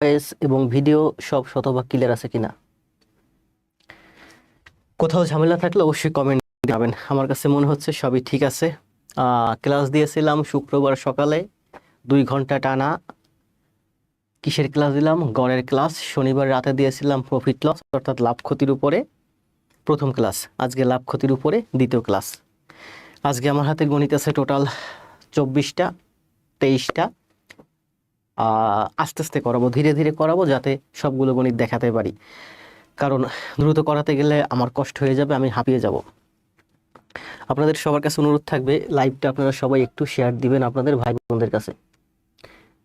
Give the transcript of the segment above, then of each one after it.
Voice এবং video সব শতভাগ ক্লিয়ার আছে কিনা। কোথাও ঝামেলা থাকলে অবশ্যই কমেন্ট যাবেন। আমার কাছে মনে হচ্ছে সবই ঠিক আছে। ক্লাস দিয়েছিলাম শুক্রবার সকালে 2 ঘন্টা টানা। কিসের ক্লাস দিলাম? গড়ের ক্লাস। শনিবার রাতে দিয়েছিলাম প্রফিট লস অর্থাৎ লাভ ক্ষতির উপরে প্রথম ক্লাস। আজকে লাভ ক্ষতির উপরে দ্বিতীয় ক্লাস। আজকে আমার হাতে গণিত আছে টোটাল 24টা 23টা। আস্তে আস্তে করাবো, ধীরে ধীরে করাবো, যাতে সবগুলো গণিত দেখাতে পারি। কারণ দ্রুত করাতে গেলে আমার কষ্ট হয়ে যাবে, আমি হাঁপিয়ে যাব। আপনাদের সবার কাছে অনুরোধ থাকবে, লাইভটা আপনারা সবাই একটু শেয়ার দিবেন আপনাদের ভাই বোনদের কাছে।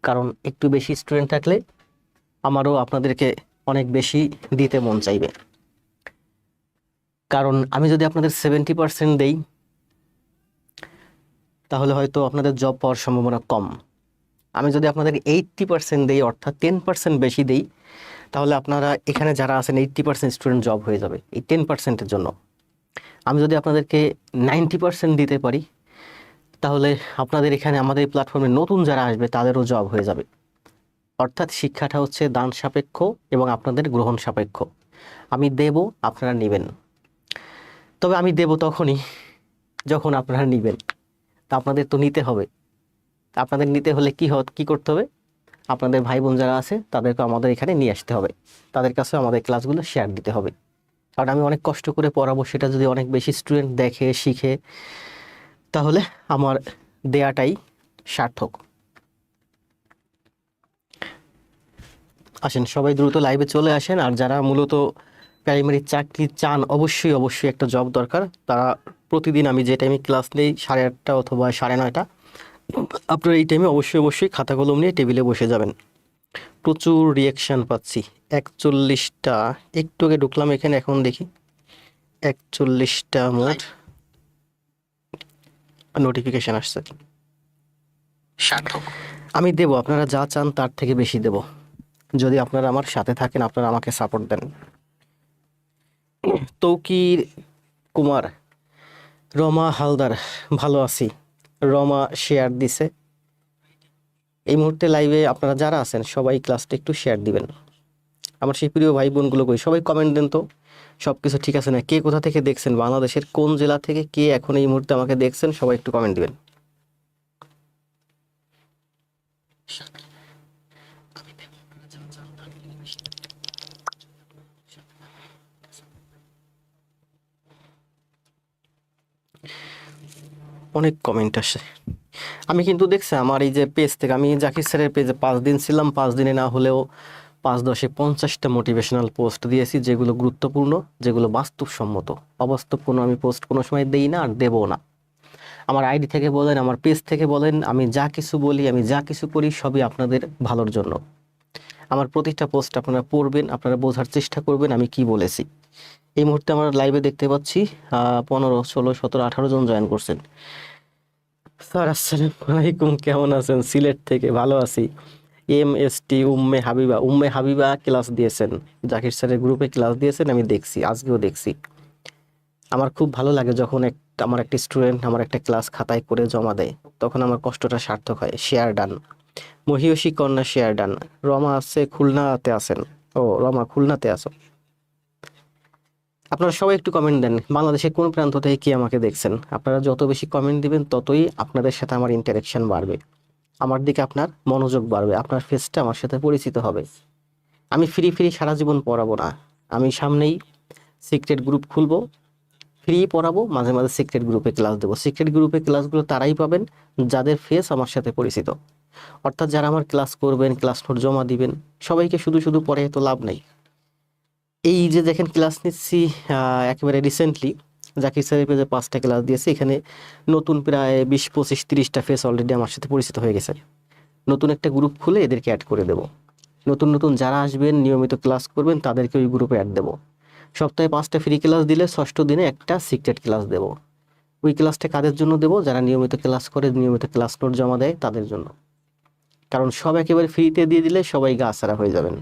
কারণ একটু বেশি স্টুডেন্ট থাকলে আমারও আপনাদেরকে অনেক বেশি দিতে মন চাইবে। কারণ আমি যদি আপনাদের 70% দেই, তাহলে হয়তো আপনাদের জব পাওয়ার সম্ভাবনা কম। আমি যদি আপনাদের 80% দেই, অর্থাৎ 10% বেশি দেই, তাহলে আপনারা এখানে যারা আছেন 80% স্টুডেন্ট জব হয়ে যাবে এই 10%-এর জন্য। আমি যদি আপনাদেরকে 90% দিতে পারি, তাহলে আপনাদের এখানে আমাদের প্ল্যাটফর্মে নতুন যারা আসবে তাদেরও জব হয়ে যাবে। অর্থাৎ শিক্ষাটা হচ্ছে দান সাপেক্ষ এবং আপনাদের গ্রহণ সাপেক্ষ। আমি দেব, আপনারা নেবেন। তবে আমি দেব তখনই যখন আপনারা নেবেন। তা আপনাদের তো নিতে হবে। আপনাদের নিতে হলে কি করতে হবে? আপনাদের ভাই বোন যারা আছে তাদেরকে আমাদের এখানে নিয়ে আসতে হবে, তাদের কাছে আমাদের ক্লাসগুলো শেয়ার দিতে হবে। কারণ আমি অনেক কষ্ট করে পড়াবো, সেটা যদি অনেক বেশি স্টুডেন্ট দেখে শিখে, তাহলে আমার দেয়াটাই সার্থক। আসেন সবাই দ্রুত লাইভে চলে আসেন। আর যারা মূলত প্রাইমারি চাকরি চান, অবশ্যই অবশ্যই একটা জব দরকার, তারা প্রতিদিন আমি যে টাইমে ক্লাস নেই 8:30 অথবা 9:30, আপনারা এই টাইমে অবশ্যই অবশ্যই খাতা কলম নিয়ে টেবিলে বসে যাবেন। প্রচুর রিয়াকশান পাচ্ছি। 41টা, একটু আগে ঢুকলাম এখানে, এখন দেখি 41টা মোট নোটিফিকেশন আসছে। সার্থক। আমি দেব, আপনারা যা চান তার থেকে বেশি দেব, যদি আপনারা আমার সাথে থাকেন, আপনারা আমাকে সাপোর্ট দেন। তৌকির কুমার, রমা হালদার, ভালো আছি। রমা শেয়ার দিছে। এই মুহূর্তে লাইভে আপনারা যারা আছেন সবাই ক্লাসটা একটু শেয়ার দিবেন। আমার সেই প্রিয় ভাই বোনগুলো কই, সবাই কমেন্ট দেন তো সব কিছু ঠিক আছে না। কে কোথা থেকে দেখছেন, বাংলাদেশের কোন জেলা থেকে কে এখন এই মুহূর্তে আমাকে দেখছেন, সবাই একটু কমেন্ট দিবেন। অনেক কমেন্ট আসে। আমি কিন্তু দেখছি আমার এই যে পেজ থেকে, আমি জাকির স্যারের পেজে 5 দিন ছিলাম, 5 দিনে না হলেও 5-10-এ 50টা মোটিভেশনাল পোস্ট দিয়েছি, যেগুলো গুরুত্বপূর্ণ, যেগুলো বাস্তবসম্মত। অবাস্তব কোনো আমি পোস্ট কোনো সময় দেই না, আর দেবও না। আমার আইডি থেকে বলেন, আমার পেজ থেকে বলেন, আমি যা কিছু বলি, আমি যা কিছু করি, সবই আপনাদের ভালোর জন্য। আমার প্রতিটা পোস্ট আপনারা পড়বেন, আপনারা বোঝার চেষ্টা করবেন আমি কি বলেছি। এই মুহূর্তে আমার লাইভে দেখতে পাচ্ছি 15, 16, 17, 18 জন জয়েন করছেন। স্যার আসসালামু আলাইকুম, কেমন আছেন? সিলেট থেকে ভালো আছি। MST উম্মে হাবিবা ক্লাস দিয়েছেন, জাকির স্যারের গ্রুপে ক্লাস দিয়েছেন, আমি দেখছি, আজকেও দেখছি। আমার খুব ভালো লাগে যখন আমার একটা স্টুডেন্ট আমার একটা ক্লাস খাতায় করে জমা দেয়, তখন আমার কষ্টটা সার্থক হয়। Share done. মহিয়সী কন্যা শেয়ার ডান। রমা আছে খুলনাতে আছেন। ও রমা খুলনাতে আছো। আপনারা সবাই একটু কমেন্ট দেন, বাংলাদেশের কোন প্রান্ত থেকে কি আমাকে দেখছেন। আপনারা যত বেশি কমেন্ট দিবেন ততই আপনাদের সাথে আমার ইন্টারেকশন বাড়বে, আমার দিকে আপনার মনোযোগ বাড়বে, আপনার ফেসটা আমার সাথে পরিচিত হবে। আমি ফ্রি সারা জীবন পড়াবো না। আমি সামনেই সিক্রেট গ্রুপ খুলবো, ফ্রি পড়াবো, মাঝে মাঝে সিক্রেট গ্রুপে ক্লাস দেবো। সিক্রেট গ্রুপে ক্লাসগুলো তারাই পাবেন যাদের ফেস আমার সাথে পরিচিত। অর্থাৎ যারা আমার ক্লাস করবেন, ক্লাস নোট জমা দিবেন। সবাইকে শুধু শুধু পড়ে তো লাভ নাই। এই যে দেখেন ক্লাস নিচ্ছি, একেবারে রিসেন্টলি জাকির স্যারের পেজে 5টা ক্লাস দিয়েছি। এখানে নতুন প্রায় 20, 25, 30টা ফেস অলরেডি আমার সাথে পরিচিত হয়ে গেছে। নতুন একটা গ্রুপ খুলে এদেরকে অ্যাড করে দেব। নতুন নতুন যারা আসবেন, নিয়মিত ক্লাস করবেন, তাদেরকে ওই গ্রুপে অ্যাড দেবো। সপ্তাহে 5টা ফ্রি ক্লাস দিলে 6ষ্ঠ দিনে একটা সিক্রেট ক্লাস দেব। ওই ক্লাসটা কাদের জন্য দেব? যারা নিয়মিত ক্লাস করে, নিয়মিত ক্লাস নোট জমা দেয়, তাদের জন্য। কারণ সব একেবারে ফ্রিতে দিয়ে দিলে সবাই গা ছাড়া হয়ে যাবেন।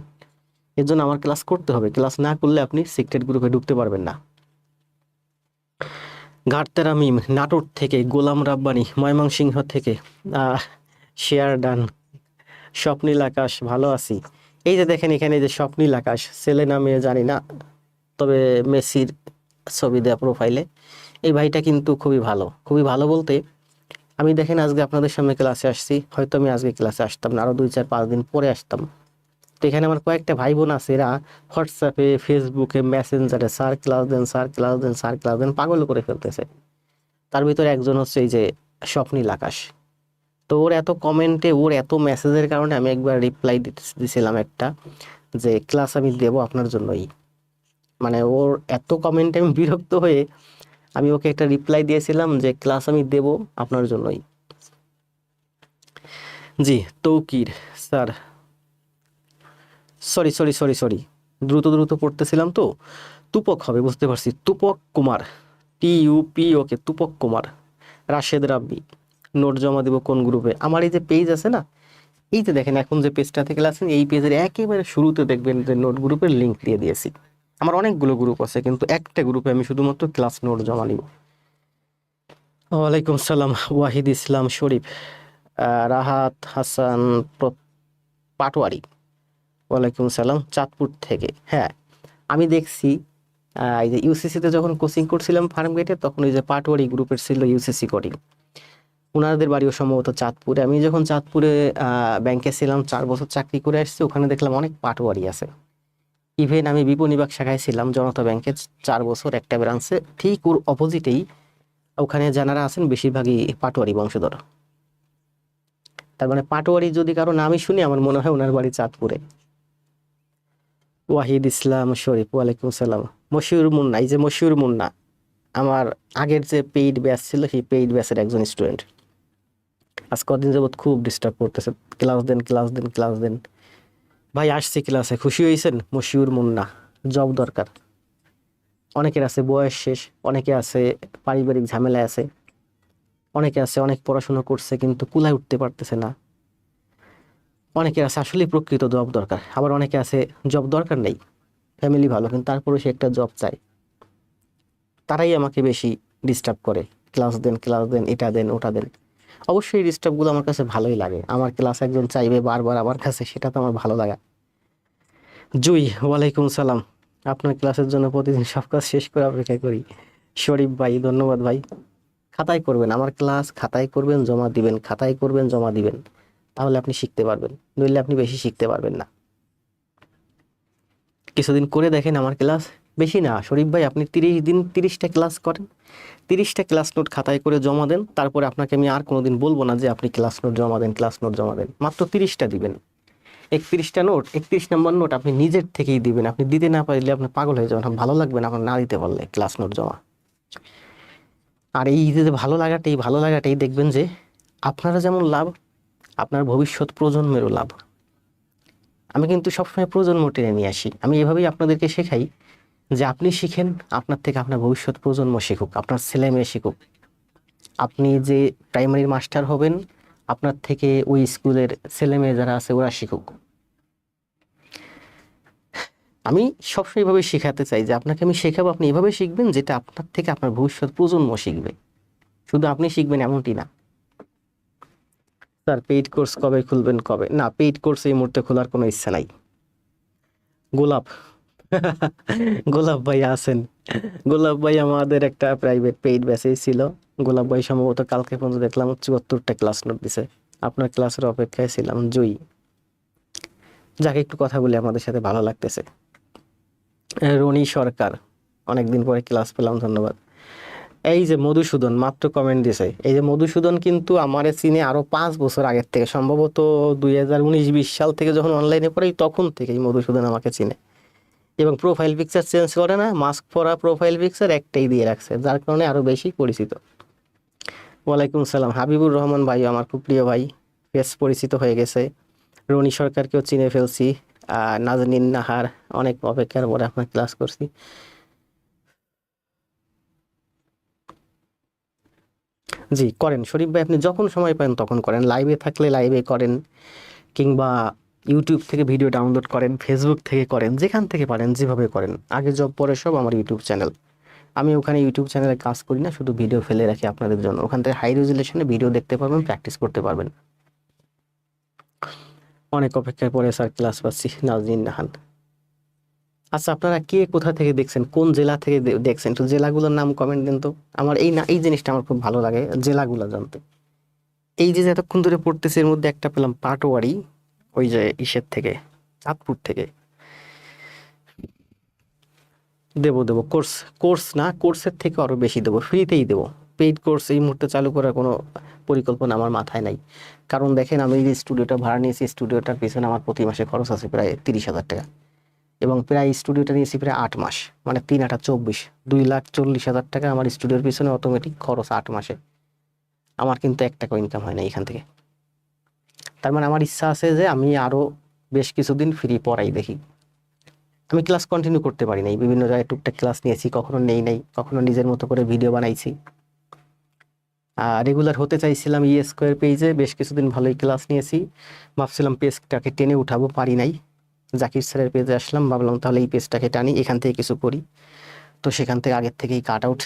এর জন্য আমার ক্লাস করতে হবে। ক্লাস না করলে আপনি সিক্রেট গ্রুপে ঢুকতে পারবেন না। ঘাটতেরা মিম নাটোর থেকে, গোলাম রাব্বানি ময়মনসিংহ থেকে শেয়ার ডান। স্বপ্নীল আকাশ, ভালো আছি। এই যে দেখেন এখানে যে স্বপ্নীল আকাশ, ছেলে না মেয়ে জানি না, তবে মেসির ছবি দেওয়া প্রোফাইলে। এই ভাইটা কিন্তু খুবই ভালো, খুবই ভালো বলতে আমি দেখেন আজকে আপনাদের সামনে ক্লাসে আসছি, হয়তো আমি আজকে ক্লাসে আসতাম না, আরো 2 4 5 দিন পরে আসতাম। তো এখানে আমার কয়েকটা ভাই বোন আছে, এরা হোয়াটসঅ্যাপে ফেসবুকে মেসেঞ্জারে স্যার ক্লাস দেন, স্যার ক্লাস দেন, স্যার ক্লাস দেন, পাগল করে ফেলতেছে। তার ভিতরে একজন হচ্ছে এই যে স্বপ্নীল আকাশ। তো ওর এত কমেন্টে, ওর এত মেসেজের কারণে আমি একবার রিপ্লাই দিছিলাম একটা, যে ক্লাস আমি দেবো আপনার জন্যই। মানে ওর এত কমেন্টে আমি বিরক্ত হয়ে আমি ওকে একটা রিপ্লাই দিয়েছিলাম যে ক্লাস আমি দেব আপনার জন্যই। জি, Toukir sir, sorry sorry sorry sorry, দ্রুত দ্রুত পড়তেছিলাম তো। তুপক হবে, বুঝতে পারছি, Tupak Kumar, TUP, okay Tupak Kumar. Rashed Rabbi, note জমা দেবো কোন গ্রুপে? আমার এই যে পেজ আছে না, এই যে দেখেন এখন যে পেজটা থেকে আছেন, এই পেজের একেবারে শুরুতে দেখবেন যে নোট গ্রুপের লিঙ্ক দিয়ে দিয়েছি। আমার অনেকগুলো গ্রুপ আছে, কিন্তু একটা গ্রুপে আমি শুধুমাত্র ক্লাস নোট জমা নিব। ওয়ালাইকুম সালাম, ওয়াহিদ ইসলাম শরীফ, রাহাত হাসান পাটোয়ারি, ওয়ালাইকুম সালাম, চাঁদপুর থেকে। হ্যাঁ, আমি দেখছি এই যে ইউসিসিতে যখন কোচিং করছিলাম ফার্ম গেটে, তখন ওই যে পাটোয়ারি গ্রুপের ছিল ইউসিসি কোডিং, ওনাদের বাড়িও সম্ভবত চাঁদপুরে। আমি যখন চাঁদপুরে ব্যাংকে ছিলাম, 4 বছর চাকরি করে আসছি, ওখানে দেখলাম অনেক পাটোয়ারি আছে। ইভেন আমি বিপণিবাগ শাখায় ছিলাম জনতা ব্যাংকে 4 বছর, একটা ব্রাঞ্চে, ঠিক ওর অপোজিটেই ওখানে যারা আছেন বেশিরভাগই পাটোয়ারি বংশধর। তার মানে পাটোয়ারি যদি কারো নামই শুনি, আমার মনে হয় ওনার বাড়ি চাঁদপুরে। ওয়াহিদ ইসলাম শরীফ, ওয়ালাইকুম সালাম। মশিউর মুন্না, এই যে মশিউর মুন্না আমার আগের যে পেইড ব্যাচ ছিল, সেই পেইড ব্যাচের একজন স্টুডেন্ট। আজ কদিন যাবৎ খুব ডিস্টার্ব করতেছে, ক্লাস দেন ক্লাস দেন ক্লাস দেন। ভাই আসছি ক্লাসে, খুশি হয়েছেন? মশিউর মুন্না, জব দরকার। অনেকের আছে বয়স শেষ, অনেকে আছে পারিবারিক ঝামেলা আছে, অনেকে আছে অনেক পড়াশোনা করছে কিন্তু কুলায় উঠতে পারতেছে না, অনেকে আছে আসলে প্রকৃত জব দরকার, আবার অনেকে আছে জব দরকার নেই, ফ্যামিলি ভালো কিন্তু তারপরে সে একটা জব চায়। তারাই আমাকে বেশি ডিস্টার্ব করে, ক্লাস দেন ক্লাস দেন, এটা দেন ওটা দেন। অবশ্যই এই ডিস্টার্বগুলো আমার কাছে ভালোই লাগে, আমার ক্লাস একজন চাইবে বারবার আমার কাছে, সেটা তো আমার ভালো লাগা। জুই, ওয়ালাইকুম সালাম, আপনার ক্লাসের জন্য প্রতিদিন সব কাজ শেষ করে অপেক্ষা করি। শরীফ ভাই, ধন্যবাদ ভাই। খাতায় করবেন আমার ক্লাস, খাতায় করবেন জমা দিবেন, খাতায় করবেন জমা দিবেন, তাহলে আপনি শিখতে পারবেন, নইলে আপনি বেশি শিখতে পারবেন না। কিছুদিন করে দেখেন আমার ক্লাস, বেশি না শরীফ ভাই, আপনি 30 দিন 30টা ক্লাস করেন, 30টা ক্লাস নোট খাতায় করে জমা দেন, তারপরে আপনাকে আমি আর কোনোদিন বলবো না যে আপনি ক্লাস নোট জমা দেন, ক্লাস নোট জমা দেন। মাত্র 30টা দিবেন, 31টা নোট, 31 নম্বর নোট আপনি নিজের থেকেই দিবেন। আপনি দিতে না পারলে আপনি পাগল হয়ে যাবেন, ভালো লাগবে না আপনার না দিতে পারলে ক্লাস নোট জমা। আর এই যে ভালো লাগাটা, এই ভালো লাগাটাই দেখবেন যে আপনারা যেমন লাভ, আপনার ভবিষ্যৎ প্রজন্মেরও লাভ। আমি কিন্তু সবসময় প্রজন্ম টেনে নিয়ে আসি, আমি এভাবেই আপনাদেরকে শেখাই যে আপনি শিখেন, আপনার থেকে আপনার ভবিষ্যৎ প্রজন্ম শিখুক, আপনার ছেলে মেয়ে শিখুক। আপনি যে প্রাইমারির মাস্টার হবেন, আপনার থেকে ওই স্কুলের ছেলে মেয়ে যারা আছে ওরা শিখুক। আমি সবসময় এভাবে শেখাতে চাই যে আপনাকে আমি শেখাবো, আপনি এভাবে শিখবেন যেটা আপনার থেকে আপনার ভবিষ্যৎ প্রজন্ম শিখবে, শুধু আপনি শিখবেন এমনটি না। স্যার পেইড কোর্স কবে খুলবেন? কবে না, পেইড কোর্স এই মুহূর্তে খোলার কোনো ইচ্ছা নাই। গোলাপ, গোলাপ ভাই আছেন? গোলাপ ভাই আমাদের একটা প্রাইভেট পেইড ব্যাচেই ছিল। গোলাপ ভাই সম্ভবত কালকে পর্যন্ত দেখলাম 74টা ক্লাস নোট দিছে। আপনার ক্লাসের অপেক্ষায় ছিলাম। জয়ী, যাকে একটু কথা বলে আমাদের সাথে ভালো লাগতেছে। রনি সরকার, অনেকদিন পরে ক্লাস পেলাম, ধন্যবাদ। এই যে মধুসূদন মাত্র কমেন্ট দিছে, এই যে মধুসূদন কিন্তু আমারে চিনে আরো 5 বছর আগের থেকে, সম্ভবত 2019-20 সাল থেকে যখন অনলাইনে পড়ি তখন থেকেই মধুসূদন আমাকে চিনে, এবং প্রোফাইল পিকচার চেঞ্জ করে না, মাস্ক পরা প্রোফাইল পিকচার একটাই দিয়ে রাখছে, যার কারণে আরো বেশি পরিচিত। ওয়ালাইকুম সালাম, হাবিবুর রহমান ভাই আমার খুব প্রিয় ভাই, বেশ পরিচিত হয়ে গেছে। রনি সরকারকেও চিনে ফেলছি। নাজনীন নাহার, অনেক অপেক্ষার পরে আপনার ক্লাস করছি। জি করেন শরীফ ভাই, আপনি যখন সময় পান তখন করেন, লাইভে থাকলে লাইভে করেন, কিংবা ইউটিউব থেকে ভিডিও ডাউনলোড করেন, ফেসবুক থেকে করেন, যেখান থেকে পারেন যেভাবে করেন। আগে জব পরে সব আমার ইউটিউব চ্যানেল, আমি ওখানে ইউটিউব চ্যানেলে কাজ করি না, শুধু ভিডিও ফেলে রাখি আপনাদের জন্য, ওখান থেকে হাই রেজুলেশনে ভিডিও দেখতে পারবেন, প্র্যাকটিস করতে পারবেন। অনেক অপেক্ষার পরে স্যার ক্লাস পাচ্ছি। নাজনীন নাহান। আচ্ছা, আপনারা কে কোথা থেকে দেখছেন, কোন জেলা থেকে দেখছেন, একটু জেলাগুলোর নাম কমেন্ট দেন তো। আমার এই জিনিসটা আমার খুব ভালো লাগে, জেলাগুলো জানতে। এই যে এতক্ষণ ধরে পড়তেছে, এর মধ্যে একটা পেলাম পাটোয়ারি, ওই যে ইসের থেকে, চাঁদপুর থেকে। দেবো কোর্স, কোর্স না, কোর্সের থেকে আরো বেশি দেবো, ফ্রিতেই দেবো। পেইড কোর্স এই মুহূর্তে চালু করার কোনো পরিকল্পনা আমার মাথায় নাই। কারণ দেখেন, আমি যে স্টুডিওটা ভাড়া নিয়েছি, স্টুডিওটার পিছনে আমার প্রতি মাসে খরচ আছে প্রায় 30,000 টাকা, এবং প্রায় স্টুডিওটা নিয়েছি প্রায় 8 মাস, মানে 3 8 24, 2,40,000 টাকা আমার স্টুডিওর পিছনে অটোমেটিক খরচ 8 মাসে। আমার কিন্তু 1 টাকা ইনকাম হয় না এখান থেকে। তার মানে আমার ইচ্ছা আছে যে আমি আরো বেশ কিছুদিন ফ্রি পড়াই দেখি। আমি ক্লাস কন্টিনিউ করতে পারি নাই, বিভিন্ন জায়গায় টুকটাক ক্লাস নিয়েছি, কখনো নেই নাই, কখনো নিজের মতো করে ভিডিও বানাইছি। রেগুলার হতে চাইছিলাম স্কোয়ার পেজে, বেশ কিছুদিন ভালোই ক্লাস নিয়েছি, ভাবছিলাম পেজটাকে টেনে উঠাবো, পারি নাই। জাকির স্যারের পেজে আসলাম, ভাবলাম তাহলে এই পেজটাকে টানি, এখান থেকে কিছু করি। তো সেখান থেকে আগের থেকেই কাট আউট।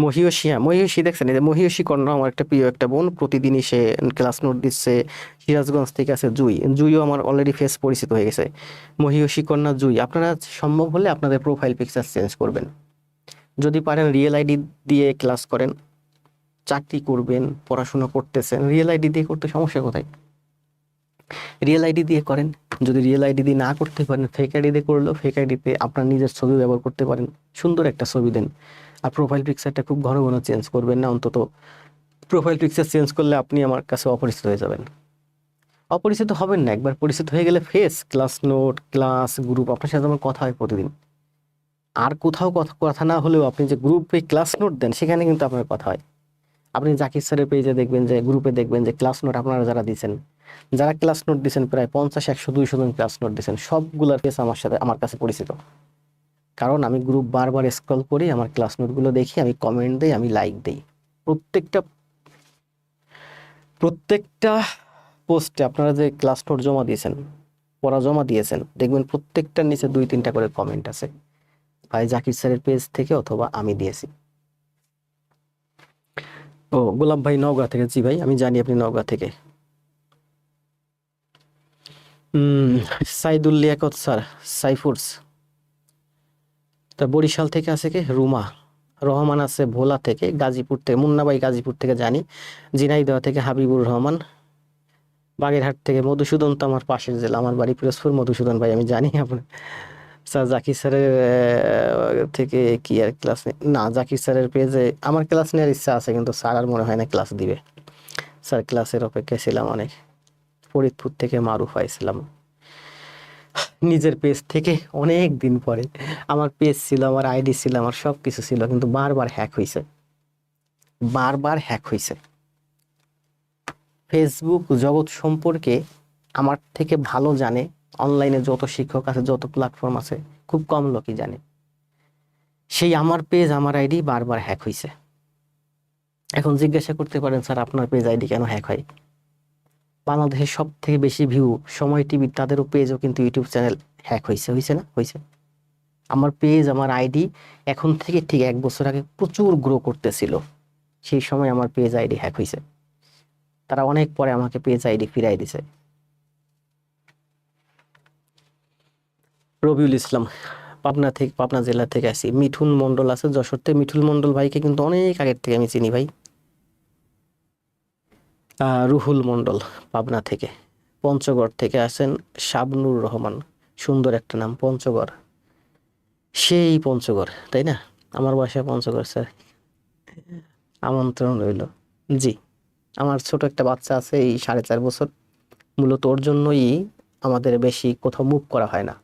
মহিষী দেখছেন, এই যে মহিষী কন্যা আমার একটা প্রিয় একটা বোন, প্রতিদিনই সে ক্লাস নোট দিচ্ছে। সিরাজগঞ্জ থেকে আছে জুইও আমার অলরেডি ফেস পরিচিত হয়ে গেছে। মহিষী কন্যা জুই, আপনারা সম্ভব হলে আপনাদের প্রোফাইল পিকচার চেঞ্জ করবেন। যদি পারেন রিয়েল আইডি দিয়ে ক্লাস করেন, চাকরি করবেন, পড়াশোনা করতেছেন, রিয়েল আইডি দিয়ে করতে সমস্যা কোথায়? রিয়েল আইডি দিয়ে করেন। যদি রিয়েল আইডি দিয়ে না করতে পারেন, ফেক আইডি দিয়ে করলেও ফেক আইডিতে আপনার নিজের ছবি ব্যবহার করতে পারেন, সুন্দর একটা ছবি দেন। আর প্রোফাইল পিকচারটা খুব ঘন ঘন চেঞ্জ করবেন না, অন্তত প্রোফাইল পিকচার চেঞ্জ করলে আপনি আমার কাছে অপরিচিত হয়ে যাবেন। অপরিচিত হবেন না, একবার পরিচিত হয়ে গেলে face, class note, class group, আপনার সাথে আমার কথা হয় প্রতিদিন। আর কোথাও কথা না হলেও আপনি যে গ্রুপে ক্লাস নোট দেন, সেখানে কিন্তু আপনার কথা হয়। আপনি জাকির স্যারের পেজে দেখবেন যে, গ্রুপে দেখবেন যে ক্লাস নোট আপনারা যারা দিচ্ছেন, যারা ক্লাস নোট দিচ্ছেন, প্রায় 50 100 200 জন ক্লাস নোট দিচ্ছেন, সবগুলোর ফেস আমার কাছে পরিচিত। কারণ আমি গ্রুপ বারবার স্ক্রল করি, আমার ক্লাস নোটগুলো দেখি, আমি কমেন্ট দিই, আমি লাইক দিই। প্রত্যেকটা প্রত্যেকটা পোস্টে আপনারা যে ক্লাস নোট জমা দিয়েছেন, পড়া জমা দিয়েছেন, দেখবেন প্রত্যেকটার নিচে 2 3টা করে কমেন্ট আছে, ভাই জাকির স্যারের পেজ থেকে অথবা আমি দিয়েছি। ও গোলাপ ভাই নওগাঁ থেকে, জি ভাই আমি জানি আপনি নওগাঁ থেকে। সাইদুল লিয়াকত স্যার, সাইফুরস। তা বরিশাল থেকে আছে কে? রুমা রহমান আছে ভোলা থেকে, গাজীপুর থেকে মুন্না ভাই, গাজীপুর থেকে জানি। ঝিনাইদহ থেকে হাবিবুর রহমান, বাগেরহাট থেকে মধুসূদন, তো আমার পাশের জেলা, আমার বাড়ি পিরোজপুর। মধুসূদন ভাই আমি জানি আপনার। স্যার জাকির স্যারের থেকে কি আর ক্লাস না, জাকির স্যারের পেজে আমার ক্লাস নেওয়ার ইচ্ছা আছে, কিন্তু স্যার আর মনে হয় না ক্লাস দিবে। স্যার ক্লাসের অপেক্ষায় ছিলাম অনেক। ফরিদপুর থেকে মারুফ আইছিলাম, নিজের পেজ থেকে অনেক দিন পরে। আমার পেজ ছিল, আমার আইডি ছিল, আমার সব কিছু ছিল, কিন্তু বারবার হ্যাক হয়েছে, বারবার হ্যাক হয়েছে। ফেসবুক জগৎ সম্পর্কে আমার থেকে ভালো জানে, অনলাইনে যত শিক্ষক আছে, যত প্ল্যাটফর্ম আছে, খুব কম লোকই জানে। সেই আমার পেজ, আমার আইডি বারবার হ্যাক হয়েছে। এখন জিজ্ঞাসা করতে পারেন, স্যার আপনার পেজ আইডি কেন হ্যাক হয়? বাংলাদেশের সব থেকে বেশি ভিউ সময় টিভি, তাদেরও পেজও কিন্তু ইউটিউব চ্যানেল হ্যাক হয়েছে, হয়েছে না? হয়েছে। আমার পেজ, আমার আইডি এখন থেকে ঠিক 1 বছর আগে প্রচুর গ্রো করতেছিল, সেই সময় আমার পেজ আইডি হ্যাক হয়েছে। তারা অনেক পরে আমাকে পেজ আইডি ফিরাই দিছে। রবিউল ইসলাম পাবনা জেলা থেকে আসি। মিঠুন মন্ডল আছে যশোর থেকে। মিঠুন মন্ডল ভাইকে কিন্তু অনেক আগের থেকে আমি চিনি ভাই। রুহুল মন্ডল পাবনা থেকে। পঞ্চগড় থেকে আসেন শাবনুর রহমান, সুন্দর একটা নাম, পঞ্চগড়। সেই পঞ্চগড়, তাই না? আমার বাসা পঞ্চগড় স্যার, আমন্ত্রণ রইল। জি, আমার ছোট একটা বাচ্চা আছে, এই 4.5 বছর। মূলত ওর জন্যই আমাদের বেশি কোথাও মুভ করা হয় না।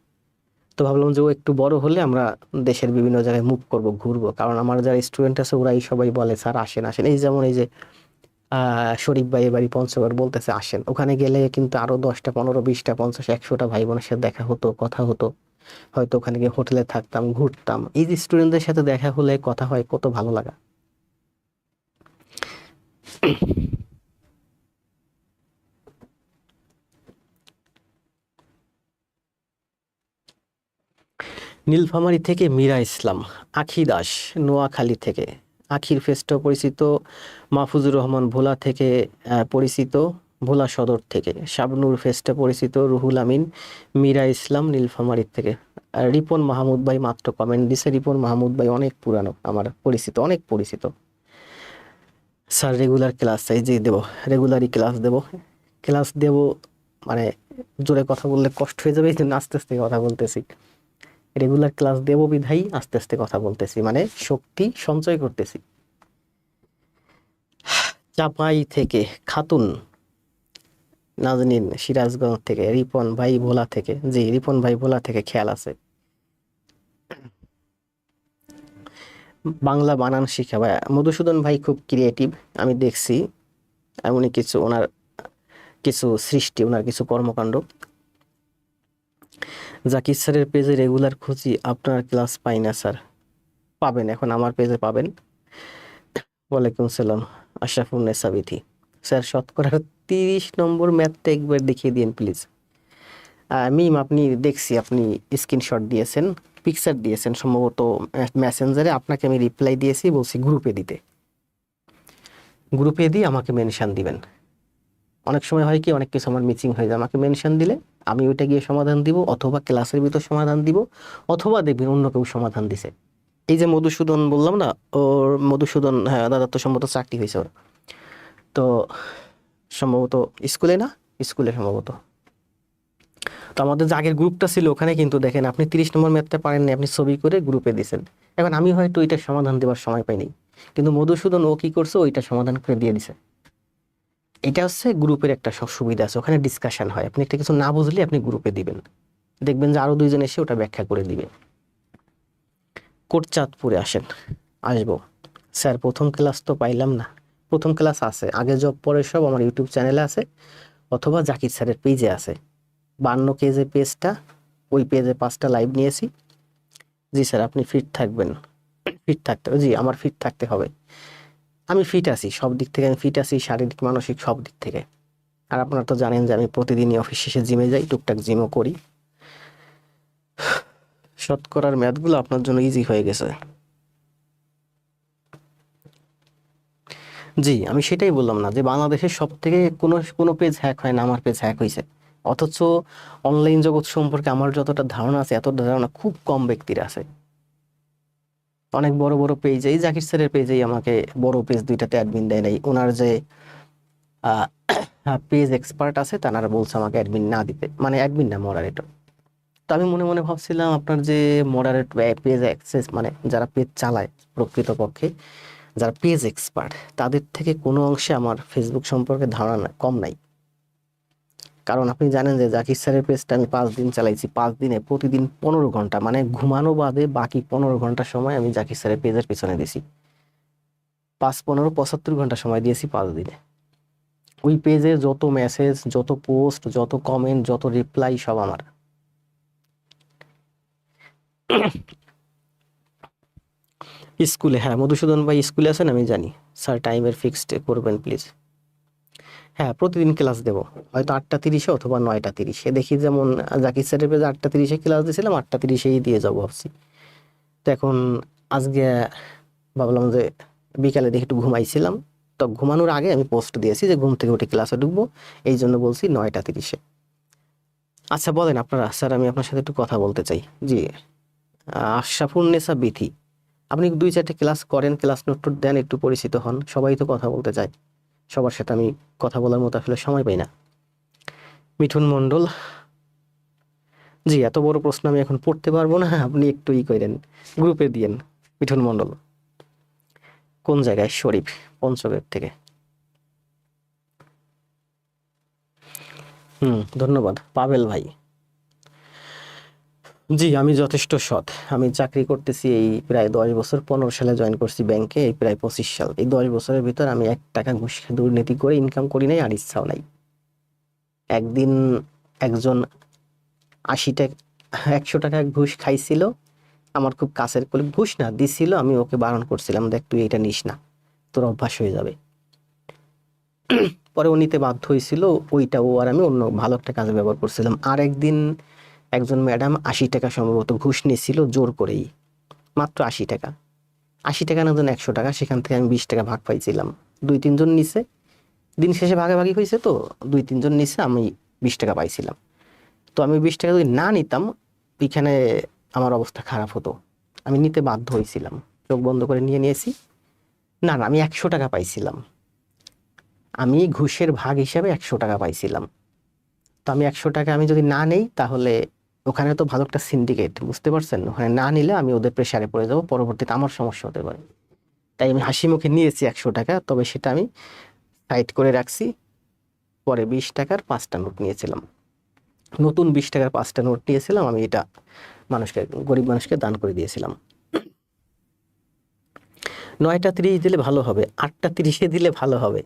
তো ভাবলাম যে ও একটু বড় হলে আমরা দেশের বিভিন্ন জায়গায় মুভ করব, ঘুরবো। কারণ আমার যারা স্টুডেন্ট আছে, ওরাই সবাই বলে স্যার আসেন আসেন। এই যেমন এই যে শরীফ ভাই বাড়ি পঞ্চগড়, বলতেছে আসেন। ওখানে গেলে কিন্তু আরো 10টা 15 20টা 50 100টা ভাই বোনের সাথে দেখা হতো, কথা হতো। হয়তো ওখানে গিয়ে হোটেলে থাকতাম, ঘুরতাম। এই যে স্টুডেন্টদের সাথে দেখা হলে কথা হয়, কত ভালো লাগা। নীলফামারী থেকে মীরা ইসলাম। আখি দাস নোয়াখালী থেকে। আখির ফেস্টো পরিচিত। মাহফুজুর রহমান ভোলা থেকে পরিচিত। ভোলা সদর থেকে। শাবনূর ফেস্টে পরিচিত, রুহুল আমিন, মীরা ইসলাম নীলফামারীর থেকে। আর রিপন মাহমুদ ভাই মাত্র কমেন্ট দিছে। রিপন মাহমুদ ভাই অনেক পুরানো, আমার পরিচিত, অনেক পরিচিত। স্যার রেগুলার ক্লাস চাই, জি দেবো, রেগুলারই ক্লাস দেবো। ক্লাস দেবো মানে জোরে কথা বললে কষ্ট হয়ে যাবে, এই জন্য আস্তে আস্তে কথা বলতেছি। রেগুলার ক্লাস দেবো বিধাই আস্তে আস্তে কথা বলতেছি, মানে শক্তি সঞ্চয় করতেছি। চাপাই থেকে খাতুন নাজনীন, সিরাজগঞ্জ থেকে। রিপন ভাই ভোলা থেকে, জি রিপন ভাই ভোলা থেকে, খেয়াল আছে। বাংলা বানান শিখা ভাই, মধুসূদন ভাই খুব ক্রিয়েটিভ, আমি দেখছি এমনই কিছু ওনার কিছু সৃষ্টি, ওনার কিছু কর্মকাণ্ড। জাকির স্যারের পেজে রেগুলার খুঁজি, আপনার ক্লাস পাই না স্যার। পাবেন, এখন আমার পেজে পাবেন। ওয়ালাইকুম সালাম, আশরাফুন্নেসা বিথি। স্যার শতকরা 30 নম্বর ম্যাথটা একবার দেখিয়ে দিন প্লিজ। মিম আপনি দেখছি, আপনি স্ক্রিনশট দিয়েছেন, পিকচার দিয়েছেন সম্ভবত মেসেঞ্জারে, আপনাকে আমি রিপ্লাই দিয়েছি, বলছি গ্রুপে দিতে। গ্রুপে দিয়ে আমাকে মেনশন দিবেন। অনেক সময় হয় কি, অনেক কিছু আমার মিসিং হয়ে যায়, আমাকে মেনশন দিলে আমি ওইটা গিয়ে সমাধান দিব, অথবা ক্লাসের ভিতর সমাধান দিব, অথবা দেখবেন অন্য কেউ সমাধান দিছে। এই যে মধুসূদন বললাম না, ওর মধুসূদন, হ্যাঁ দাদা তো সম্ভবত চাকরি হয়েছে ওর, তো সম্ভবত স্কুলে, না স্কুলে সম্ভবত। তো আমাদের যে আগের গ্রুপটা ছিল ওখানে কিন্তু দেখেন, আপনি 30 নম্বর ম্যাথটা পারেননি, আপনি ছবি করে গ্রুপে দিয়েছেন। এখন আমি হয়তো ওইটার সমাধান দেওয়ার সময় পাইনি, কিন্তু মধুসূদন ও কি করছে, ওইটা সমাধান করে দিয়ে দিছে। এটা হচ্ছে গ্রুপের একটা সুবিধা আছে, ওখানে ডিসকাশন হয়, আপনি একটা কিছু না বুঝলে আপনি গ্রুপে দিবেন, দেখবেন যে আরো 2 জন এসে ওটা ব্যাখ্যা করে দিবে। কোটচাঁদপুরে আসেন, আসবো স্যার। প্রথম ক্লাস তো পাইলাম না। প্রথম ক্লাস আছে, আগে জব পরে সব আমার ইউটিউব চ্যানেলে আছে, অথবা জাকির স্যারের পেজে আছে। 52 যে পেজটা, ওই পেজে 5টা লাইভ নিয়েছি। জি স্যার, আপনি ফিট থাকবেন। ফিট থাকতে হবে, জি আমার ফিট থাকতে হবে। আমি ফিট আছি, সব দিক থেকে আমি ফিট আছি, শারীরিক মানসিক সব দিক থেকে। আর আপনারা তো জানেন যে আমি প্রতিদিনই অফিস শেষে জিমে যাই, টুকটাক জিমও করি। শতকরার ম্যাথগুলো আপনার জন্য ইজি হয়ে গেছে। জি আমি সেটাই বললাম না যে বাংলাদেশের সব থেকে কোনো কোনো পেজ হ্যাক হয় না, আমার পেজ হ্যাক হয়েছে। অথচ অনলাইন জগৎ সম্পর্কে আমার যতটা ধারণা আছে, এত ধারণা খুব কম ব্যক্তির আছে। অনেক বড় বড় পেজ, এই জাকির স্যারের পেজেই আমাকে বড় পেজ 2টাতে অ্যাডমিন দেয় নাই, ওনার যে পেজ এক্সপার্ট আছে তারা বলছে আমাকে অ্যাডমিন না দিতে, মানে অ্যাডমিন না, মডারেটর। তো আমি মনে মনে ভাবছিলাম আপনার যে মডারেট পেজ অ্যাক্সেস, মানে যারা পেজ চালায় প্রকৃতপক্ষে, যারা পেজ এক্সপার্ট, তাদের থেকে কোনো অংশে আমার ফেসবুক সম্পর্কে ধারণা কম নাই। কারণ আপনি জানেন যে জাকির স্যারের পেজটা আমি 5 দিন চালাইছি, 5 দিনে প্রতিদিন 15 ঘন্টা, মানে ঘুমানো বাদে বাকি 15 ঘন্টা সময় আমি জাকির স্যারের পেজের পিছনে দিছি। 5, 15, 75 ঘন্টা সময় দিয়েছি 5 দিনে। ওই পেজে যত মেসেজ, যত পোস্ট, যত কমেন্ট, যত রিপ্লাই সব আমার। স্কুলে, হ্যাঁ মধুসূদন ভাই স্কুলে আছেন আমি জানি। স্যার টাইমের ফিক্সড করবেন প্লিজ। হ্যাঁ প্রতিদিন ক্লাস দেবো, হয়তো 8টা 30-এ অথবা 9টা 30-এ। দেখি যেমন জাকির স্যারের পেজে 8টা 30-এ ক্লাস দিয়েছিলাম, 8টা 30-এই দিয়ে যাবো ভাবছি। তো এখন আজকে ভাবলাম যে বিকালে দেখে একটু ঘুমাইছিলাম, তো ঘুমানোর আগে আমি পোস্ট দিয়েছি যে ঘুম থেকে উঠে ক্লাসে ঢুকবো, এই জন্য বলছি 9টা 30-এ। আচ্ছা বলেন আপনারা, স্যার আমি আপনার সাথে একটু কথা বলতে চাই। জি আশরাফুন্নেসা বিথি, আপনি 2-4টে ক্লাস করেন, ক্লাস নোট টোট দেন, একটু পরিচিত হন, সবাই তো কথা বলতে চায়, সবার সাথে আমি কথা বলার মতো আসলে সময় পাই না। মিঠুন মণ্ডল, জি এত বড় প্রশ্ন আমি এখন পড়তে পারবো না, আপনি একটু করেন, গ্রুপে দিয়েন। মিঠুন মণ্ডল কোন জায়গায়? শরীফ, পঞ্চগড় থেকে। ধন্যবাদ পাবেল ভাই। জি আমি যথেষ্ট সৎ, আমি চাকরি করতেছি এই প্রায় 10 বছর, 15 সালে জয়েন করছি ব্যাংকে, এই প্রায় 25 সাল। এই 10 বছরের ভিতর আমি 1 টাকা ঘুষ দুর্নীতি করে ইনকাম করি নাই, আর ইচ্ছাও নাই। একদিন একজন 80 টাকা 100 টাকা ঘুষ খাইছিল, আমার খুব কাছের কলিগ, ঘুষ না দিছিল, আমি ওকে বারণ করছিলাম, দেখ তুই এটা নিস না, তোর অভ্যাস হয়ে যাবে। পরে ও নিতে বাধ্য হয়েছিল, ওইটা ও আর আমি অন্য ভালো একটা কাজে ব্যবহার করছিলাম। আর একদিন একজন ম্যাডাম 80 টাকা সম্ভবত ঘুষ নিয়েছিল জোর করেই, মাত্র 80 টাকা না যেন 100 টাকা, সেখান থেকে আমি 20 টাকা ভাগ পাইছিলাম। 2-3 জন নিছে, দিন শেষে ভাগাভাগি হয়েছে তো 2-3 জন নিছে, আমি 20 টাকা পাইছিলাম। তো আমি 20 টাকা যদি না নিতাম এখানে আমার অবস্থা খারাপ হতো, আমি নিতে বাধ্য হয়েছিলাম, চোখ বন্ধ করে নিয়েছি। না না, আমি 100 টাকা পাইছিলাম, আমি ঘুষের ভাগ হিসাবে 100 টাকা পাইছিলাম। তো আমি 100 টাকা আমি যদি না নেই তাহলে ওখানে তো ভালো একটা সিন্ডিকেট, বুঝতে পারছেন, ওখানে না নিলে আমি ওদের প্রেসারে পড়ে যাব, পরবর্তীতে আমার সমস্যা হতে পারে। তাই আমি হাসি মুখে নিয়েছি 100 টাকা, তবে সেটা আমি সাইড করে রাখছি। পরে 20 টাকার 5টা নোট নিয়েছিলাম, নতুন 20 টাকার 5টা নোট নিয়েছিলাম, আমি এটা মানুষকে, গরিব মানুষকে দান করে দিয়েছিলাম। 9টা 30 দিলে ভালো হবে, 8টা 30-এ দিলে ভালো হবে।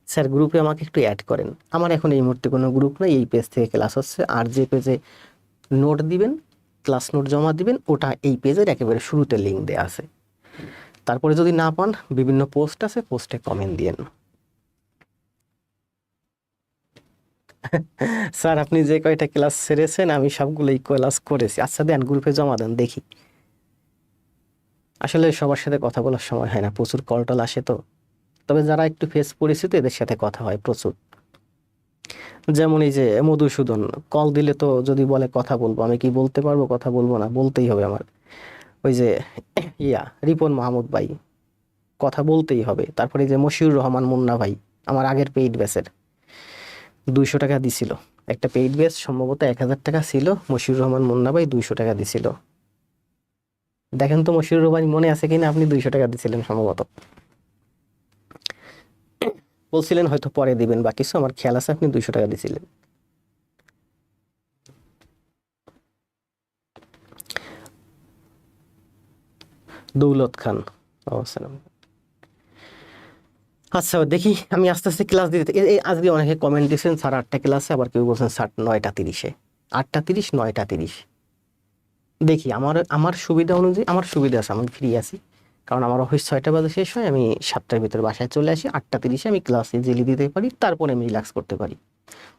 স্যার গ্রুপে আমাকে একটু অ্যাড করেন। আমার এখন এই মুহূর্তে কোনো গ্রুপ নেই, এই পেজ থেকে ক্লাস হচ্ছে, আর যে পেজে নোট দিবেন, ক্লাস নোট জমা দিবেন, ওটা এই পেজের একেবারে শুরুতে লিঙ্ক দেওয়া আছে। তারপরে যদি না পান, বিভিন্ন পোস্ট আছে, পোস্টে কমেন্ট দিয়েন। স্যার আপনি যে কয়টা ক্লাস সেরেছেন আমি সবগুলোই ক্লাস করেছি। আচ্ছা দেন, গ্রুপে জমা দেন দেখি। আসলে সবার সাথে কথা বলার সময় হয় না, প্রচুর কল টল আসে তো। তবে যারা একটু ফেস পরিচিত এদের সাথে কথা হয় প্রচুর। যেমন এই যে মধুসূদন, কল দিলে তো যদি বলে কথা বলবো, আমি কি বলতে পারবো কথা বলবো না? বলতেই হবে আমার। ওই যে রিপন মাহমুদ ভাই, কথা বলতেই হবে। তারপরে এই যে মশিউর রহমান মুন্না ভাই, আমার আগের পেইড ব্যাচের, 200 টাকা দিছিল। একটা পেইড ব্যাচ সম্ভবত 1000 টাকা ছিল, মশিউর রহমান মুন্না ভাই 200 টাকা দিছিল। দেখেন তো মশিউর রহমান মনে আছে কিনা, আপনি 200 টাকা দিছিলেন সম্ভবত, বলছিলেন হয়তো পরে দিবেন বা কিছু, আমার খেয়াল আছে আপনি 200 টাকা দিছিলেন। দৌলত খান, ও সালাম। আচ্ছা দেখি, আমি আস্তে আস্তে ক্লাস দিতে, আজকে অনেকে কমেন্ট দিয়েছেন স্যার 8টা ক্লাসে, আবার কেউ বলছেন স্যার 9টা 30-এ। 8টা 30, 9টা 30, দেখি আমার আমার সুবিধা অনুযায়ী। আমার সুবিধা আছে, আমি ফ্রি আছি, কারণ আমার অফিস 6টা বাজে শেষ হয়, আমি 7টার ভিতরে বাসায় চলে আসি। 8টা 30-এ আমি ক্লাসে জেলি দিতে পারি, তারপরে আমি রিল্যাক্স করতে পারি।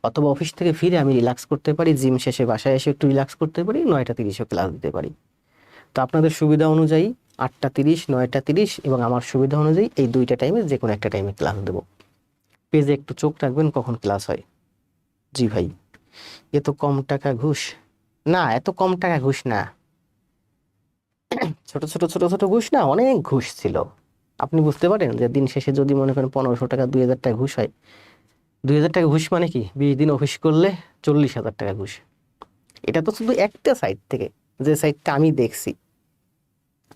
অথবা অফিস থেকে ফিরে আমি রিল্যাক্স করতে পারি, জিম শেষে বাসায় এসে একটু রিল্যাক্স করতে পারি, 9টা 30-এও ক্লাস দিতে পারি। তো আপনাদের সুবিধা অনুযায়ী 8টা 30, 9টা 30 এবং আমার সুবিধা অনুযায়ী এই দুইটা টাইমে যে কোনো একটা টাইমে ক্লাস দেবো। পেজে একটু চোখ রাখবেন কখন ক্লাস হয়। জি ভাই, এ তো কম টাকা ঘুষ না, এত কম টাকা ঘুষ না, ছোট ছোট ছোট ছোট ঘুষ না, অনেক ঘুষ ছিল। আপনি বুঝতে পারেন যে দিন শেষে যদি মনে করেন 1500 টাকা, 2000 টাকা ঘুষ হয়, 2000 টাকা ঘুষ মানে কি, 20 দিন অফিস করলে 40,000 টাকা ঘুষ। এটা তো শুধু একটা সাইড থেকে, যে সাইডটা আমি দেখছি,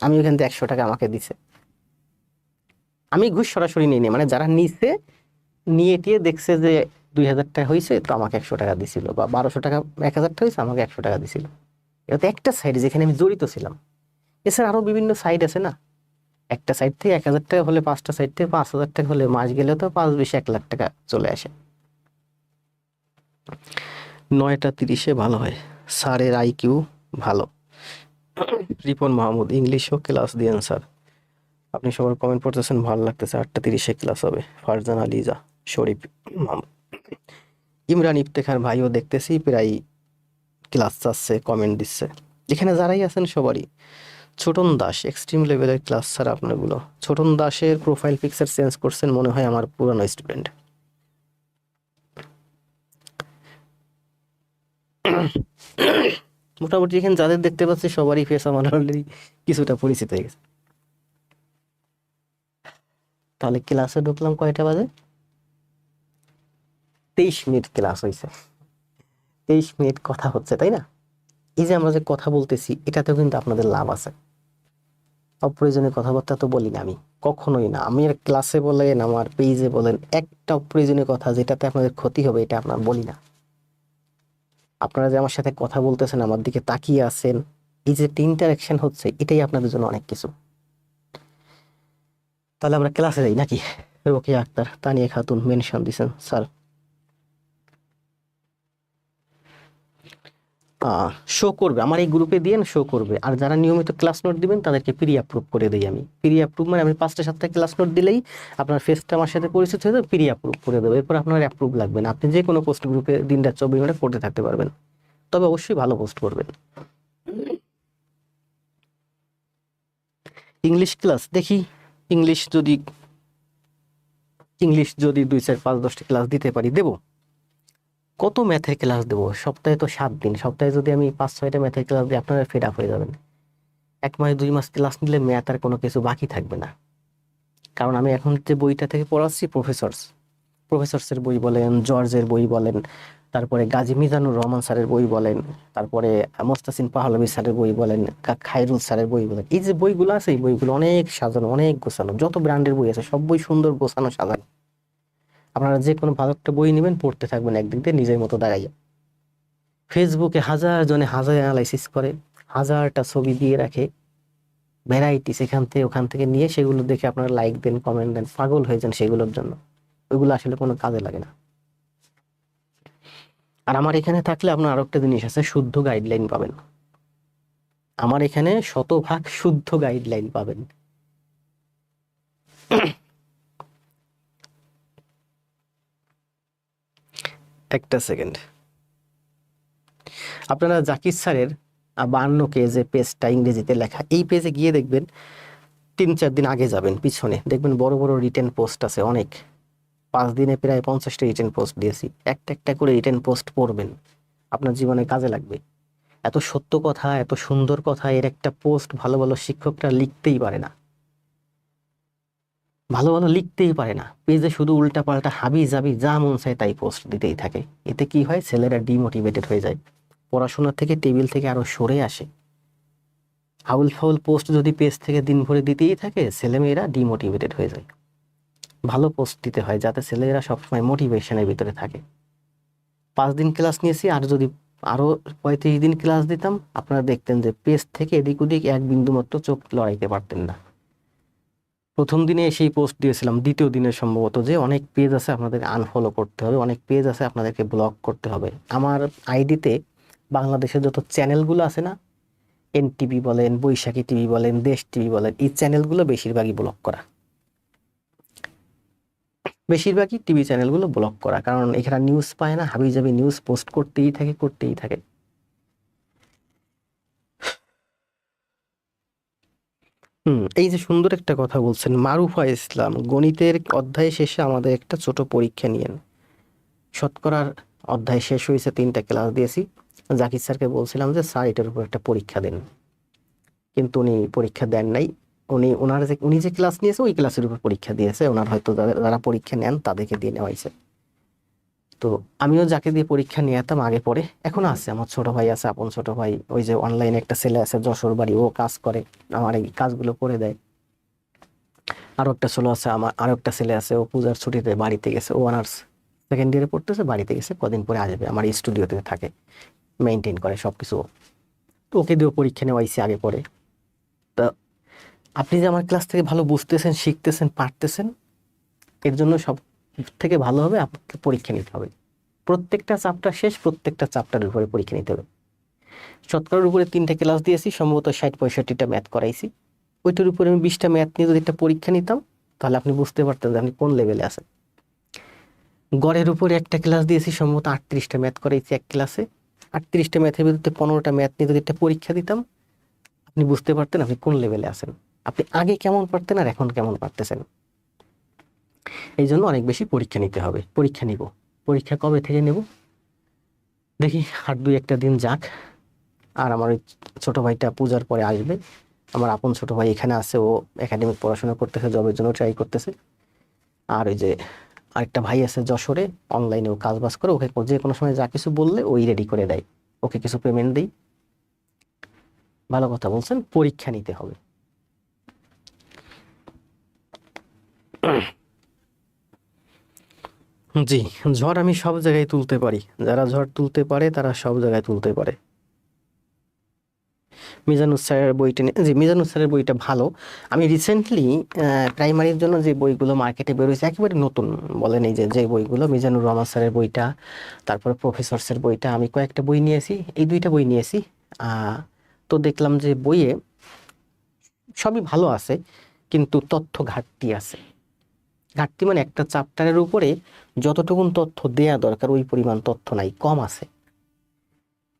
আমি ওখান থেকে 100 টাকা আমাকে দিছে। আমি ঘুষ সরাসরি নিয়ে নিই, মানে যারা নিছে, নিয়ে টিয়ে দেখছে যে 2000 টাকা হয়েছে, তো আমাকে 100 টাকা দিছিল, বা 1200 টাকা, 1000 টাকা হয়েছে, আমাকে 100 টাকা দিছিল। এটা তো একটা সাইড যেখানে আমি জড়িত ছিলাম। এছাড়া আরো বিভিন্ন সাইড আছে না, একটা সাইড থেকে 1000 টাকা হলে, 5টা সাইড থেকে 5000 টাকা হলে, মাস গেলে তো 5 20 1 লাখ টাকা চলে আসে। 9টা 30-এ ভালো হয়, স্যারের IQ ভালো। রিপন মাহমুদ, ইংলিশও ক্লাস দিয়েন স্যার। আপনি সবার কমেন্ট পড়তেছেন, ভালো লাগতেছে। 8টা 30-এ ক্লাস হবে। ফারজান আলিজা, শরীফ মাহমুদ, ইমরান ইফতেখার ভাইও দেখতেছি প্রায় ক্লাস চাচ্ছে, কমেন্ট দিচ্ছে। এখানে যারাই আছেন সবারই। ছোটন দাস, এক্সট্রিম লেভেলের ক্লাস স্যার আপনারগুলো। ছোটন দাসের প্রোফাইল পিকচার চেঞ্জ করছেন মনে হয়, আমার পুরানো স্টুডেন্ট। মোটামুটি এখানে যাদের দেখতে পাচ্ছি সবারই ফেস আমার অলরেডি কিছুটা পরিচিত হয়ে গেছে। তাহলে ক্লাসে ঢুকলাম কয়টা বাজে? 23 মিনিট ক্লাস হয়েছে, 23 মিনিট কথা হচ্ছে, তাই না? এই যে আমরা যে কথা বলতেছি, এটাতেও কিন্তু আপনাদের লাভ আছে। অপ্রয়োজনীয় কথাবার্তা তো বলি না আমি, কখনোই না। আমি আর ক্লাসে বলেন, আমার পেজে বলেন, একটা অপ্রয়োজনীয় কথা যেটাতে আপনাদের ক্ষতি হবে এটা আপনার বলি না। আপনারা যে আমার সাথে কথা বলতেছেন, আমার দিকে তাকিয়ে আছেন, এই যে ইন্টারাকশন হচ্ছে, এটাই আপনাদের জন্য অনেক কিছু। তাহলে আমরা ক্লাসে যাই নাকি? রোকেয়া আক্তার, তানিয়া খাতুন মেনশন দিছেন স্যার। শো করবে আমার এই গ্রুপে দিয়েন, শো করবে। আর যারা নিয়মিত ক্লাস নোট দিবেন তাদেরকে প্রি অ্যাপ্রুভ করে দিই আমি। প্রি অ্যাপ্রুভ মানে আমি 5টা 7টা ক্লাস নোট দিলেই আপনার ফেসটা আমার সাথে পরিচিত হয়ে যাবে, প্রি অ্যাপ্রুভ করে দেবো। এরপর আপনার অ্যাপ্রুভ লাগবে না, আপনি যে কোনো পোস্ট গ্রুপে দিন রাত 24 ঘন্টা পড়তে থাকতে পারবেন। তবে অবশ্যই ভালো পোস্ট করবেন। ইংলিশ ক্লাস দেখি, ইংলিশ যদি ইংলিশ যদি 2 4 5 10টা ক্লাস দিতে পারি দেবো। কত ম্যাথের ক্লাস দেবো? সপ্তাহে তো 7 দিন, সপ্তাহে যদি আমি 5 6টা ম্যাথের ক্লাস দিই আপনারা ফেড আপ হয়ে যাবেন। 1 মাস 2 মাস ক্লাস নিলে ম্যাথ আর কোনো কিছু বাকি থাকবে না। কারণ আমি এখন যে বইটা থেকে পড়াচ্ছি প্রফেসরসের বই বলেন, জর্জের বই বলেন, তারপরে গাজী মিজানুর রহমান স্যারের বই বলেন, তারপরে মোস্তাসিন পাহলভী স্যারের বই বলেন, খায়রুল স্যারের বই বলেন। এই যে বইগুলো আছে এই বইগুলো অনেক সাজানো, অনেক গোছানো, যত ব্র্যান্ডের বই আছে সব বই সুন্দর গোছানো সাজানো। আপনারা যে কোনো ভালো একটা বই নেবেন, পড়তে থাকবেন একদিক দিয়ে নিজের মতো দাঁড়াইয়া। ফেসবুকে হাজার জনে হাজার অ্যানালাইসিস করে, হাজারটা ছবি দিয়ে রাখে, ভ্যারাইটিস এখান থেকে ওখান থেকে নিয়ে সেগুলো দেখে আপনারা লাইক দেন, কমেন্ট দেন, পাগল হয়ে যান সেগুলোর জন্য। ওইগুলো আসলে কোনো কাজে লাগে না। আর আমার এখানে থাকলে আপনার আরো একটা জিনিস আছে, শুদ্ধ গাইডলাইন পাবেন। আমার এখানে 100% শুদ্ধ গাইডলাইন পাবেন। একটা সেকেন্ড, আপনারা জাকির স্যারের 52 যে পেজটা ইংরেজিতে লেখা, এই পেজে গিয়ে দেখবেন 3 4 দিন আগে যাবেন পিছনে, দেখবেন বড় বড় রিটেন পোস্ট আছে অনেক। 5 দিনে প্রায় 50টা রিটেন পোস্ট দিয়েছি। একটা একটা করে রিটেন পোস্ট পড়বেন, আপনার জীবনে কাজে লাগবে। এত সত্য কথা, এত সুন্দর কথা, এর একটা পোস্ট ভালো ভালো শিক্ষকরা লিখতেই পারে না, ভালো ভালো লিখতেই পারে না। পেজে শুধু উল্টা পাল্টা হাবি জাবি যা মন চায় তাই পোস্ট দিতেই থাকে। এতে কি হয়, ছেলেরা ডিমোটিভেটেড হয়ে যায়, পড়াশোনা থেকে টেবিল থেকে আরো সরে আসে। হাউল ফাউল পোস্ট যদি পেজ থেকে দিন ভরে দিতেই থাকে, ছেলেমেয়েরা ডিমোটিভেটেড হয়ে যায়। ভালো পোস্ট দিতে হয় যাতে ছেলেরা সবসময় মোটিভেশনের ভিতরে থাকে। 5 দিন ক্লাস নিয়েছি, আর যদি আরো 35 দিন ক্লাস দিতাম, আপনারা দেখতেন যে পেজ থেকে এদিক ওদিক এক বিন্দু মাত্র চোখ লড়াইতে পারতেন না। প্রথম দিনে এসেই পোস্ট দিয়েছিলাম, দ্বিতীয় দিনে সম্ভবত, যে অনেক পেজ আছে আপনাদের আনফলো করতে হবে, অনেক পেজ আছে আপনাদেরকে ব্লক করতে হবে। আমার আইডিতে বাংলাদেশের যত চ্যানেলগুলো আছে না, এনটিভি বলেন, বৈশাখী টিভি বলেন, দেশ টিভি বলেন, এই চ্যানেলগুলো বেশিরভাগই ব্লক করা, বেশিরভাগই টিভি চ্যানেলগুলো ব্লক করা। কারণ এখানে নিউজ পায় না, হাবিজাবি নিউজ পোস্ট করতেই থাকে করতেই থাকে। এই যে সুন্দর একটা কথা বলছেন মারুফা ইসলাম, গণিতের অধ্যায় শেষে আমাদের একটা ছোট পরীক্ষা নিয়েন। শতকরার অধ্যায় শেষ হয়েছে, 3টা ক্লাস দিয়েছি। জাকির স্যারকে বলছিলাম যে স্যার এটার উপর একটা পরীক্ষা দেন, কিন্তু উনি পরীক্ষা দেন নাই। উনি যে ক্লাস নিয়েছে ওই ক্লাসের উপর পরীক্ষা দিয়েছে। ওনার হয়তো যারা পরীক্ষা নেন তাদেরকে দিয়ে নেওয়া হয়েছে। তো আমিও যাকে দিয়ে পরীক্ষা নিয়েতাম আগে পরে, এখনো আছে, আমার ছোট ভাই আছে, আপন ছোট ভাই, ওই যে অনলাইনে একটা ছেলে আছে যশোর বাড়ি, ও কাজ করে, আমার এই কাজগুলো করে দেয়। আরো একটা ছেলে আছে, আমার আরো একটা ছেলে আছে, ও পূজার ছুটিতে বাড়িতে গেছে, ও অনার্স সেকেন্ড ইয়ারে পড়তেছে, বাড়িতে গেছে, কদিন পরে আসবে, আমার স্টুডিওতে থাকে, মেনটেন করে সবকিছু। তো ওকে দিয়েও পরীক্ষা নেওয়াইছি আগে পরে। তা আপনি যে আমার ক্লাস থেকে ভালো বুঝতেছেন, শিখতেছেন, পারতেছেন, এর জন্য সব থেকে ভালো হবে আপনাকে পরীক্ষা নিতে হবে। প্রত্যেকটা চ্যাপ্টার শেষ, প্রত্যেকটা চ্যাপ্টারের উপরে পরীক্ষা নিতে হবে। শতকরার উপরে 3টা ক্লাস দিয়েছি, সম্ভবত 60 65টা ম্যাথ করাইছি। ওইটার উপরে আমি 20টা ম্যাথ নিয়ে যদি একটা পরীক্ষা নিতাম, তাহলে আপনি বুঝতে পারতেন যে আপনি কোন লেভেলে আছেন। গড়ের উপরে একটা ক্লাস দিয়েছি, সম্ভবত 38টা ম্যাথ করাইছি এক ক্লাসে। 38টা ম্যাথের ভিতরে 15টা ম্যাথ নিয়ে যদি একটা পরীক্ষা দিতাম, আপনি বুঝতে পারতেন আপনি কোন লেভেলে আছেন, আপনি আগে কেমন পারতেন আর এখন কেমন পারতেছেন। এই জন্য অনেক বেশি পরীক্ষা নিতে হবে। পরীক্ষা নিব, পরীক্ষা কবে থেকে নেব দেখি, আর 2 1টা দিন যাক। আর আমার ওই ছোট ভাইটা পূজার পরে আসবে, আমার আপন ছোট ভাই এখানে আছে, ও একাডেমিক পড়াশোনা করতেছে, জবের জন্য ট্রাই করতেছে। আর ওই যে আরেকটা ভাই আছে যশোরে, অনলাইনে ও কাজ বাজ করে, ওকে যে কোনো সময় যা কিছু বললে ওই রেডি করে দেয়, ওকে কিছু পেমেন্ট দিই। ভালো কথা বলছেন, পরীক্ষা নিতে হবে। জি, ঝড় আমি সব জায়গায় তুলতে পারি, যারা ঝড় তুলতে পারে তারা সব জায়গায় তুলতে পারে। মিজানুর স্যারের বইটা জি, মিজানুর স্যারের বইটা ভালো। আমি রিসেন্টলি প্রাইমারির জন্য যে বইগুলো মার্কেটে বেরোয়েছে একেবারে নতুন, বলেন এই যে বইগুলো, মিজানুর রহমান স্যারের বইটা, তারপরে প্রফেসরসের বইটা, আমি কয়েকটা বই নিয়েছি, এই 2টা বই নিয়েছি। তো দেখলাম যে বইয়ে সবই ভালো আছে, কিন্তু তথ্য ঘাটতি আছে। ঘাটতি মানে একটা চ্যাপ্টারের উপরে যতটুকুন তথ্য দেয়া দরকার ওই পরিমাণ তথ্য নাই, কম আছে।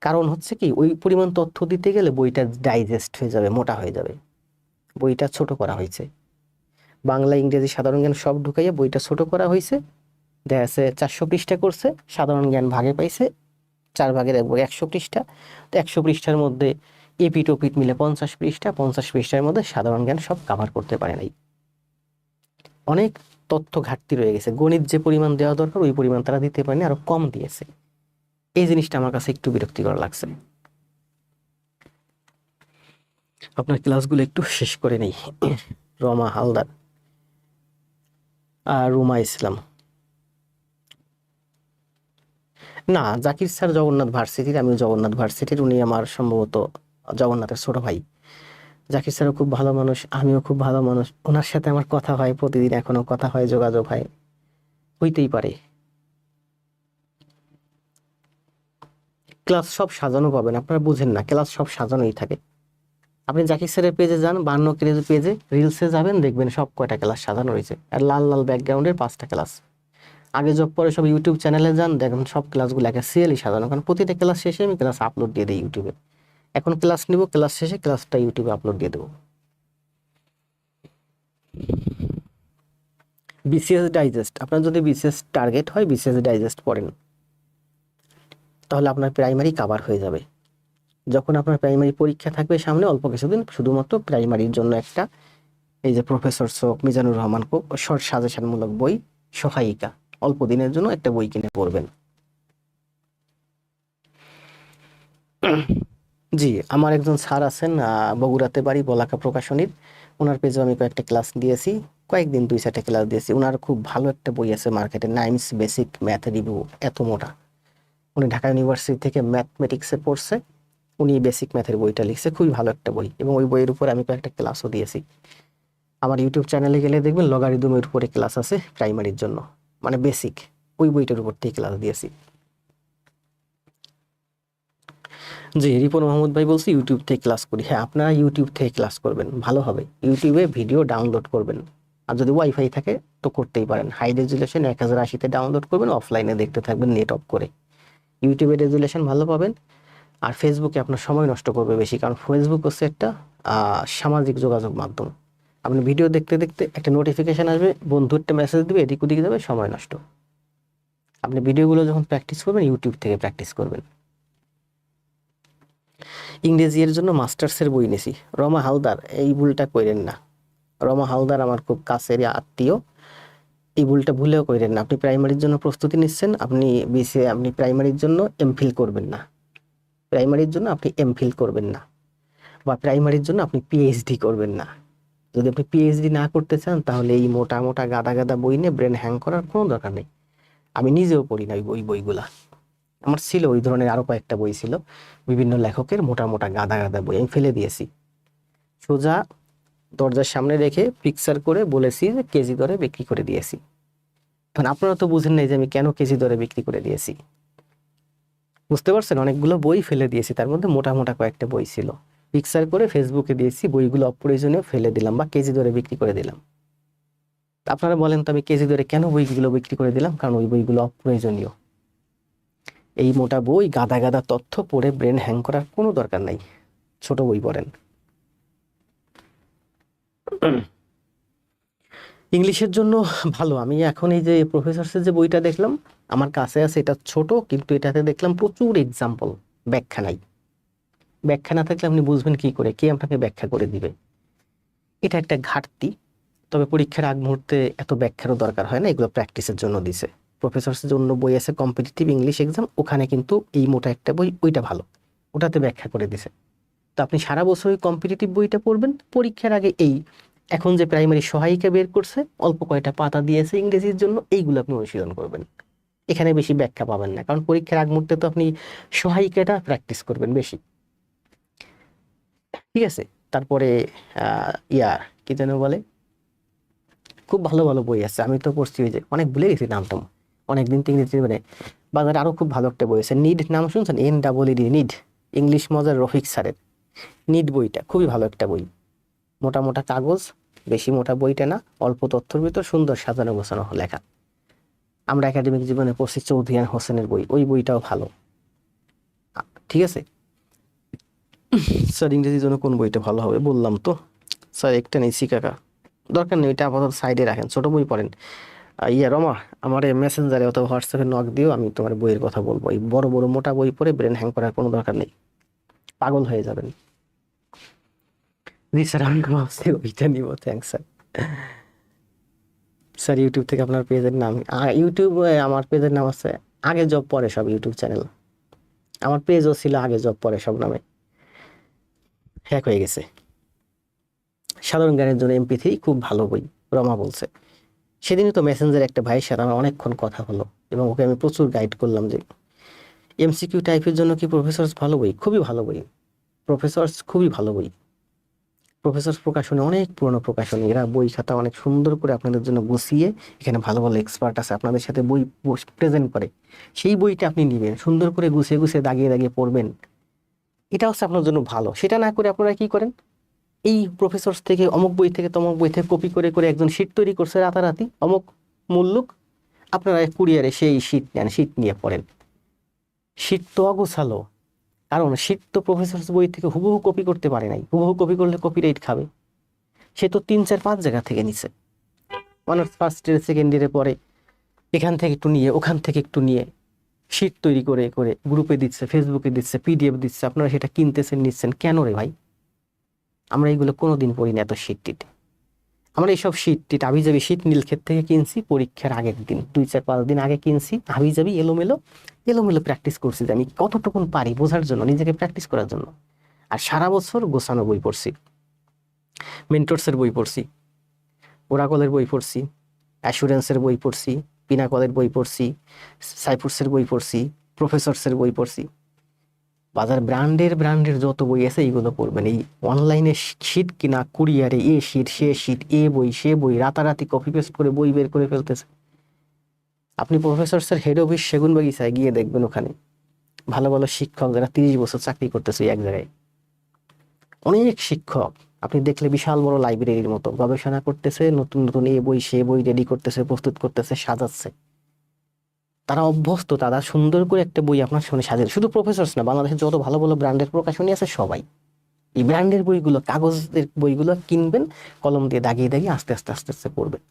কারণ হচ্ছে কি, ওই পরিমাণ তথ্য দিতে গেলে বইটা ডাইজেস্ট হয়ে যাবে, মোটা হয়ে যাবে, বইটা ছোট করা হয়েছে। বাংলা ইংরেজি সাধারণ জ্ঞান সব ঢুকাইয়া বইটা ছোট করা হয়েছে। দেখা যাচ্ছে 400 পৃষ্ঠা করছে, সাধারণ জ্ঞান ভাগে পাইছে 4 ভাগের 1 ভাগ 100 পৃষ্ঠা। তো 100 পৃষ্ঠার মধ্যে এপিট ওপিট মিলে 50 পৃষ্ঠা, 50 পৃষ্ঠার মধ্যে সাধারণ জ্ঞান সব কাভার করতে পারে নাই। অনেক তথ্য ঘাটতি রয়ে গেছে, গণিত যে পরিমাণ দেওয়া দরকার ওই পরিমাণ তারা দিতে পারেনি, আরো কম দিয়েছে। এই জিনিসটা আমার কাছে একটু বিরক্তিকর লাগছে। আপনার ক্লাসগুলো একটু শেষ করে নেই। রমা হালদার আর রুমা ইসলাম। না, জাকির স্যার জগন্নাথ ভার্সিটির, আমিও জগন্নাথ ভার্সিটির, উনি আমার সম্ভবত জগন্নাথের ছোট ভাই। জাকির স্যারও খুব ভালো মানুষ, আমিও খুব ভালো মানুষ, ওনার সাথে আমার কথা হয় প্রতিদিন, এখনো কথা হয়, যোগাযোগ হয়, হইতেই পারে। ক্লাস সব সাজানো পাবেন, আপনারা বুঝেন না, ক্লাস সব সাজানোই থাকে। আপনি জাকির স্যারের পেজে যান, 52 পেজে রিলসে যাবেন, দেখবেন সব কয়টা ক্লাস সাজানো রয়েছে, আর লাল লাল ব্যাকগ্রাউন্ডের 5টা ক্লাস। আগে জব পরে সব ইউটিউব চ্যানেলে যান, দেখেন সব ক্লাসগুলো একটা সিরিয়ালি সাজানো, কারণ প্রতিটা ক্লাস শেষে আমি ক্লাস আপলোড দিয়ে দিই ইউটিউবে। এখন ক্লাস নিব, ক্লাস শেষে ক্লাসটা ইউটিউবে আপলোড দিয়ে দেবো। বিসিএস ডাইজেস্ট, আপনার যদি বিসিএস টার্গেট হয়, বিসিএস ডাইজেস্ট পড়েন, তাহলে আপনার প্রাইমারি কভার হয়ে যাবে। যখন আপনার প্রাইমারি পরীক্ষা থাকবে সামনে অল্প কিছুদিন, শুধুমাত্র প্রাইমারির জন্য একটা, এই যে প্রফেসর শোক, মিজানুর রহমান কোক শর্ট সাজেশনমূলক বই, সহায়িকা, অল্প দিনের জন্য একটা বই কিনে পড়বেন। জি, আমার একজন স্যার আছেন, বগুড়াতে বাড়ি, বলাকা প্রকাশনীর, ওনার পেজে আমি কয়েকটা ক্লাস দিয়েছি, কয়েকদিন 2-4টা ক্লাস দিয়েছি। ওনার খুব ভালো একটা বই আছে মার্কেটে, নাইমস বেসিক ম্যাথ রিভিউ, এত মোটা। উনি ঢাকা ইউনিভার্সিটি থেকে ম্যাথমেটিক্সে পড়ছে, উনি বেসিক ম্যাথের বইটা লিখছে, খুবই ভালো একটা বই, এবং ওই বইয়ের উপর আমি কয়েকটা ক্লাসও দিয়েছি। আমার ইউটিউব চ্যানেলে গেলে দেখবেন লগারিদমের উপরে ক্লাস আছে প্রাইমারির জন্য, মানে বেসিক, ওই বইটার উপর থেকে ক্লাস দিয়েছি। জি, রিপন মাহমুদ ভাই বলছি ইউটিউব থেকে ক্লাস করি। হ্যাঁ, আপনারা ইউটিউব থেকে ক্লাস করবেন, ভালো হবে। ইউটিউবে ভিডিও ডাউনলোড করবেন, আর যদি ওয়াইফাই থাকে তো করতেই পারেন। হাই রেজুলেশন 1080-তে ডাউনলোড করবেন, অফলাইনে দেখতে থাকবেন নেট অফ করে। ইউটিউবে রেজুলেশন ভালো পাবেন। আর ফেসবুকে আপনার সময় নষ্ট করবে বেশি, কারণ ফেসবুক হচ্ছে একটা সামাজিক যোগাযোগ মাধ্যম। আপনি ভিডিও দেখতে দেখতে একটা নোটিফিকেশন আসবে, বন্ধু একটা মেসেজ দিবে, এদিক ওদিকে যাবে, সময় নষ্ট। আপনি ভিডিওগুলো যখন প্র্যাকটিস করবেন, ইউটিউব থেকে প্র্যাকটিস করবেন। ইংরেজি এর জন্য মাস্টার্সের বই নিয়েছি। রমা হালদার, এই ভুলটা কইরেন না। রমা হালদার আমার খুব কাছের আত্মীয়, এই ভুলটা ভুলেও কইরেন না। আপনি প্রাইমারির জন্য প্রস্তুতি নিচ্ছেন, আপনি প্রাইমারির জন্য এমফিল করবেন না, প্রাইমারির জন্য আপনি এমফিল করবেন না, বা প্রাইমারির জন্য আপনি পিএইচডি করবেন না। যদি আপনি পিএইচডি না করতে চান, তাহলে এই মোটা মোটা গাদা গাদা বই নিয়ে ব্রেন হ্যাং করার কোনো দরকার নেই। আমি নিজেও পড়ি না ওই বইগুলা। আমার ছিল ওই ধরনের আরো কয়েকটা বই ছিল, বিভিন্ন লেখকের মোটা মোটা গাদা গাদা বই, আমি ফেলে দিয়েছি। সোজা দরজার সামনে রেখে পিকচার করে বলেছি যে কেজি দরে বিক্রি করে দিয়েছি। এখন আপনারা তো বুঝেন নাই যে আমি কেন কেজি দরে বিক্রি করে দিয়েছি, বুঝতে পারছেন? অনেকগুলো বই ফেলে দিয়েছি, তার মধ্যে মোটা মোটা কয়েকটা বই ছিল, পিকচার করে ফেসবুকে দিয়েছি, বইগুলো অপ্রয়োজনীয় ফেলে দিলাম বা কেজি দরে বিক্রি করে দিলাম। আপনারা বলেন তো আমি কেজি দরে কেন বইগুলো বিক্রি করে দিলাম? কারণ ওই বইগুলো অপ্রয়োজনীয়। এই মোটা বই গাদা গাদা তথ্য পড়ে ব্রেন হ্যাং করার কোনো দরকার নাই, ছোট বই পড়েন। ইংলিশের জন্য ভালো, আমি এখন এই যে প্রফেসরসের যে বইটা দেখলাম আমার কাছে আছে, এটা ছোট, কিন্তু এটাতে দেখলাম প্রচুর এক্সাম্পল, ব্যাখ্যা নাই। ব্যাখ্যা না থাকলে আপনি বুঝবেন কি করে, কে আপনাকে ব্যাখ্যা করে দিবে? এটা একটা ঘাটতি। তবে পরীক্ষার আগ মুহূর্তে এত ব্যাখ্যারও দরকার হয় না, এগুলো প্র্যাকটিসের জন্য দিছে। প্রফেসরসের জন্য বই আছে কম্পিটিটিভ ইংলিশ এক্সাম, ওখানে কিন্তু এই মোটা একটা বই, ওইটা ভালো, ওটাতে ব্যাখ্যা করে দিছে। তো আপনি সারা বছর ওই কম্পিটিটিভ বইটা পড়বেন, পরীক্ষার আগে এখন যে প্রাইমারি সহায়িকা বের করছে, অল্প কয়টা পাতা দিয়েছে ইংরেজির জন্য, এইগুলো আপনি অনুশীলন করবেন। এখানে বেশি ব্যাখ্যা পাবেন না, কারণ পরীক্ষার আগ মুহূর্তে তো আপনি সহায়িকাটা প্র্যাকটিস করবেন বেশি। ঠিক আছে? তারপরে কি যেন বলে, খুব ভালো ভালো বই আছে, আমি তো পড়ছি, ওই যে অনেক ভুলে গেছি নামটা, অনেকদিন তো ইংরেজি, মানে বাজারে আরো খুব ভালো একটা বই আছে, নিড, নাম শুনছেন? NEED, নিড, ইংলিশ মজার রফিক স্যারের নিড বইটা খুবই ভালো একটা বই। মোটা মোটা কাগজ, বেশি মোটা বইটা না, অল্প তথ্যের ভিতর সুন্দর সাজানো গোছানো লেখা। আমরা একাডেমিক জীবনে পড়ছি চৌধুরী হোসেনের বই, ওই বইটাও ভালো। ঠিক আছে স্যার, ইংরেজির জন্য কোন বইটা ভালো হবে বললাম তো স্যার, একটা নেই, কাকা। দরকার নেই, ওইটা আপাতত সাইডে রাখেন, ছোট বই পড়েন। ইয়া রমা, আমার মেসেঞ্জারে অথবা হোয়াটসঅ্যাপে নক দিও, আমি তোমার বইয়ের কথা বলবো। এই বড় বড় মোটা বই পড়ে ব্রেন হ্যাং করার কোনো দরকার নেই, পাগল হয়ে যাবেন। জি স্যার, আমি ভাবছি ওইটা নিব, থ্যাংকস স্যার। স্যার ইউটিউব থেকে আপনার পেজের নাম, ইউটিউবে আমার পেজের নাম আছে আগে জব পরে সব ইউটিউব চ্যানেল। আমার পেজও ছিল আগে জব পরে সব নামে, হ্যাক হয়ে গেছে। সাধারণ জ্ঞানের জন্য MP3 খুব ভালো বই, রমা বলছে। সেদিনই তো মেসেঞ্জারে একটা ভাইয়ের সাথে আমার অনেকক্ষণ কথা হলো এবং ওকে আমি প্রচুর গাইড করলাম যে MCQ টাইপের জন্য কি প্রফেসরস ভালো বই, খুবই ভালো বই। প্রফেসরস খুবই ভালো বই। প্রফেসর প্রকাশনী অনেক পুরনো প্রকাশনী, এরা বই খাতা অনেক সুন্দর করে আপনাদের জন্য গুছিয়ে, এখানে ভালো ভালো এক্সপার্ট আছে আপনাদের সাথে বই প্রেজেন্ট করে, সেই বইটা আপনি নেবেন, সুন্দর করে গুছিয়ে গুছিয়ে দাগিয়ে দাগিয়ে পড়বেন। এটা হচ্ছে আপনার জন্য ভালো। সেটা না করে আপনারা কি করেন, এই প্রফেসর থেকে অমুক বই থেকে তমুক বই থেকে কপি করে করে একজন শীট তৈরি করছে রাতারাতি অমুক মুল্লুক, আপনারা কুরিয়ারে সেই শীট নেন, শীট নিয়ে পড়েন। শীট তো অগোছালো, কারণ শীট তো প্রফেসর বই থেকে হুবহু কপি করতে পারে নাই, হুবহু কপি করলে কপিরাইট খাবে। সে তো 3 4 5 জায়গা থেকে নিছে, অনার্স ফার্স্ট ইয়ার সেকেন্ড ইয়ারে পরে এখান থেকে একটু নিয়ে ওখান থেকে একটু নিয়ে শীট তৈরি করে করে গ্রুপে দিচ্ছে, ফেসবুকে দিচ্ছে, PDF দিচ্ছে, আপনারা সেটা কিনতেছেন নিচ্ছেন কেন রে ভাই? আমরা এইগুলো কোনোদিন পড়ি না এত শীট টিট। আমরা এইসব শীট টিট হাবিজাবি শীট নীলক্ষেত থেকে কিনছি পরীক্ষার আগের দিন, 2 4 5 দিন আগে কিনছি, হাবিজাবি এলোমেলো এলোমেলো প্র্যাকটিস করছি যে আমি কতটুকুন পারি বোঝার জন্য, নিজেকে প্র্যাকটিস করার জন্য। আর সারা বছর গোছানো বই পড়ছি, মেন্টরসের বই পড়ছি, ওরাকলের বই পড়ছি, অ্যাসুরেন্সের বই পড়ছি, পিনাকলের বই পড়ছি, সাইফুরসের বই পড়ছি, প্রফেসরসের বই পড়ছি। বাজার ব্র্যান্ডের যত বই আছে এইগুলো পড়বেন। এই অনলাইনে শীট কিনা, কুরিয়ারে এ শীট সে শীট, এ বই সে বই, রাতারাতি কপি পেস্ট করে বই বের করে ফেলতেছে। আপনি প্রফেসরসের হেড অফিস সেগুনবাগিচায় গিয়ে দেখবেন, ওখানে ভালো ভালো শিক্ষক যারা 30 বছর চাকরি করতেছে এক জায়গায়, অনেক শিক্ষক আপনি দেখলে বিশাল বড় লাইব্রেরির মতো গবেষণা করতেছে, নতুন নতুন এ বই সে বই রেডি করতেছে, প্রস্তুত করতেছে, সাজাচ্ছে। তারা অভ্যস্ত, তারা সুন্দর করে একটা বই আপনার সামনে সাজিয়ে। শুধু প্রফেসরস না, বাংলাদেশের যত ভালো ভালো ব্র্যান্ডের প্রকাশনী আছে সবাই এই ব্র্যান্ডের বইগুলো, কাগজের বইগুলো কিনবেন, কলম দিয়ে দাগিয়ে দাগিয়ে আস্তে আস্তে আস্তে আস্তে পড়বেন।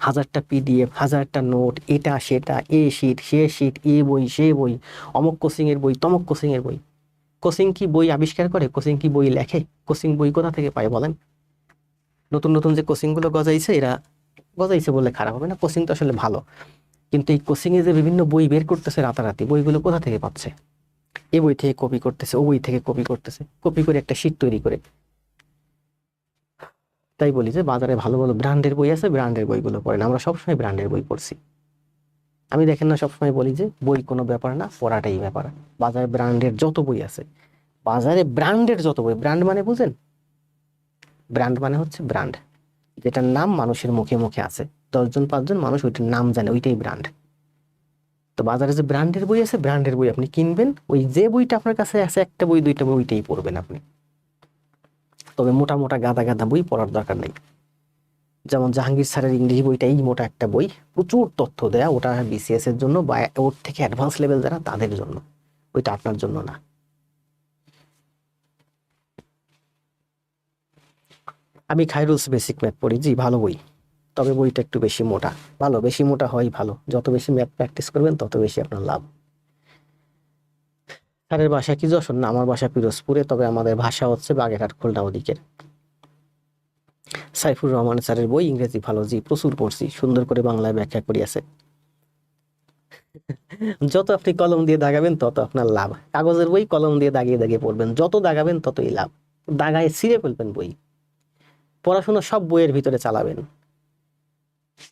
1000টা PDF, 1000টা নোট, এটা সেটা, এ শীট সে শীট, এ বই সে বই, অমুক কোচিং এর বই তমুক কোচিং এর বই। কোচিং কি বই আবিষ্কার করে? কোচিং কি বই লেখে? কোচিং বই কোথা থেকে পায় বলেন? নতুন নতুন যে কোচিং গুলো গজাইছে, এরা গজাইছে বললে খারাপ হবে না, কোচিং তো আসলে ভালো, কিন্তু এই কোচিং এ যে বিভিন্ন বই বের করতেছে রাতারাতি, বইগুলো কোথা থেকে পাচ্ছে? এ বই থেকে কপি করতেছে, ও বই থেকে কপি করতেছে, কপি করে একটা শীট তৈরি করে। তাই বলি যে বাজারে ভালো ভালো ব্র্যান্ডের বই আছে, ব্র্যান্ডের বইগুলো পড়েন। আমরা সবসময় ব্র্যান্ডের বই পড়ছি। আমি দেখেন না সবসময় বলি যে বই কোনো ব্যাপার না, পড়াটাই ব্যাপার। বাজারে ব্র্যান্ডের যত বই আছে, বাজারে ব্র্যান্ডের যত বই, ব্র্যান্ড মানে বুঝেন? ব্র্যান্ড মানে হচ্ছে ব্র্যান্ড, যেটার নাম মানুষের মুখে মুখে আছে, 10 জন 5 জন মানুষ ওইটার নাম জানে, ওইটাই ব্র্যান্ড। তো বাজারে যে ব্র্যান্ডের বই আছে, ব্র্যান্ডের বই আপনি কিনবেন, ওই যে বইটা আপনার কাছে আছে, একটা বই 2টা বই, ওইটাই পড়বেন আপনি। তবে মোটা মোটা গাদা গাদা বই পড়ার দরকার নেই। যেমন জাহাঙ্গীর স্যারের ইংরেজি বইটা এই মোটা একটা বই, প্রচুর তথ্য দেয়া, ওটা BCS এর জন্য বা ওর থেকে অ্যাডভান্স লেভেল যারা তাদের জন্য, ওইটা আপনার জন্য না। আমি খাইরুলস বেসিক ম্যাথ পড়ি, জি ভালো বই, তবে বইটা একটু বেশি মোটা। ভালো, বেশি মোটা হয় ভালো, যত বেশি ম্যাথ প্র্যাকটিস করবেন তত বেশি আপনার লাভ। স্যারের বাসা কি যশোর? না, আমার বাসা পিরোজপুরে, তবে আমাদের ভাষা হচ্ছে বাগেরহাট খুলনা ওদিকের। সাইফুর রহমান স্যারের বই ইংরেজি ভালো, জি প্রচুর পড়ছি, সুন্দর করে বাংলায় ব্যাখ্যা করিয়াছে। যত আপনি কলম দিয়ে দাগাবেন তত আপনার লাভ। কাগজের বই কলম দিয়ে দাগিয়ে দাগিয়ে পড়বেন, যত দাগাবেন ততই লাভ। দাগায় ছিঁড়ে ফেলবেন বই। পড়াশোনা সব বইয়ের ভিতরে চালাবেন,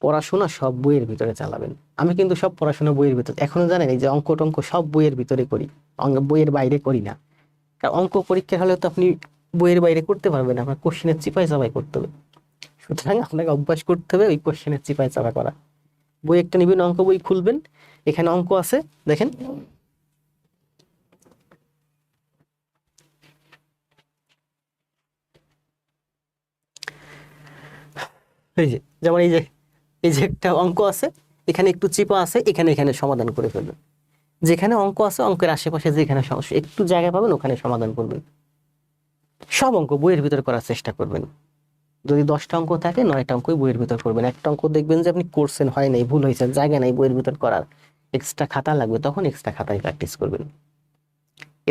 পড়াশোনা সব বইয়ের ভিতরে চালাবেন। আমি কিন্তু সব পড়াশোনা বইয়ের ভিতরে, এখনো জানেন এই যে অঙ্ক টঙ্ক সব বইয়ের ভিতরে করি, বইয়ের বাইরে করি না। কারণ অঙ্ক পরীক্ষার হলে তো আপনি বইয়ের বাইরে করতে পারবেন না, আপনার কোশ্চেনের চিপাই চাপাই করতে হবে। সুতরাং আপনাকে অভ্যাস করতে হবে ওই কোশ্চেনের চিপাই চাপা করা। বই একটা নিবেন, অঙ্ক বই খুলবেন, এখানে অঙ্ক আছে দেখেন, এই যে যেমন এই যে একটা অঙ্ক আছে, এখানে একটু চিপা আছে, এখানে এখানে সমাধান করে ফেলবেন। যেখানে অঙ্ক আছে অঙ্কের আশেপাশে যেখানে সমস্যা একটু জায়গা পাবেন ওখানে সমাধান করবেন। সব অঙ্ক বইয়ের ভিতরে করার চেষ্টা করবেন। যদি 10টা অঙ্ক থাকে 9টা অঙ্কই বইয়ের ভিতর করবেন। একটা অঙ্ক দেখবেন যে আপনি করছেন, হয় নাই, ভুল হয়েছে, জায়গা নাই বইয়ের ভিতর করার, এক্সট্রা খাতা লাগবে, তখন এক্সট্রা খাতায় প্র্যাকটিস করবেন।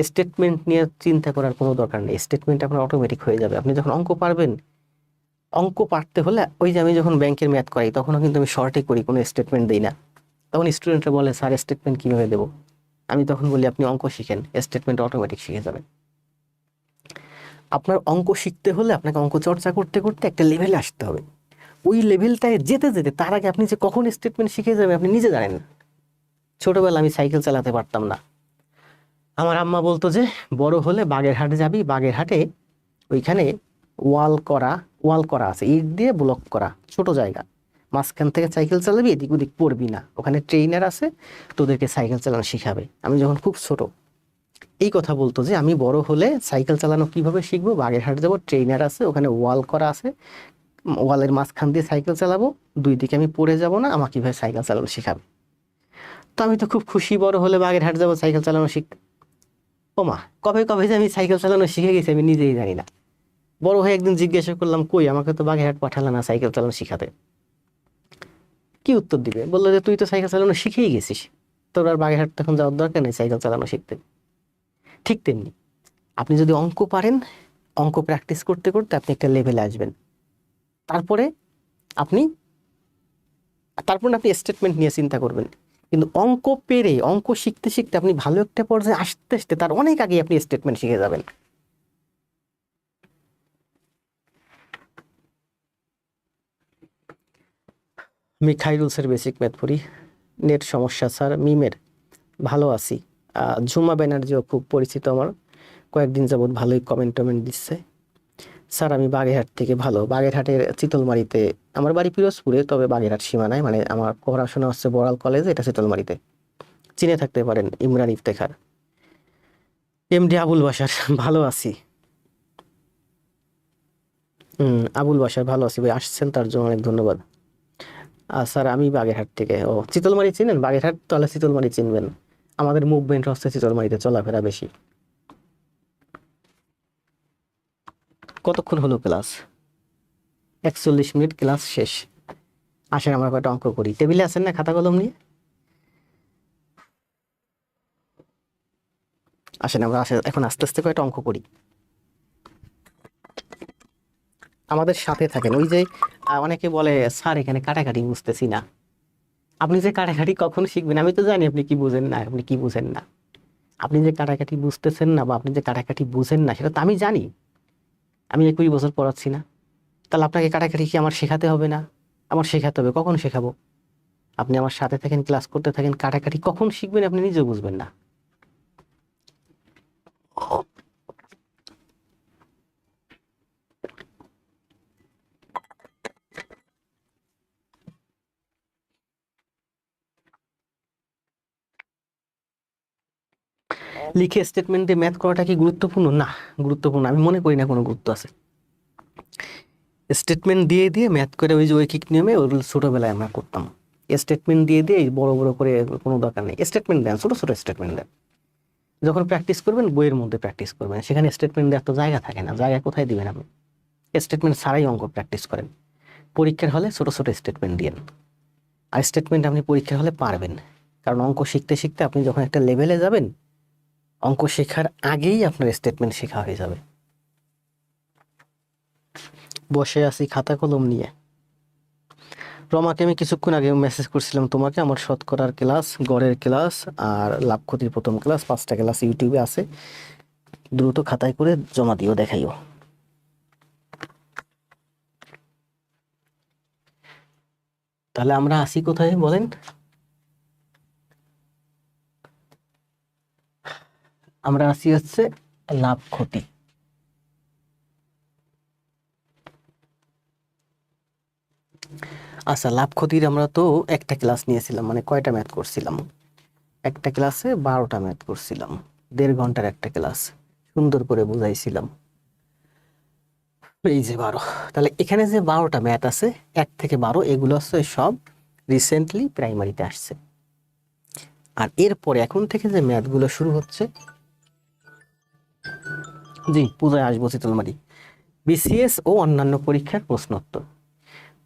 স্টেটমেন্ট নিয়ে চিন্তা করার কোনো দরকার নেই, স্টেটমেন্ট আপনার অটোমেটিক হয়ে যাবে। আপনি যখন অঙ্ক পারবেন, অঙ্ক পারতে হলে ওই যে আমি যখন ব্যাংকের ম্যাথ করাই তখনও কিন্তু আমি শর্টে করি, কোনো স্টেটমেন্ট দিই না। তখন স্টুডেন্টরা বলে স্যার স্টেটমেন্ট কীভাবে দেবো, আমি তখন বলি আপনি অঙ্ক শিখেন, স্টেটমেন্ট অটোমেটিক শিখে যাবেন। আপনার অঙ্ক শিখতে হলে আপনাকে অঙ্ক চর্চা করতে করতে একটা লেভেলে আসতে হবে। ওই লেভেলটায় যেতে যেতে তার আগে আপনি যে কখন স্টেটমেন্ট শিখে যাবেন আপনি নিজে জানেন না। ছোটবেলা আমি সাইকেল চালাতে পারতাম না, আমার আম্মা বলতো যে বড় হলে বাগেরহাটে যাবি, বাগেরহাটে ওইখানে ওয়াল করা আছে, ইট দিয়ে ব্লক করা, ছোট জায়গা, মাঝখান থেকে সাইকেল চালাবি, এদিক ওদিক পড়বি না, ওখানে ট্রেনার আছে, তোদেরকে সাইকেল চালানো শিখাবে। আমি যখন খুব ছোট এই কথা বলতো যে আমি বড় হলে সাইকেল চালানো কিভাবে শিখবো, বাগেরহাট যাবো, ট্রেনার আছে, ওখানে ওয়াল করা আছে, ওয়ালের মাঝখান দিয়ে সাইকেল চালাবো, দুই দিকে আমি পড়ে যাব না, আমাকে কিভাবে সাইকেল চালানো শিখাবে। তো আমি তো খুব খুশি, বড় হলে বাগেরহাট যাবো সাইকেল চালানো শিখতে। ও মা, কবে কবে যে আমি সাইকেল চালানো শিখে গেছি আমি নিজেই জানি না। বড় হয়ে একদিন জিজ্ঞাসা করলাম, কই আমাকে তো বাগেরহাট পাঠালে না সাইকেল চালানো শিখাতে। কি উত্তর দিবে, বললো যে তুই তো সাইকেল চালানো শিখেই গেছিস, তোর আর বাগেরহাট তখন যাওয়ার দরকার নেই সাইকেল চালানো শিখতে। ঠিক তেমনি আপনি যদি অঙ্ক পারেন, অঙ্ক প্র্যাকটিস করতে করতে আপনি একটা লেভেলে আসবেন, তারপরে আপনি স্টেটমেন্ট নিয়ে চিন্তা করবেন। কিন্তু অঙ্ক পেরে, অঙ্ক শিখতে শিখতে আপনি ভালো একটা পর্যায়ে আসতে আসতে তার অনেক আগে আপনি স্টেটমেন্ট শিখে যাবেন। আমি খাইরুলসের বেসিক ম্যাথ পড়ি। নেট সমস্যা স্যার, মিমের ভালো আছি। ঝুমা ব্যানার্জিও খুব পরিচিত আমার, কয়েকদিন যাবৎ ভালোই কমেন্ট দিচ্ছে। স্যার আমি বাগেরহাট থেকে, ভালো, বাগেরহাটের চিতলমারিতে, আমার বাড়ি পিরোজপুরে, তবে বাগেরহাট সীমানায়, মানে আমার পড়াশোনা হচ্ছে বড়াল কলেজে, এটা চিতলমারিতে, চিনে থাকতে পারেন ইমরান ইফতেখার। এমডি আবুল বাসার ভালো আছি। আবুল বাসার ভালো আছি ভাই, আসছেন তার জন্য অনেক ধন্যবাদ। স্যার আমি বাগেরহাট থেকে। ও চিতলমারি চিনেন, বাগেরহাট তাহলে চিতলমারি চিনবেন, আমাদের মুভমেন্ট হচ্ছে চিতলমারিতে, চলাফেরা বেশি। কতক্ষণ হলো ক্লাস? 41 মিনিট ক্লাস শেষ। আসেন আমরা কয়েকটা অঙ্ক করি, টেবিলে আছেন না খাতা কলম নিয়ে? আসেন আমরা এখন আস্তে আস্তে কয়েকটা অঙ্ক করি, আমাদের সাথে থাকেন। ওই যে অনেকে বলে স্যার এখানে কাটাকাটি বুঝতেছি না, আপনি যে কাটাকাটি কখন শিখবেন আমি তো জানি আপনি কি বুঝেন না, আপনি কি বুঝেন না। আপনি যে কাটাকাটি বুঝতেছেন না বা আপনি যে কাটাকাটি বুঝেন না সেটা তো আমি জানি, আমি 21 বছর পড়াচ্ছি না, তাহলে আপনাকে কাটাকাটি কি আমার শেখাতে হবে না? আমার শেখাতে হবে, কখন শেখাবো? আপনি আমার সাথে থাকেন, ক্লাস করতে থাকেন, কাটাকাটি কখন শিখবেন আপনি নিজেও বুঝবেন না। লিখে স্টেটমেন্ট দিয়ে ম্যাথ করাটা কি গুরুত্বপূর্ণ? না, গুরুত্বপূর্ণ আমি মনে করি না কোনো গুরুত্ব আছে। স্টেটমেন্ট দিয়ে দিয়ে ম্যাথ করে, ওই যে ঐকিক নিয়মে, ওগুলো ছোটবেলায় আমরা করতাম। স্টেটমেন্ট দিয়ে দিয়ে বড় বড় করে কোনো দরকার নেই, স্টেটমেন্ট দেন, ছোট ছোট স্টেটমেন্ট দেন। যখন প্র্যাকটিস করবেন বইয়ের মধ্যে প্র্যাকটিস করবেন, সেখানে স্টেটমেন্ট দেওয়ার তো জায়গা থাকে না, জায়গা কোথায় দিবেন আপনি? স্টেটমেন্ট ছাড়াই অঙ্ক প্র্যাকটিস করেন, পরীক্ষার হলে ছোট ছোট স্টেটমেন্ট দিয়েন। আর স্টেটমেন্ট আপনি পরীক্ষার হলে পারবেন, কারণ অঙ্ক শিখতে শিখতে আপনি যখন একটা লেভেলে যাবেন, অঙ্ক শেখার আগেই আপনার স্টেটমেন্ট শেখা হয়ে যাবে। বসে আছি খাতা কলম নিয়ে। রমাকে আমি কিছুক্ষণ আগে মেসেজ করছিলাম তোমাকে, আমার শতকরার ক্লাস, গড়ের ক্লাস আর লাভ ক্ষতির প্রথম ক্লাস, 5টা ক্লাস ইউটিউবে আছে, দ্রুত খাতায় করে জমা দিও, দেখাইও। তাহলে আমরা আসি কোথায় বলেন? আমরা আসি হচ্ছে লাভ ক্ষতি। আচ্ছা, লাভ ক্ষতির আমরা তো একটা ক্লাস নিয়েছিলাম, মানে কয়টা ম্যাথ করছিলাম? একটা ক্লাসে 12টা ম্যাথ করছিলাম, 1.5 ঘন্টার একটা ক্লাস, সুন্দর করে বুঝাইছিলাম। এই যে 12, তাহলে এখানে যে 12টা ম্যাথ আছে, 1 থেকে 12, এগুলো হচ্ছে সব রিসেন্টলি প্রাইমারিতে আসছে। আর এরপরে এখন থেকে যে ম্যাথগুলো শুরু হচ্ছে, জি পূজায় আসবো চিতলমারি, বিসিএস ও অন্যান্য পরীক্ষার প্রশ্নোত্তর।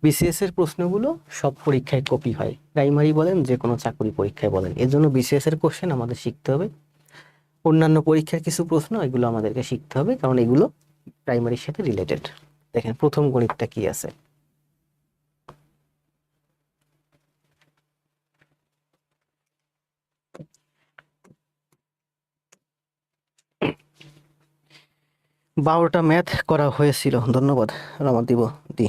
বিসিএস এর প্রশ্নগুলো সব পরীক্ষায় কপি হয়, প্রাইমারি বলেন যে কোনো চাকরি পরীক্ষায় বলেন, এর জন্য বিসিএস এর কোশ্চেন আমাদের শিখতে হবে। অন্যান্য পরীক্ষার কিছু প্রশ্ন এগুলো আমাদেরকে শিখতে হবে, কারণ এগুলো প্রাইমারির সাথে রিলেটেড। দেখেন প্রথম গণিতটা কি আছে। বারোটা ম্যাথ করা হয়েছিল, ধন্যবাদ রমাদিব দি।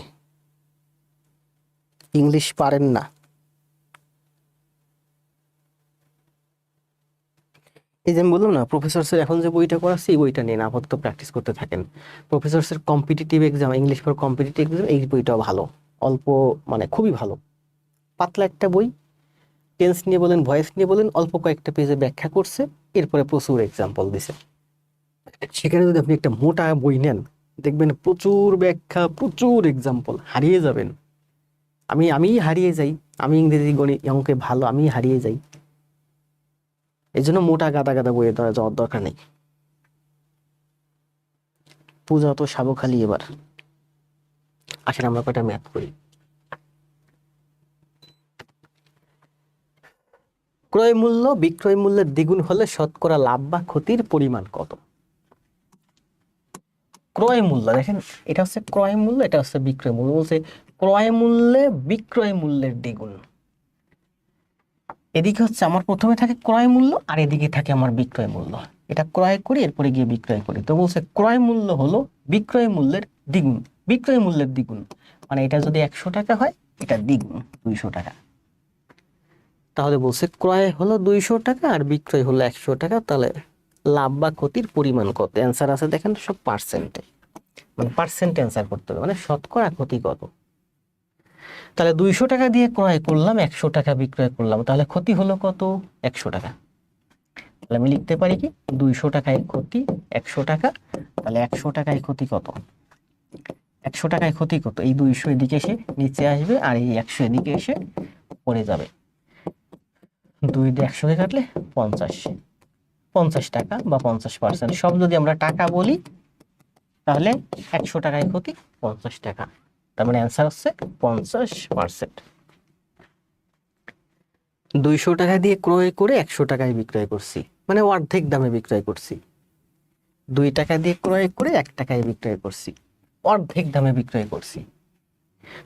ইংলিশ পারেন না? এই যে আমি বললাম না, প্রফেসরসের এখন যে বইটা করাচ্ছি এই বইটা নিয়ে আপাতত প্র্যাকটিস করতে থাকেন। প্রফেসরসের competitive exam, English for competitive exam, এই বইটাও ভালো, অল্প মানে খুবই ভালো, পাতলা একটা বই। টেন্স নিয়ে বলেন, ভয়েস নিয়ে বলেন, অল্প কয়েকটা পেজে ব্যাখ্যা করছে, এরপরে প্রচুর এক্সাম্পল দিছে। সেখানে যদি আপনি একটা মোটা বই নেন, দেখবেন প্রচুর ব্যাখ্যা, প্রচুর এক্সাম্পল, হারিয়ে যাবেন। আমি হারিয়ে যাই, আমি ইংরেজি গণিত অঙ্কে ভালো, আমি হারিয়ে যাই। এই জন্য মোটা গাদা গাদা বইয়ে যাওয়ার দরকার নেই। পূজা তো সাবখালি এবার। আসেন আমরা কয়টা ম্যাথ করি। ক্রয় মূল্য বিক্রয় মূল্যের দ্বিগুণ হলে শতকরা লাভ বা ক্ষতির পরিমাণ কত? ক্রয় মূল্য, দেখেন এটা হচ্ছে ক্রয় মূল্য, এটা হচ্ছে বিক্রয় মূল্য। বলছে ক্রয় মূল্যে বিক্রয় মূল্যের দ্বিগুণ। এদিকে হচ্ছে আমার প্রথমে থাকে ক্রয় মূল্য, আর এদিকে থাকে আমার বিক্রয় মূল্য। এটা ক্রয় করি, এরপরে গিয়ে বিক্রয় করি। তো বলছে ক্রয় মূল্য হলো বিক্রয় মূল্যের দ্বিগুণ। বিক্রয় মূল্যের দ্বিগুণ মানে এটা যদি 100 টাকা হয়, এটা দ্বিগুণ 200 টাকা। তাহলে বলছে ক্রয় হলো 200 টাকা আর বিক্রয় হলো 100 টাকা, তাহলে লাভ বা ক্ষতির পরিমাণ কত? অ্যান্সার আছে দেখেন সব পার্সেন্টে, মানে পার্সেন্টে অ্যান্সার করতে হবে, মানে শতকরা ক্ষতি কত। তাহলে 200 টাকা দিয়ে ক্রয় করলাম, 100 টাকা বিক্রয় করলাম, তাহলে ক্ষতি হলো কত? 100 টাকা। তাহলে আমি লিখতে পারি কি 200 টাকায় ক্ষতি 100 টাকা, তাহলে 100 টাকায় ক্ষতি কত? 100 টাকায় ক্ষতি কত? এই 200 এদিকে এসে নিচে আসবে, আর এই 100 এদিকে এসে পড়ে যাবে। 2 দিয়ে 100 কে কাটলে 50, 50 টাকা বা 50%। সব যদি আমরা টাকা বলি তাহলে 100 টাকায় ক্ষতি 50 টাকা, তার মানে অ্যান্সার হচ্ছে 50%। 200 টাকা দিয়ে ক্রয় করে 100 টাকায় বিক্রয় করছি, মানে অর্ধেক দামে বিক্রয় করছি। 2 টাকা দিয়ে ক্রয় করে 1 টাকায় বিক্রয় করছি, অর্ধেক দামে বিক্রয় করছি।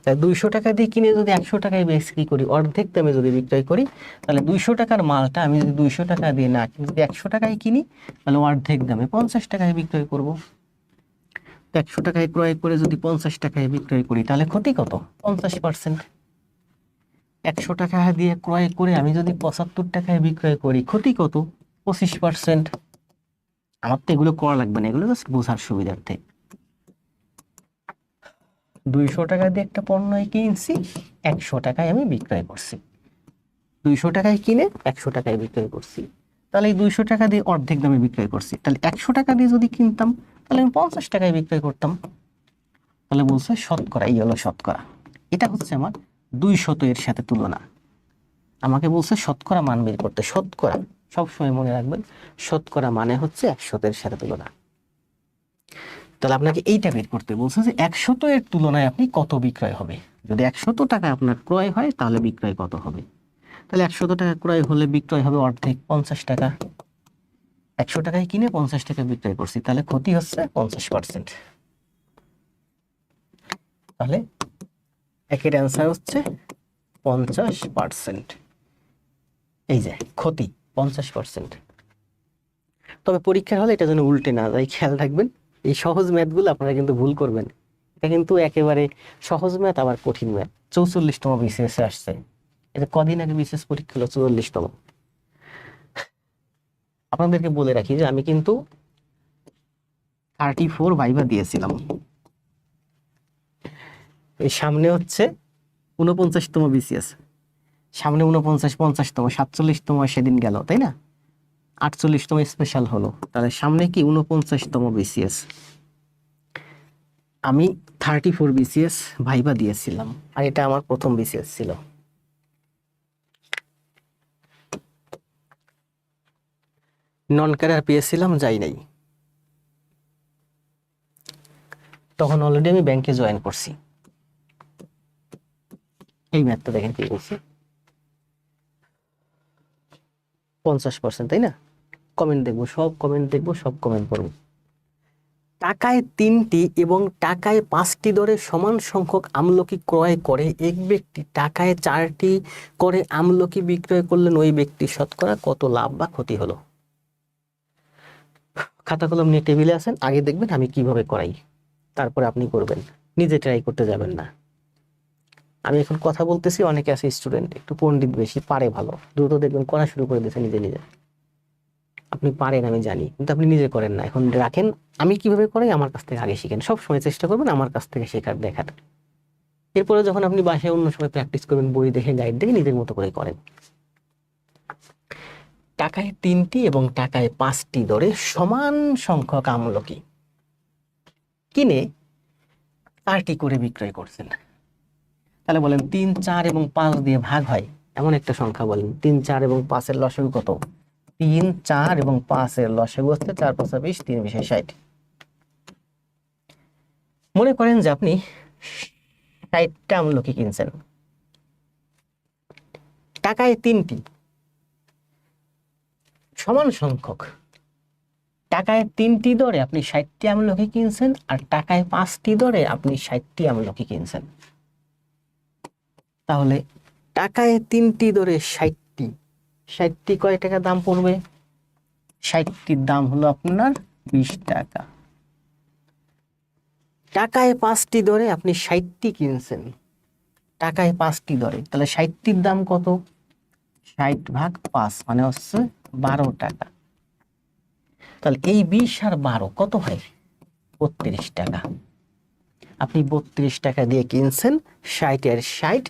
তাই 200 টাকা দিয়ে কিনে যদি 100 টাকায় বিক্রি করি, অর্ধেক দামে যদি বিক্রয় করি, তাহলে 200 টাকার মালটা আমি যদি 200 টাকা দিয়ে না কিনে যদি 100 টাকায় কিনি, তাহলে অর্ধেক দামে 50 টাকায় বিক্রয় করব। 100 টাকায় ক্রয় করে যদি 50 টাকায় বিক্রয় করি, তাহলে ক্ষতি কত? 50%। 100 টাকা দিয়ে ক্রয় করে আমি যদি 75 টাকায় বিক্রয় করি, ক্ষতি কত? 25%। আমার তো এগুলো করা লাগবে না, এগুলো জাস্ট বোঝার সুবিধার্থে। 200 টাকা দিয়ে একটা পণ্য কিনছি, 100 টাকায় আমি বিক্রয় করছি। 200 টাকায় কিনে 100 টাকায় বিক্রয় করছি, তাহলে এই 200 টাকা দিয়ে অর্ধেক দামে বিক্রয় করছি। তাহলে 100 টাকা দিয়ে যদি কিনতাম, তাহলে আমি 50 টাকায় বিক্রয় করতাম। তাহলে বলছে শতকরা, এই হলো শতকরা। এটা হচ্ছে আমার 200 এর সাথে তুলনা। আমাকে বলছে শতকরা মান বের করতে। শতকরা সবসময় মনে রাখবেন, শতকরা মানে হচ্ছে 100 এর সাথে তুলনা। তাহলে আপনাকে এইটা বের করতে বলছে যে 100 এর তুলনায় আপনি কত বিক্রয় হবে। যদি 100 টাকা আপনার ক্রয় হয়, তাহলে বিক্রয় কত হবে? তাহলে 100 টাকা ক্রয় হলে বিক্রয় হবে অর্ধেক, 50 টাকা। 100 টাকায় কিনে 50 টাকা বিক্রয় করছি, তাহলে ক্ষতি হচ্ছে 50%। তাহলে একের অ্যান্সার হচ্ছে 50%। এই যে ক্ষতি 50%। তবে পরীক্ষার হলে এটা যেন উল্টে না যায়, খেয়াল রাখবেন। এই সহজ ম্যাথগুলো আপনারা কিন্তু ভুল করবেন। এটা কিন্তু একেবারে সহজ ম্যাথ, আবার কঠিন ম্যাথ। 44তম বিসিএস এ আসছে। এটা কদিন আগে বিসিএস পরীক্ষা হলো, 44তম। আপনাদেরকে বলে রাখি যে আমি কিন্তু 34 ভাইবা দিয়েছিলাম। এই সামনে হচ্ছে 49তম বিসিএস, সামনে 49, 50তম, 47তম সেদিন গেল, তাই না? 48তম স্পেশাল হলো, তাহলে সামনে কি 49তম বিসিএস। আমি 34 বিসিএস ভাইবা দিয়েছিলাম, আর এটা আমার প্রথম বিসিএস ছিল। নন ক্যাডার পেয়েছিলাম, যাই নাই। তখন অলরেডি আমি ব্যাংকে জয়েন করছি। এই ম্যাথটা দেখেন কি বলছি, 50%, তাই না? কমেন্ট দেখবো, সব কমেন্ট দেখবো, সব কমেন্ট করবো। টাকায় 3টি এবং টাকায় 5টি দরে সমান সংখ্যক আমলকি ক্রয় করে এক ব্যক্তি টাকায় 4টি করে আমলকি বিক্রয় করলেন, ওই ব্যক্তি শতকরা কত লাভ বা ক্ষতি হলো? খাতা কলম নিয়ে টেবিলে আছেন, আগে দেখবেন আমি কিভাবে করাই, তারপরে আপনি করবেন, নিজে ট্রাই করতে যাবেন না। আমি এখন কথা বলতেছি, অনেকে আছে স্টুডেন্ট একটু পণ্ডিত বেশি, পারে ভালো, দ্রুত দেখবেন করা শুরু করে দিয়েছে নিজে নিজে। আপনি পারেন আমি জানি, কিন্তু আপনি নিজে করেন না। এখন রাখেন, আমি কিভাবে করাই আমার কাছ থেকে আগে শিখেন, সব সময় চেষ্টা করবেন আমার কাছ থেকে শেখার, দেখার। এরপরে যখন আপনি বাসায় অন্য সময় প্র্যাকটিস করবেন, বই দেখে, গাইড দেখে নিজের মতো করে করেন। টাকায় 3টি এবং টাকায় 5টি দরে সমান সংখ্যক আমলকি কিনে 4টি করে বিক্রয় করছেন। তাহলে বলেন 3, 4 এবং 5 দিয়ে ভাগ হয় এমন একটা সংখ্যা বলেন। 3, 4 এবং 5-এর লসাগু কত? 3, 4 এবং 5-এর লসাগু হচ্ছে 4 5 20, 3 20 60। মনে করেন যে আপনি 60টা আমলকি কিনছেন, টাকায় 3টি, সমান সংখ্যক। টাকায় 3টি দরে আপনি 60টি আমলকি কিনছেন, আর টাকায় 5টি দরে আপনি 60টি আমলকি কিনছেন। তাহলে টাকায় 3টি দরে 60টি, 60টি কয় টাকা দাম পড়বে? 60টির দাম হলো আপনার 20 টাকা। টাকায় 5টি দরে আপনি 60টি কিনছেন, টাকায় 5টি দরে, তাহলে 60টির দাম কত? 60 ভাগ 5 মানে হচ্ছে 12 টাকা। তাহলে এই 20 আর 12 কত হয়? 32 টাকা। আপনি 32 টাকা দিয়ে কিনছেন 60 এর 60,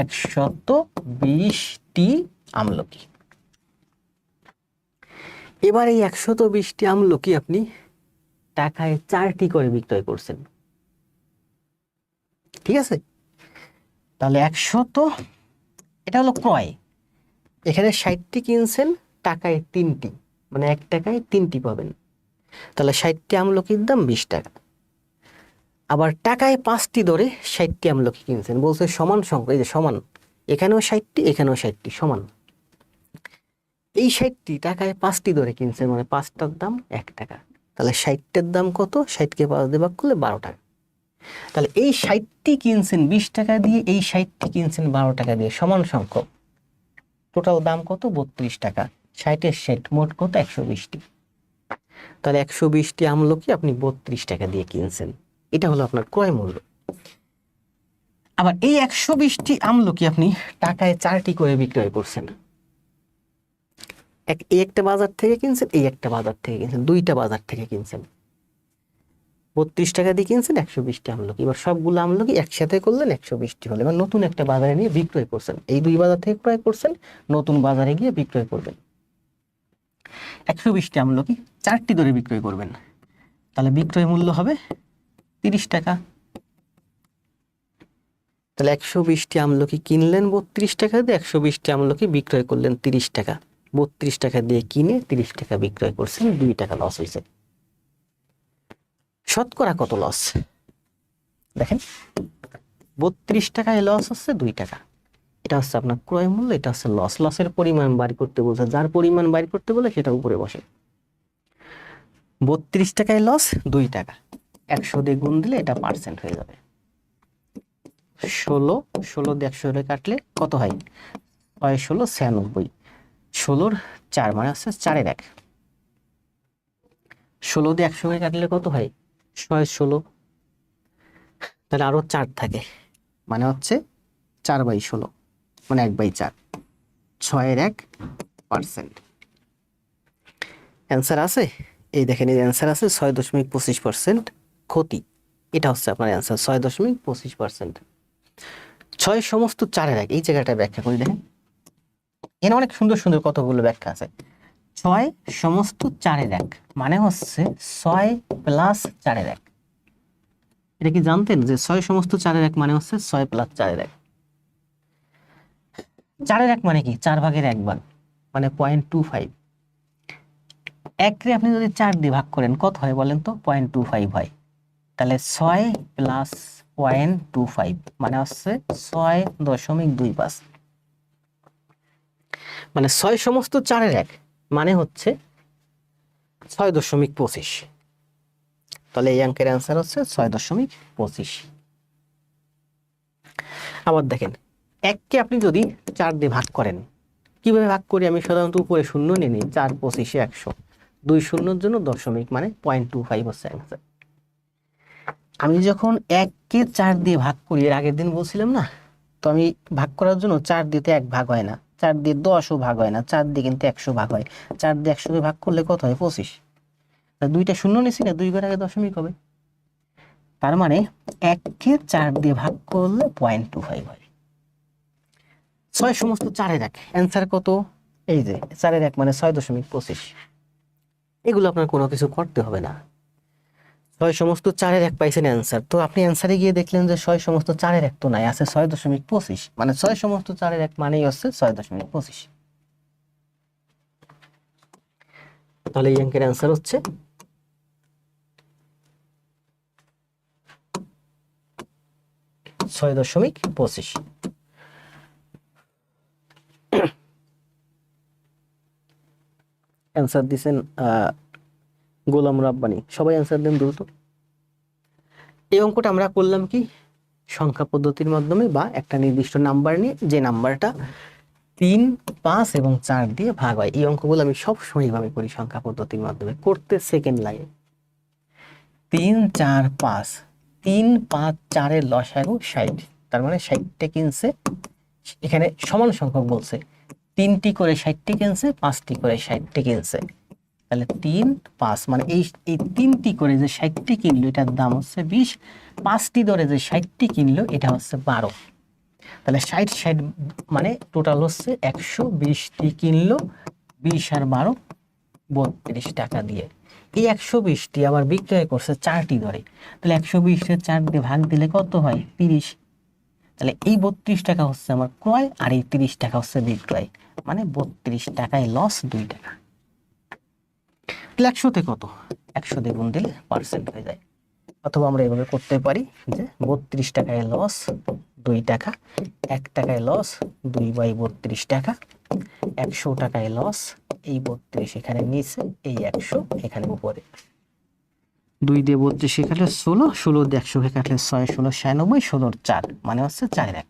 120টি আমলকি। এবার এই 120টি আমলকি আপনি টাকায় 4টি করে বিক্রয় করছেন, ঠিক আছে? তাহলে 100, এটা হলো ক্রয়। এখানে 60টি কিনছেন, টাকায় 3টি, মানে 1 টাকায় 3টি পাবেন। তাহলে 60টি আমলকির দাম 20 টাকা। আবার টাকায় 5টি দরে 60টি আমলকি কিনছেন, বলছে সমান সংখ্যা, এই যে সমান, এখানেও 60টি, এখানেও 60টি, সমান। এই 60টি টাকায় 5টি দরে কিনছেন, মানে 5টার দাম 1 টাকা। তাহলে 60টার দাম কত? 60কে 5 দিয়ে ভাগ করলে 12 টাকা। তাহলে এই 60টি কিনছেন 20 টাকা দিয়ে, এই 60টি কিনছেন 12 টাকা দিয়ে, সমান সংখ্যক। টোটাল দাম কত? 32 টাকা। 60 এর 60 মোট কত? 120টি। তাহলে 120টি আমলকি আপনি 32 টাকা দিয়ে কিনছেন, এটা হলো আপনার ক্রয় মূল্য। আবার এই 120টি আমলকি আপনি টাকায় 4টি করে বিক্রয় করছেন। এই একটা বাজার থেকে কিনছেন, এই একটা বাজার থেকে কিনছেন, দুইটা বাজার থেকে কিনছেন। 32 টাকা দিয়ে কিনছেন 120টি আমলকি। এবার সবগুলো আমলকি একসাথে করলেন 120টি হলো। এবার নতুন একটা বাজারে নিয়ে বিক্রয় করছেন, এই দুই বাজার থেকে ক্রয় করছেন, নতুন বাজারে গিয়ে বিক্রয় করবেন। 120টি আমলকি 4টি দরে বিক্রয় করবেন, তাহলে বিক্রয় মূল্য হবে 30 টাকা। তাহলে 120টি আমলকি কিনলেন 32 টাকা দিয়ে, 120টি আমলকি বিক্রয় করলেন 30 টাকা। 32 টাকা দিয়ে কিনে 30 টাকা বিক্রয় করছেন, 2 টাকা লস হয়েছে। শতকরা কত লস? দেখেন, 32 টাকায় লস হচ্ছে 2 টাকা। এটা হচ্ছে আপনার ক্রয় মূল্য, এটা হচ্ছে লস। লসের পরিমাণ বাড়ি করতে বলছে, যার পরিমাণ বাড়ি করতে বলে সেটা উপরে বসে। 32 টাকায় লস 2 টাকা, 100 দিয়ে গুণ দিলে এটা পার্সেন্ট হয়ে যাবে। 16 দিয়ে 100 দিয়ে কাটলে কত হয়? 6 16 96। 16-র 4 মানে হচ্ছে 4-এর 1। 16 দিয়ে 100 কাটলে কত হয়? 6 16। তাহলে আরো 4 থাকে, মানে হচ্ছে 4/16, মানে 1/4। 6-এর 1%। অ্যান্সার আছে, এই দেখেন, এই অ্যান্সার আছে 6.25% ক্ষতি। এটা হচ্ছে আপনার অ্যান্সার, 6.25%। 6 সমস্ত 4-এর 1, এই জায়গাটা ব্যাখ্যা করি। দেখেন এখানে অনেক সুন্দর সুন্দর কতগুলো ব্যাখ্যা আছে। 6 সমস্ত 4-এর 1 মানে হচ্ছে 6 প্লাস 4-এর 1। এটা কি জানতেন যে 6 সমস্ত 4-এর 1 মানে হচ্ছে 6 প্লাস 4-এর 1? 4-এর 1 মানে কি? 4 ভাগের 1 ভাগ, মানে 0.25। 1 রে আপনি যদি 4 দিয়ে ভাগ করেন কত হয় বলেন তো? 0.25 হয়। তাহলে 6 প্লাস 0.25 মানে হচ্ছে 6.25, মানে 6 সমস্ত 4-এর 1 মানে হচ্ছে 6.25। তাহলে এই অঙ্কের অ্যান্সার হচ্ছে 6.25। আবার দেখেন, 1কে আপনি যদি 4 দিয়ে ভাগ করেন, কিভাবে ভাগ করি? আমি সাধারণত উপরে শূন্য নিয়ে নিই, 4 25 100, 2 শূন্যর জন্য দশমিক মানে 0.25 হচ্ছে অ্যান্সার। আমি যখন 1কে 4 দিয়ে ভাগ করি, এর আগের দিন বলছিলাম না, তো আমি ভাগ করার জন্য 4 দিয়ে 1 ভাগ হয় না, 4 দিয়ে 10ও ভাগ হয় না, 4 দিয়ে কিন্তু 100 ভাগ হয়। 4 দিয়ে 100কে ভাগ করলে কত হয়? 25। দুইটা শূন্য নিছি না, 2 ঘর আগে দশমিক হবে। তার মানে 1কে 4 দিয়ে ভাগ করলে 0.25 হয়। 6 সমস্ত 4-এর 1 অ্যান্সার কত? এই যে 4-এর 1 মানে 6.25। এগুলো আপনার কোনো কিছু করতে হবে না। 6 সমস্ত 4-এর 1 পাইছেন অ্যান্সার। তো আপনি অ্যান্সারে গিয়ে দেখলেন যে 6 সমস্ত 4-এর 1 তো নাই, আছে 6.25, মানে 6 সমস্ত 4-এর 1 মানেই হচ্ছে 6.25। তাহলে এই অঙ্কের অ্যান্সার হচ্ছে 6.25। অ্যান্সার দিছেন গোলাম রাব্বানি। সবাই অ্যান্সার দেন দ্রুত। এই অঙ্কটা আমরা করলাম কি সংখ্যা পদ্ধতির মাধ্যমে, বা একটা নির্দিষ্ট নাম্বার নিয়ে, যে নাম্বারটা 3, 5 এবং 4 দিয়ে ভাগ হয়। এই অঙ্কগুলো আমি সব সময় এইভাবে করি সংখ্যা পদ্ধতির মাধ্যমে, করতে সেকেন্ড লাগে। 3 4 5, 3 5 4-এর লসাগু 60, তার মানে 60টা কিনছে। এখানে সমান সংখ্যক বলছে, 3টি করে 60টি কিনছে, 5টি করে 60টি কিনছে। তাহলে 3 5 মানে এই 3টি করে যে 60টি কিনলো এটার দাম হচ্ছে 20, 5টি ধরে যে 60টি কিনলো এটা হচ্ছে 12। তাহলে 60 60 মানে টোটাল হচ্ছে 120টি কিনলো, 20 আর 12 32 টাকা দিয়ে। এই 120টি আবার বিক্রয় করছে 4টি ধরে, তাহলে 120-এ 4 দিয়ে ভাগ দিলে কত হয়? 30। তাহলে এই 32 টাকা হচ্ছে আমার ক্রয়, আর এই 30 টাকা হচ্ছে বিক্রয়, মানে 32 টাকায় লস 2 টাকা। তাহলে 100-তে কত? 100 দিয়ে গুণ দিলে পার্সেন্ট হয়ে যায়। অথবা আমরা এভাবে করতে পারি যে 32 টাকায় লস 2 টাকা, 1 টাকায় লস 2/32 টাকা, 100 টাকায় লস, এই 32 এখানে নিচে, এই 100 এখানে উপরে। 2 দিয়ে 32 কাটলে 16, 16 দিয়ে 100 কাটলে 6, 16 96, 16 4 মানে হচ্ছে 4-এর 1।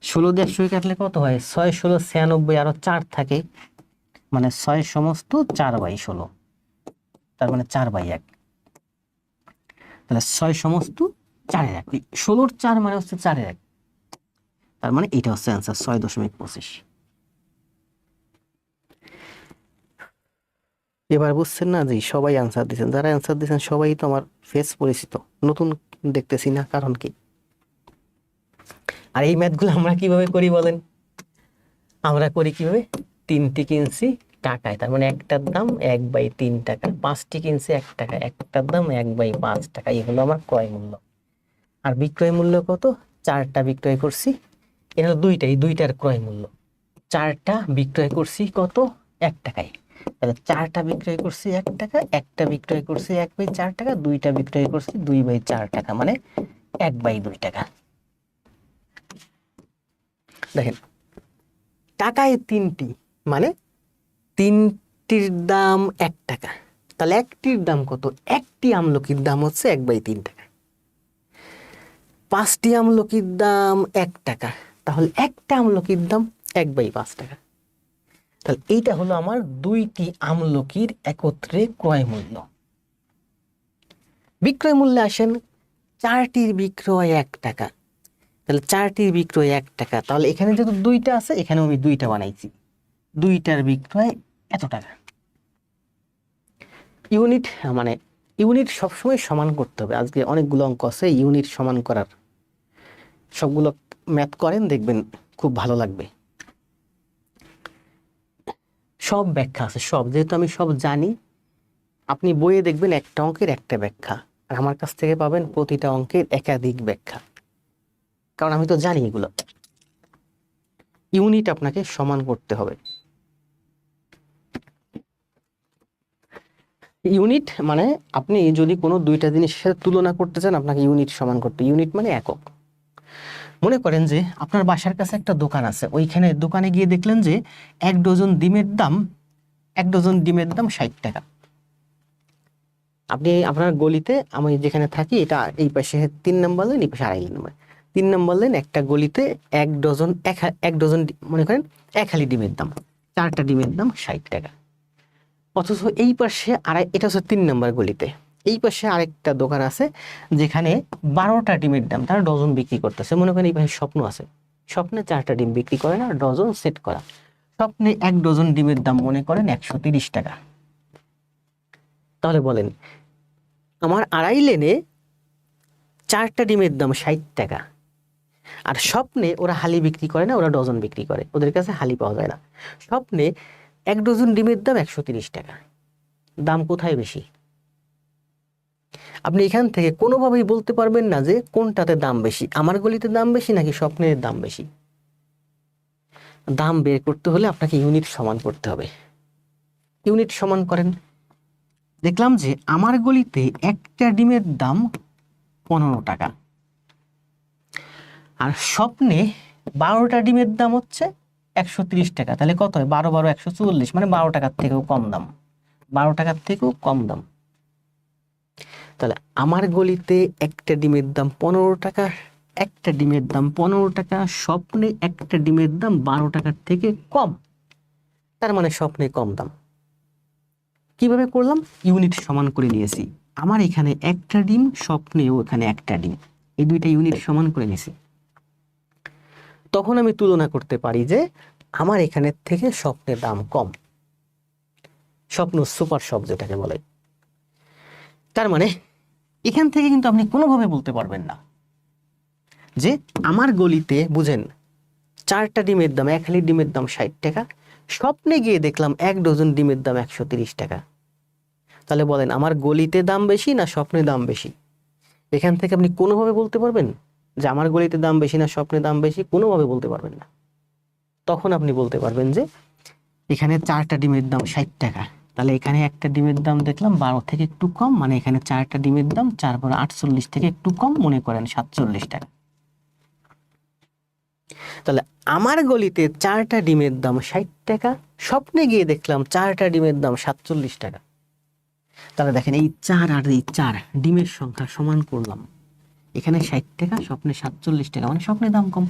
16 দিয়ে 100 কাটলে কত হয়? 6 16 96, আরো 4 থাকে, মানে 6 সমস্ত 4/16, তার মানে 4/1। তাহলে 6 সমস্ত 4-এর 1, 16-র 4 মানে হচ্ছে 4-এর 1, তার মানে এটা হচ্ছে অ্যান্সার 6.25। এবার বুঝছেন না যে সবাই অ্যান্সার দিচ্ছেন? যারা অ্যান্সার দিচ্ছেন সবাই তো আমার ফেস পরিচিত, নতুন দেখতেছি না, কারণ কি? আর এই ম্যাথগুলো আমরা কিভাবে করি বলেন? আমরা করি কিভাবে? 3টি কিনছি টাকায়, তার মানে একটার দাম 1/3 টাকা, 5টি কিনছি 1 টাকা, একটার দাম 1/5 টাকা, এই হলো আমার ক্রয় মূল্য। আর বিক্রয় মূল্য কত? 4টা বিক্রয় করছি, এটা হলো দুইটার ক্রয় মূল্য। 4টা বিক্রয় করছি কত? 1 টাকায়। তাহলে 4টা বিক্রয় করছি 1 টাকা, একটা বিক্রয় করছি 1/4 টাকা, 2টা বিক্রয় করছি 2/4 টাকা, মানে 1/2 টাকা। দেখেন, টাকায় 3টি মানে 3টির দাম 1 টাকা, তাহলে একটির দাম কত? একটি আমলকির দাম হচ্ছে 1/3 টাকা। 5টি আমলকির দাম 1 টাকা, তাহলে একটা আমলকির দাম 1/5 টাকা। তাহলে এইটা হলো আমার 2টি আমলকির একত্রে ক্রয় মূল্য। বিক্রয় মূল্যে আসেন, 4টির বিক্রয় 1 টাকা, তাহলে 4টির বিক্রয় 1 টাকা, তাহলে এখানে যেহেতু 2টা আছে, এখানে আমি 2টা বানাইছি, 2টার বিক্রয় এত টাকা। ইউনিট মানে ইউনিট সবসময় সমান করতে হবে। আজকে অনেকগুলো অঙ্ক আছে ইউনিট সমান করার, সবগুলো ম্যাথ করেন, দেখবেন খুব ভালো লাগবে। সব ব্যাখ্যা আছে, সব, যেহেতু আমি সব জানি। আপনি বইয়ে দেখবেন একটা অঙ্কের একটা ব্যাখ্যা, আর আমার কাছ থেকে পাবেন প্রতিটা অঙ্কের একাধিক ব্যাখ্যা, কারণ আমি তো জানি এগুলো। ইউনিট আপনাকে সমান করতে হবে। ইউনিট মানে আপনি যদি কোনো দুইটা জিনিসের সাথে তুলনা করতে চান, আপনাকে ইউনিট সমান করতে। ইউনিট মানে একক। মনে করেন যে আপনার বাসার কাছে একটা দোকান আছে, ওইখানে দোকানে গিয়ে দেখলেন যে এক ডজন ডিমের দাম 60 টাকা। আপনি আপনার গলিতে, আমি যেখানে থাকি এটা এই পাশে 3 নম্বর লাইন, এই পাশে 2.5 নম্বর, 3 নম্বর লাইন একটা গলিতে এক ডজন মনে করেন এক হালি ডিমের দাম, 4টা ডিমের দাম 60 টাকা। অথচ এই পাশে এটা হচ্ছে 3 নম্বর গলিতে, এই পাশে আরেকটা দোকান আছে যেখানে 12টা ডিমের দাম, তারা ডজন বিক্রি করতেছে। মনে করেন এই পাশে স্বপ্ন আছে, স্বপ্নে 4টা ডিম বিক্রি করে না, ডজন সেট করা। স্বপ্নে এক ডজন ডিমের দাম মনে করেন 130 টাকা। তাহলে বলেন আমার 2.5 লেনে 4টা ডিমের দাম 60 টাকা, আর স্বপ্নে ওরা হালি বিক্রি করে না, ওরা ডজন বিক্রি করে, ওদের কাছে হালি পাওয়া যায় না। স্বপ্নে এক ডজন ডিমের দাম 130 টাকা। দাম কোথায় বেশি? আপনি এখান থেকে কোনোভাবেই বলতে পারবেন না যে কোনটাতে দাম বেশি, আমার গলিতে দাম বেশি নাকি স্বপ্নের দাম বেশি। দাম বের করতে হলে আপনাকে ইউনিট সমান করতে হবে। ইউনিট সমান করেন, দেখলাম যে আমার গলিতে একটা ডিমের দাম 15 টাকা, আর স্বপ্নে 12টা ডিমের দাম হচ্ছে 130 টাকা। তাহলে কত হয়? 12 12 140, মানে 12 টাকার থেকেও কম দাম, 12 টাকার থেকেও কম দাম। তাহলে আমার গলিতে একটা ডিমের দাম 15 টাকা, একটা ডিমের দাম 15 টাকা, স্বপ্নে একটা ডিমের দাম 12 টাকার থেকে কম, তার মানে স্বপ্নে কম দাম। কিভাবে করলাম? ইউনিট সমান করে নিয়েছি। আমার এখানে একটা ডিম, স্বপ্নেও এখানে একটা ডিম, এই দুইটা ইউনিট সমান করে নিয়েছি। তখন আমি তুলনা করতে পারি যে আমার এখানের থেকে স্বপ্নের দাম কম। স্বপ্ন সুপার শপ যেটাকে বলে। তার মানে এখান থেকে কিন্তু আপনি কোনোভাবে বলতে পারবেন না যে আমার গলিতে, বুঝেন, 4টা ডিমের দাম, এক হালি ডিমের দাম 60 টাকা, স্বপ্নে গিয়ে দেখলাম এক ডজন ডিমের দাম 130 টাকা। তাহলে বলেন আমার গলিতে দাম বেশি না স্বপ্নে দাম বেশি? এখান থেকে আপনি কোনোভাবে বলতে পারবেন যে আমার গলিতে দাম বেশি না স্বপ্নে দাম বেশি? কোনোভাবে বলতে পারবেন না। তখন আপনি বলতে পারবেন যে এখানে 4টা ডিমের দাম 60 টাকা, তাহলে এখানে একটা ডিমের দাম দেখলাম 12 থেকে একটু কম, মানে এখানে 4টা ডিমের দাম 4 × 48 থেকে একটু কম, মনে করেন 47 টাকা। তাহলে আমার গলিতে 4টা ডিমের দাম 60 টাকা, স্বপ্নে গিয়ে দেখলাম 4টা ডিমের দাম 47 টাকা। তাহলে দেখেন এই 4 আর এই 4 ডিমের সংখ্যা সমান করলাম, এখানে 60 টাকা, স্বপ্নে 47 টাকা, মানে স্বপ্নে দাম কম।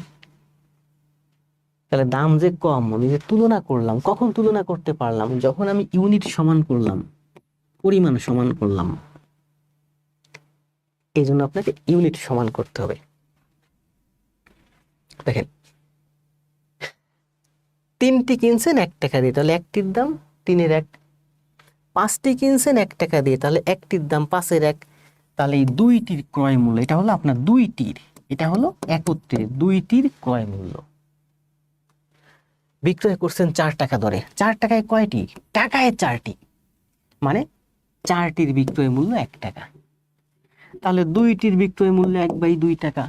তাহলে দাম যে কম, আমি যে তুলনা করলাম, কখন তুলনা করতে পারলাম? যখন আমি ইউনিট সমান করলাম, পরিমাণ সমান করলাম। এই জন্য আপনাকে ইউনিট সমান করতে হবে। দেখেন 3টি কিনছেন 1 টাকা দিয়ে, তাহলে একটির দাম 3-এর 1। 5টি কিনছেন 1 টাকা দিয়ে, তাহলে একটির দাম 5-এর 1। তাহলে এই দুইটির ক্রয় মূল্য, এটা হলো আপনার দুইটির, এটা হলো একত্রে দুইটির ক্রয় মূল্য। বিক্রয় করছেন 4 টাকা দরে, 4 টাকায় কয়টি? টাকায় 4টি, মানে 4টির বিক্রয় মূল্য 1 টাকা। তাহলে দুইটির বিক্রয় মূল্য 1/2 টাকা।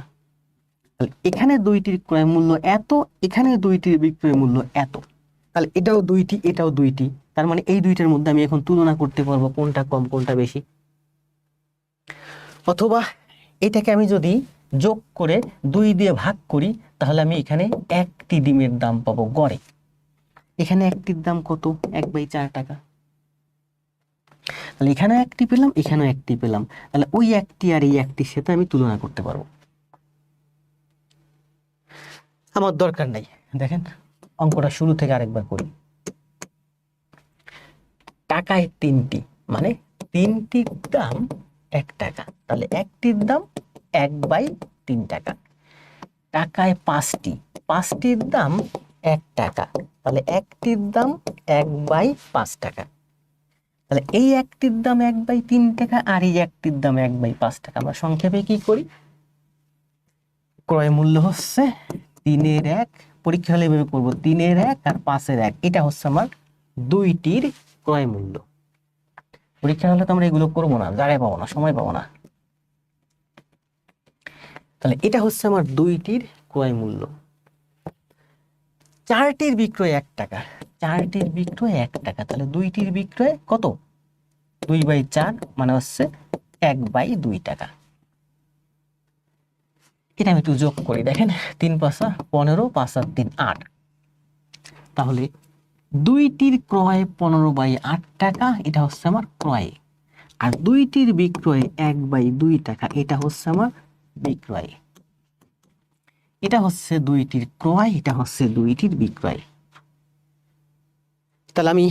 তাহলে এখানে দুইটির ক্রয় মূল্য এত, এখানে দুইটির বিক্রয় মূল্য এত। তাহলে এটাও দুইটি, এটাও দুইটি, তার মানে এই দুইটার মধ্যে আমি এখন তুলনা করতে পারবো কোনটা কম কোনটা বেশি। অথবা এটাকে আমি যদি যোগ করে 2 দিয়ে ভাগ করি, তাহলে আমি এখানে একটি ডিমের দাম পাবো গড়ে। এখানে একটির দাম কত? 1/4 টাকা। তাহলে এখানে একটি পেলাম, এখানেও একটি পেলাম, তাহলে ওই একটি আর এই একটির সাথে আমি তুলনা করতে পারবো। আমার দরকার নাই। দেখেন অঙ্কটা শুরু থেকে আরেকবার করি। টাকায় 3টি, মানে 3টির দাম 1 টাকা, তাহলে একটির দাম 1/3 টাকা। টাকায় 5টি, 5টির দাম 1 টাকা, তাহলে একটির দাম 1/5 টাকা। তাহলে এই একটির দাম 1/3 টাকা, আর এই একটির দাম 1/5 টাকা। আমরা সংক্ষেপে কি করি? ক্রয় মূল্য হচ্ছে 3-এর 1, পরীক্ষা হলে এভাবে করবো, 3-এর 1 আর 5-এর 1, এটা হচ্ছে আমার দুইটির ক্রয় মূল্য। পরীক্ষা হলে তো আমরা এগুলো করবো না, জায়গায় পাবো না, সময় পাবো না। তাহলে এটা হচ্ছে আমার দুইটির ক্রয় মূল্য। 4টির বিক্রয় 1 টাকা, 4টির বিক্রয় 1 টাকা, তাহলে দুইটির বিক্রয় কত? 2/4 মানে হচ্ছে 1/2 টাকা। এটা আমি একটু যোগ করি, দেখেন 3 5 15, 5 আর 3 8। তাহলে দুইটির ক্রয় 15/8 টাকা, এটা হচ্ছে আমার ক্রয়। আর দুইটির বিক্রয় 1/2 টাকা, এটা হচ্ছে আমার বিক্রয়। এটা হচ্ছে দুইটির ক্রয়, এটা হচ্ছে দুইটির বিক্রয়। তাহলে আমি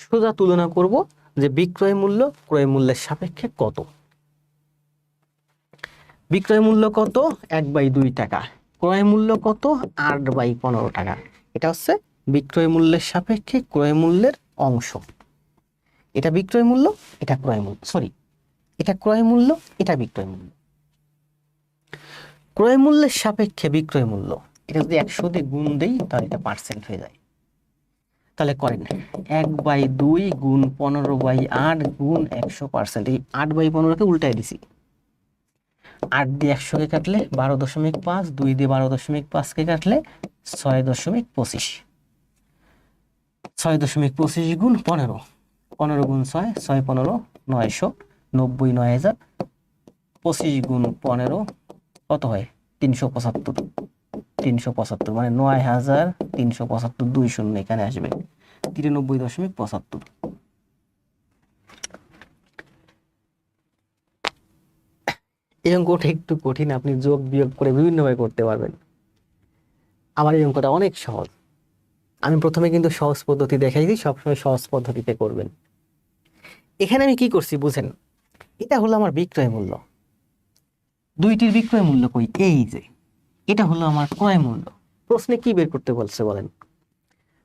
সোজা তুলনা করব যে বিক্রয় মূল্য ক্রয় মূল্যের সাপেক্ষে কত। বিক্রয় মূল্য কত? 1/2 টাকা। ক্রয় মূল্য কত? 8/15 টাকা। এটা হচ্ছে বিক্রয় মূল্যের সাপেক্ষে ক্রয় মূল্যের অংশ। এটা বিক্রয় মূল্য, এটা ক্রয় মূল্য, সরি, এটা ক্রয় মূল্য, এটা বিক্রয় মূল্য। ক্রয় মূল্যের সাপেক্ষে বিক্রয় মূল্য, এটা যদি 100 দিয়ে গুণ দেই তাহলে এটা পার্সেন্ট হয়ে যায়। তাহলে করেন 1/2 গুণ 15/8 গুণ 100%। এই 8/15কে উল্টাই দিছি। 8 দিয়ে 100কে কাটলে 12.5, 2 দিয়ে 12.5কে কাটলে 6.25। 6.25 গুণ 15, 15 গুণ 6, 6 15 900, 90 9000, 25 গুণ 15 কত হয়? 375। 375 মানে 9375, 2 শূন্য এখানে আসবে 93.75। এই অঙ্কটা একটু কঠিন, আপনি যোগ বিয়োগ করে বিভিন্নভাবে করতে পারবেন। আমার এই অঙ্কটা অনেক সহজ। আমি প্রথমে কিন্তু সহজ পদ্ধতি দেখাইছি, সবসময় সহজ পদ্ধতিতে করবেন। এখানে আমি কি করছি বুঝেন? এটা হলো আমার বিক্রয় মূল্য। দুইটির বিক্রয় মূল্য কই? এই যে এটা হলো আমার ক্রয় মূল্য। প্রশ্নে কি বের করতে বলছে বলেন?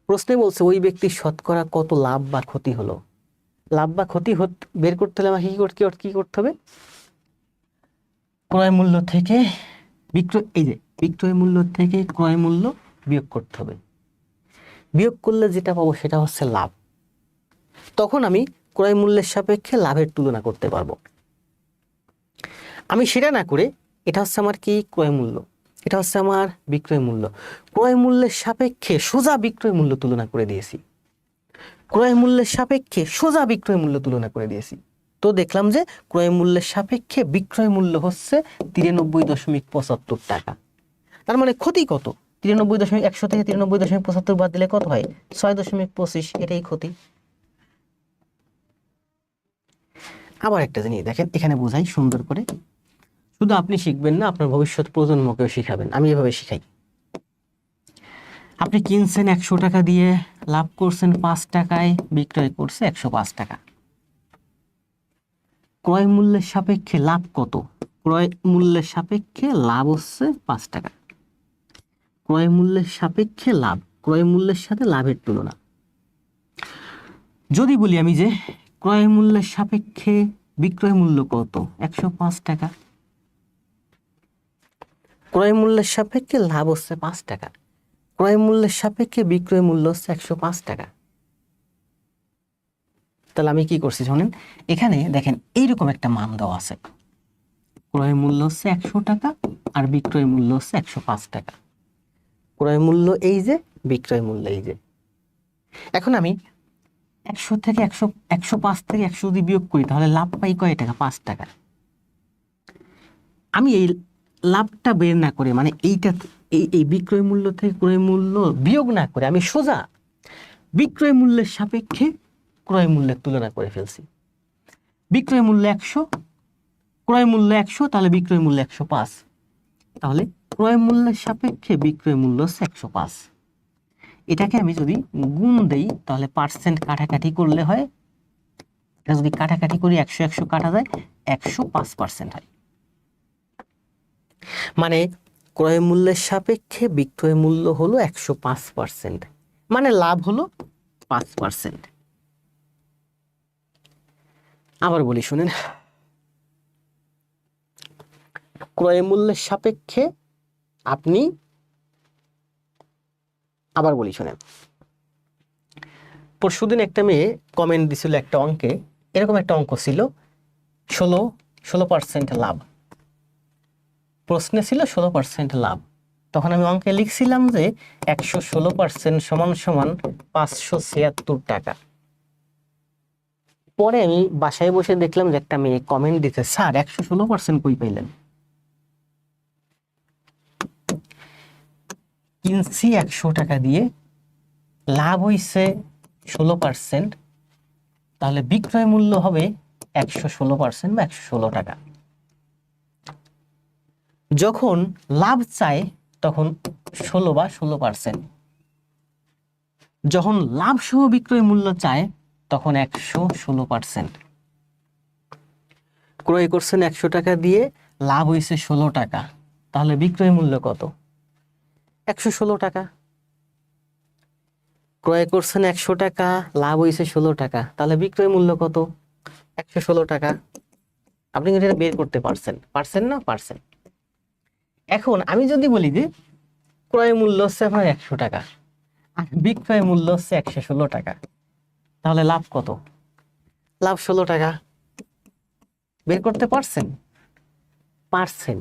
প্রশ্নে বলছে ওই ব্যক্তির শতকরা কত লাভ বা ক্ষতি হলো। লাভ বা ক্ষতি বের করতে হলে আমাকে কি করতে হবে? ক্রয় মূল্য থেকে বিক্রয় মূল্য থেকে ক্রয় মূল্য বিয়োগ করতে হবে। বিয়োগ করলে যেটা পাবো সেটা হচ্ছে লাভ। তখন আমি ক্রয় মূল্যের সাপেক্ষে লাভের তুলনা করতে পারবো। আমি সেটা না করে, এটা হচ্ছে আমার কি? ক্রয় মূল্য, এটা হচ্ছে আমার বিক্রয় মূল্য। ক্রয় মূল্যের সাপেক্ষে সোজা বিক্রয় মূল্য তুলনা করে দিয়েছি। ক্রয় মূল্যের সাপেক্ষে সোজা বিক্রয় মূল্য তুলনা করে দিয়েছি। তো দেখলাম যে ক্রয় মূল্যের সাপেক্ষে বিক্রয় মূল্য হচ্ছে 93.75 টাকা। তার মানে ক্ষতি কত? 100 থেকে 93.75 বাদ দিলে কত হয়? 6.25। এটাই ক্ষতি। আবার একটা জিনিস দেখেন, এখানে বোঝাই সুন্দর করে। শুধু আপনি শিখবেন না, আপনার ভবিষ্যৎ প্রজন্মকেও শিখাবেন। আমি এভাবে শিখাই। আপনি কিনছেন 100 টাকা দিয়ে, লাভ করছেন 5 টাকায়, বিক্রয় করছে 105 টাকা। ক্রয় মূল্যের সাপেক্ষে লাভ কত? ক্রয় মূল্যের সাপেক্ষে লাভ হচ্ছে 5 টাকা। ক্রয় মূল্যের সাপেক্ষে লাভ, ক্রয় মূল্যের সাথে লাভের তুলনা। যদি বলি আমি যে ক্রয় মূল্যের সাপেক্ষে বিক্রয় মূল্য কত? 105 টাকা। ক্রয় মূল্যের সাপেক্ষে লাভ হচ্ছে 5 টাকা। ক্রয় মূল্যের সাপেক্ষে বিক্রয় মূল্য হচ্ছে 105 টাকা। তাহলে আমি কি করছি শোনেন, এখানে দেখেন এইরকম একটা মান দেওয়া আছে। ক্রয় মূল্য হচ্ছে 100 টাকা আর বিক্রয় মূল্য হচ্ছে 105 টাকা। ক্রয় মূল্য এই যে, বিক্রয় মূল্য এই যে। এখন আমি 100 থেকে 105 থেকে 100 যদি বিয়োগ করি তাহলে লাভ পাই কয় টাকা? 5 টাকা। আমি এই লাভটা বের না করে, মানে এইটা এই বিক্রয় মূল্য থেকে ক্রয় মূল্য বিয়োগ না করে আমি সোজা বিক্রয় মূল্যের সাপেক্ষে ক্রয় মূল্যের তুলনা করে ফেলছি। বিক্রয় মূল্য 100, ক্রয় মূল্য 100, তাহলে বিক্রয় মূল্য 105। তাহলে ক্রয় মূল্যের সাপেক্ষে বিক্রয় মূল্য 105। এটাকে আমি যদি গুণ দেই তাহলে পার্সেন্ট কাটাকাটি করলে হয়, এটা যদি কাটাকাটি করি 100 100 কাটা যায়, 105% হয়। মানে ক্রয় মূল্যের সাপেক্ষে বিক্রয় মূল্য হলো 105%, মানে লাভ হলো 5%। আবার বলি শুনেন, ক্রয় মূল্যের সাপেক্ষে আপনি, আবার বলি শুনেন, পরশুদিন একটা মেয়ে কমেন্ট দিছিল একটা অঙ্কে, এরকম একটা অঙ্ক ছিল 16% লাভ। প্রশ্নে ছিল 16% লাভ। তখন আমি অঙ্কে লিখছিলাম যে 116% সমান সমান 576 টাকা। পরে আমি বাসায় বসে দেখলাম যে একটা মেয়ে কমেন্ট দিতে, স্যার 116% কই পাইলেন? কিনছি 100 টাকা দিয়ে, লাভ হইছে 16%, তাহলে বিক্রয় মূল্য হবে 116% বা 116 টাকা। যখন লাভ চায় তখন 16 বা 16%, যখন লাভ সহ বিক্রয় মূল্য চায় তখন 116%। ক্রয় করছেন 100 টাকা দিয়ে, লাভ হয়েছে 16 টাকা, তাহলে বিক্রয় মূল্য কত? 116 টাকা। ক্রয় করছেন 100 টাকা, লাভ হয়েছে 16 টাকা, তাহলে বিক্রয় মূল্য কত? 116 টাকা। আপনি কিন্তু এটা বের করতে পারছেন না? পারছেন। এখন আমি যদি বলি যে ক্রয় মূল্য হচ্ছে আপনার 100 টাকা আর বিক্রয় মূল্য হচ্ছে 116 টাকা, তাহলে লাভ কত? লাভ 16 টাকা। বের করতে পারছেন? পারছেন।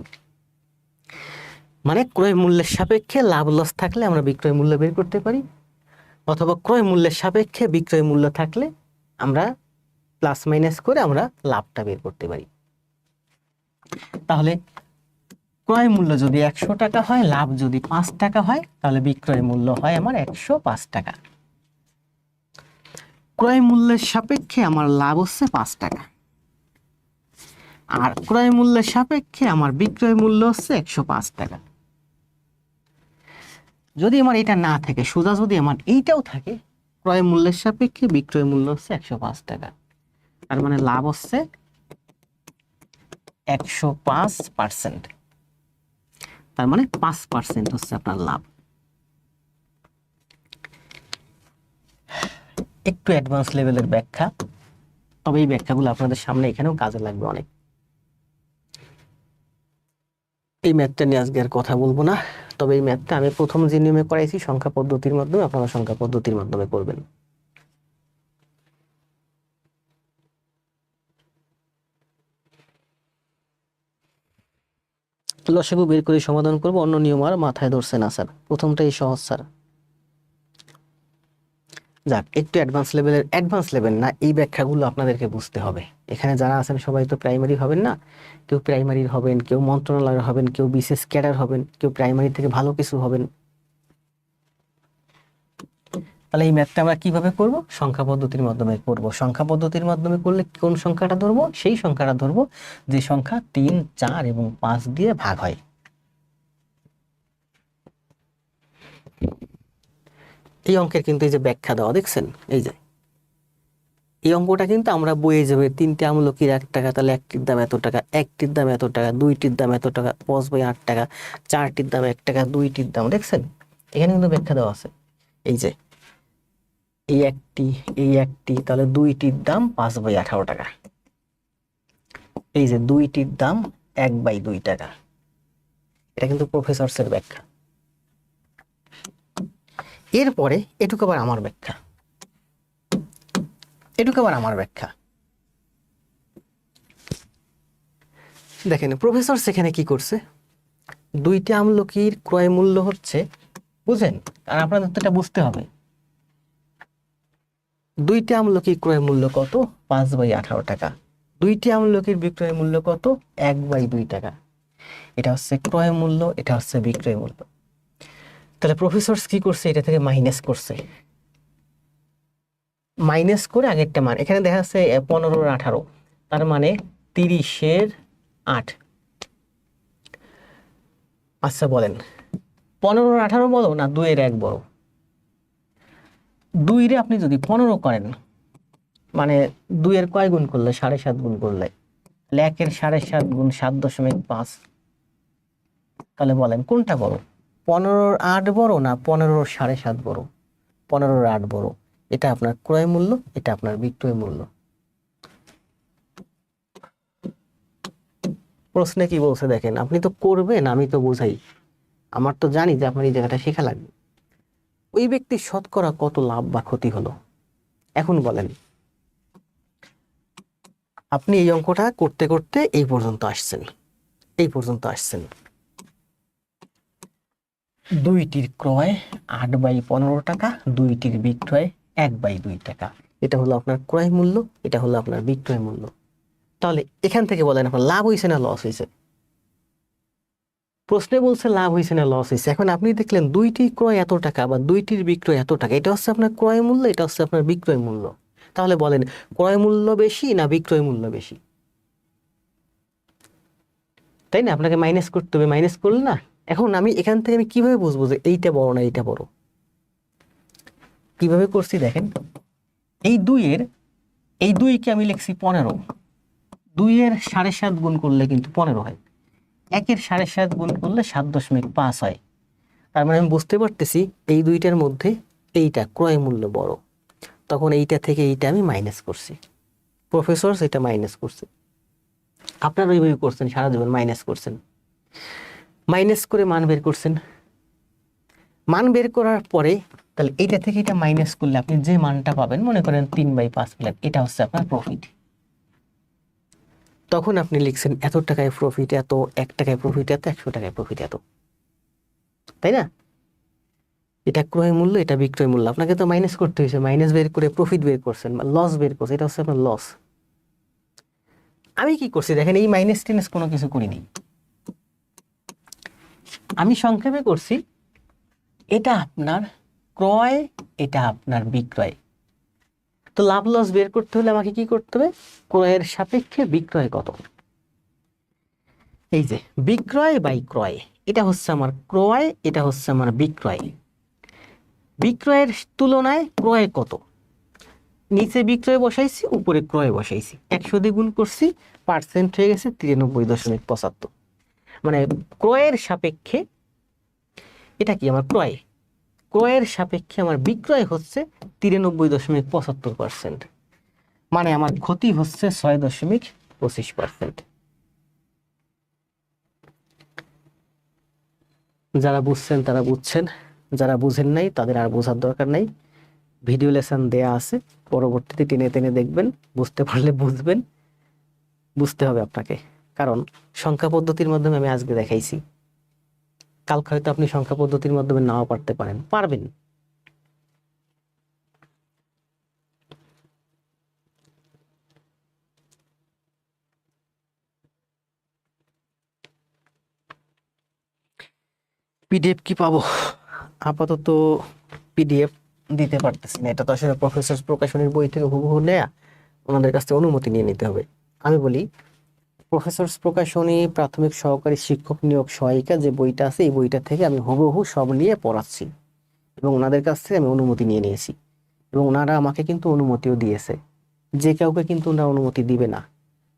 মানে ক্রয় মূল্যের সাপেক্ষে লাভ লস থাকলে আমরা বিক্রয় মূল্য বের করতে পারি, অথবা ক্রয় মূল্যের সাপেক্ষে বিক্রয় মূল্য থাকলে আমরা প্লাস মাইনাস করে আমরা লাভটা বের করতে পারি। তাহলে ক্রয় মূল্য যদি 100 টাকা হয়, লাভ যদি 5 টাকা হয়, তাহলে বিক্রয় মূল্য হয় আমার 105 টাকা। ক্রয় মূল্যের সাপেক্ষে আমার লাভ হচ্ছে 5 টাকা, আর ক্রয় মূল্যের সাপেক্ষে আমার বিক্রয় মূল্য হচ্ছে 105 টাকা। যদি আমার এটা না থাকে, সোজা যদি আমার এইটাও থাকে, ক্রয় মূল্যের সাপেক্ষে বিক্রয় মূল্য হচ্ছে 105 টাকা, তার মানে লাভ হচ্ছে 105%, তার মানে 5% হচ্ছে আপনার লাভ। একটু অ্যাডভান্স লেভেলের ব্যাখ্যা, তবে এই ব্যাখ্যাগুলো আপনাদের সামনে এখানেও কাজে লাগবে অনেক। এই ম্যাথটা নিয়ে আজকে আর কথা বলবো না, তবে এই ম্যাথটা আমি প্রথম যে নিয়মে করাইছি সংখ্যা পদ্ধতির মাধ্যমে, আপনারা সংখ্যা পদ্ধতির মাধ্যমে করবেন। লসাগু বের করে সমাধান করব, অন্য নিয়ম আর মাথায় ধরছে না স্যার, প্রথমটাই সহজ স্যার। যাক, একটু অ্যাডভান্স লেভেল না, এই ব্যাখ্যাগুলো আপনাদেরকে বুঝতে হবে। এখানে যারা আছেন সবাই তো প্রাইমারি হবেন না, কেউ প্রাইমারির হবেন, কেউ মন্ত্রণালয়ের হবেন, কেউ বিশেষ ক্যাডার হবেন, কেউ প্রাইমারি থেকে ভালো কিছু হবেন। তাহলে এই ম্যাথটা আমরা কিভাবে করব? সংখ্যা পদ্ধতির মাধ্যমে করব। সংখ্যা পদ্ধতির মাধ্যমে করলে কোন সংখ্যাটা ধরবো? সেই সংখ্যাটা ধরবো যে সংখ্যা 3, 4 এবং 5 দিয়ে ভাগ হয়। এই অঙ্কের কিন্তু এই যে ব্যাখ্যা দেওয়া দেখছেন, এই যে এই অঙ্কটা কিন্তু আমরা বইয়ে যাবে 3টে আমলকির 1 টাকা, তাহলে একটির দাম এত টাকা, একটির দাম এত টাকা, দুইটির দাম এত টাকা, 5/8 টাকা, চারটির দাম 1 টাকা, দুইটির দাম, দেখছেন এখানে কিন্তু ব্যাখ্যা দেওয়া আছে। এই যে এই একটি, তাহলে দুইটির দাম 5/18 টাকা, এই যে দুইটির দাম 1/2 টাকা। এটা কিন্তু প্রফেসরসের ব্যাখ্যা। এরপরে এটুকু আবার আমার ব্যাখ্যা, দেখেন প্রফেসর সেখানে কি করছে, দুইটি আমলকির ক্রয় মূল্য হচ্ছে, বুঝেন, আর আপনাদের তো এটা বুঝতে হবে, দুইটি আমলকির ক্রয় মূল্য কত? 5/18 টাকা। দুইটি আমলকির বিক্রয় মূল্য কত? 1/2 টাকা। এটা হচ্ছে ক্রয় মূল্য, এটা হচ্ছে বিক্রয় মূল্য। তাহলে প্রফেসর কি করছে? এটা থেকে মাইনাস করছে, মাইনাস করে আগেরটা মান, এখানে দেখা যাচ্ছে 15 আর 18, তার মানে 30-এর 8। আচ্ছা বলেন 15 আর 18 বলো না 2-এর 1 বড়? 2 রে আপনি যদি 15 করেন, মানে 2-এর কয় গুণ করলে? 7.5 গুণ করলে, তাহলে 1-এর 7.5 গুণ 7.5। তাহলে বলেন কোনটা বড়? 15-র 8 বড় না 15-র 7.5 বড়? 15-র 8 বড়। এটা আপনার ক্রয় মূল্য, এটা আপনার বিক্রয় মূল্য। প্রশ্নে কি বলছে দেখেন, আপনি তো করবেন, আমি তো বুঝাই, আমার তো জানি যে আপনার এই জায়গাটা শেখা লাগবে। ওই ব্যক্তির শতকরা কত লাভ বা ক্ষতি হলো? এখন বলেন, আপনি এই অঙ্কটা করতে করতে এই পর্যন্ত আসছেন, দুইটির ক্রয় 8/15 টাকা, দুইটির বিক্রয় 1/2 টাকা। এটা হলো আপনার ক্রয় মূল্য, এটা হলো আপনার বিক্রয় মূল্য। তাহলে এখান থেকে বলেন আপনার লাভ হয়েছে না লস হয়েছে? প্রশ্নে বলছে লাভ হয়েছে না লস হয়েছে। এখন আপনি দেখলেন দুইটি ক্রয় এত টাকা বা দুইটির বিক্রয় এত টাকা, এটা হচ্ছে আপনার ক্রয় মূল্য, এটা হচ্ছে আপনার বিক্রয় মূল্য। তাহলে বলেন ক্রয় মূল্য বেশি না বিক্রয় মূল্য বেশি? তাই না? আপনাকে মাইনাস করতে হবে, মাইনাস করলে না। এখন আমি এখান থেকে আমি কিভাবে বুঝবো যে এইটা বড় না এইটা বড়? কিভাবে করছি দেখেন, এই দুইয়ের, এই দুইকে আমি লিখছি 15, 2-এর 7.5 গুণ করলে কিন্তু 15 হয়, 1-এর 7.5 গুণ করলে 7.5 হয়। তার মানে আমি বুঝতে পারতেছি এই দুইটার মধ্যে এইটা ক্রয় মূল্য বড়। তখন এইটা থেকে এইটা আমি মাইনাস করছি, প্রফেসর এটা মাইনাস করছে। আপনারা ওইভাবে করছেন, সারা জীবন মাইনাস করছেন, মাইনাস করে মান বের করছেন। মান বের করার পরে তাহলে এইটা থেকে এটা মাইনাস করলে আপনি যে মানটা পাবেন, মনে করেন 3/5 পেলেন, এটা হচ্ছে আপনার প্রফিট। তখন আপনি লিখছেন এত টাকায় প্রফিট এত, 1 টাকায় প্রফিট এত, 100 টাকায় প্রফিট এত, তাই না? এটা ক্রয় মূল্য, এটা বিক্রয় মূল্য। আপনাকে তো মাইনাস করতে হয়েছে, মাইনাস বের করে প্রফিট বের করছেন, লস বের করছেন, এটা হচ্ছে আপনার লস। আমি কি করছি দেখেন, এই মাইনাস টিনাস কোনো কিছু করিনি, আমি সংক্ষেপে করছি এটা আপনার ক্রয়, এটা আপনার বিক্রয়। তো লাভ লস বের করতে হলে আমাকে কি করতে হবে? ক্রয়ের সাপেক্ষে বিক্রয় কত। এই যে বিক্রয় বাই ক্রয়, এটা হচ্ছে আমার ক্রয়, এটা হচ্ছে আমার বিক্রয়। বিক্রয়ের তুলনায় ক্রয় কত, নিচে বিক্রয় বসাইছি, উপরে ক্রয় বসাইছি, 100 দিয়ে গুণ করছি, পার্সেন্ট হয়ে গেছে 93.75। মানে ক্রয়ের সাপেক্ষে এটা কি আমার ক্রয়, ক্রয়ের সাপেক্ষে আমার বিক্রয় হচ্ছে 93.75%। মানে আমার ক্ষতি হচ্ছে 6.25%। যারা বুঝছেন তারা বুঝছেন, যারা বুঝেন নাই তাদের আর বোঝার দরকার নাই। ভিডিও লেসন দেয়া আছে, পরবর্তীতে টেনে টেনে দেখবেন, বুঝতে পারলে বুঝবেন। বুঝতে হবে আপনাকে, কারণ সংখ্যা পদ্ধতির মাধ্যমে আমি আজকে দেখাইছি, কালকে হয়তো আপনি সংখ্যা পদ্ধতির মাধ্যমে নাও পারতে পারেন, পারবেন। পিডিএফ কি পাবো? আপাতত পিডিএফ দিতে পারতেছি না, এটা তো আসলে প্রফেসর প্রকাশনীর বই থেকে হুবহু নেয়া, ওনাদের কাছ থেকে অনুমতি নিয়ে নিতে হবে। আমি বলি প্রফেসর প্রকাশনী প্রাথমিক সহকারী শিক্ষক নিয়োগ সহায়িকা যে বইটা আছে, এই বইটা থেকে আমি হুবহু সব নিয়ে পড়াচ্ছি এবং ওনাদের কাছ থেকে আমি অনুমতি নিয়ে নিয়েছি এবং ওনারা আমাকে কিন্তু অনুমতিও দিয়েছে। যে কাউকে কিন্তু ওনারা অনুমতি দিবে না,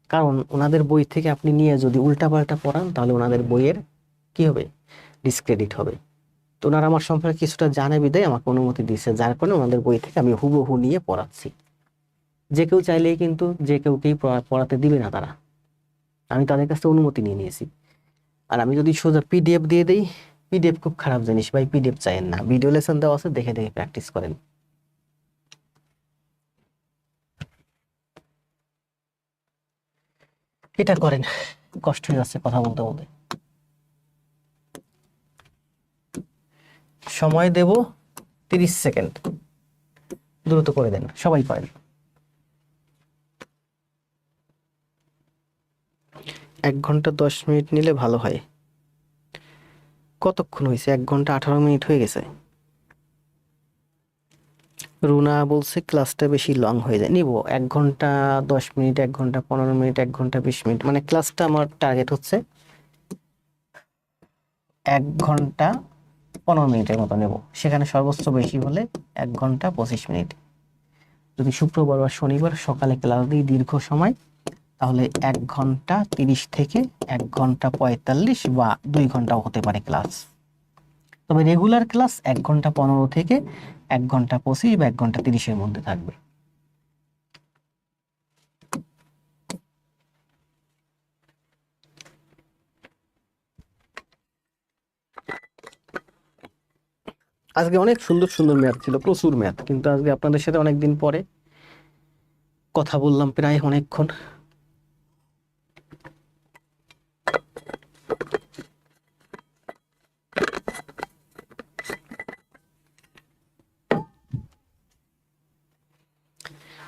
কারণ ওনাদের বই থেকে আপনি নিয়ে যদি উল্টাপাল্টা পড়ান তাহলে ওনাদের বইয়ের কি হবে, ডিসক্রেডিট হবে। তো ওনারা আমার সম্পর্কে কিছুটা জানে বিদায় আমাকে অনুমতি দিয়েছে, যার কারণে ওনাদের বই থেকে আমি হুবহু নিয়ে পড়াচ্ছি। যে কেউ চাইলেই কিন্তু যে কেউকেই পড়াতে দিবে না তারা, আমি তাদের কাছ থেকে অনুমতি নিয়ে নিয়েছি। আর আমি যদি সোজা পিডিএফ দিয়ে দিই, পিডিএফ খুব খারাপ জিনিস ভাই, পিডিএফ চাইেন না, ভিডিও লেসন দেওয়া আছে, দেখে দেখে প্র্যাকটিস করেন। এটা করেন, কষ্ট হয়ে যাচ্ছে কথা বলতে বলতে। সময় দেব 30 সেকেন্ড, দ্রুত করে দেন, সবাই করেন। 1 ঘন্টা 10 মিনিট নিলে ভালো হয়। কতক্ষণ হয়েছে? 1 ঘন্টা 18 মিনিট হয়ে গেছে। রুনা বলছে ক্লাসটা বেশি লং হয়ে যায়, নিব 1 ঘন্টা 10 মিনিট, 1 ঘন্টা 15 মিনিট, 1 ঘন্টা 20 মিনিট, মানে ক্লাসটা আমার টার্গেট হচ্ছে 1 ঘন্টা 15 মিনিটের মতো নেব, সেখানে সর্বোচ্চ বেশি হলে 1 ঘন্টা 25 মিনিট। যদি শুক্রবার বা শনিবার সকালে ক্লাস দিই দীর্ঘ সময়, তাহলে 1 ঘন্টা 30 থেকে 1 ঘন্টা 45 বা 2 ঘন্টাও হতে পারে ক্লাস। তবে রেগুলার ক্লাস 1 ঘন্টা 15 থেকে 1 ঘন্টা 25 বা 1 ঘন্টা 30-এর মধ্যে থাকবে। আজকে অনেক সুন্দর সুন্দর ম্যাথ ছিল, প্রচুর ম্যাথ, কিন্তু আজকে আপনাদের সাথে অনেকদিন পরে কথা বললাম, প্রায় অনেকক্ষণ।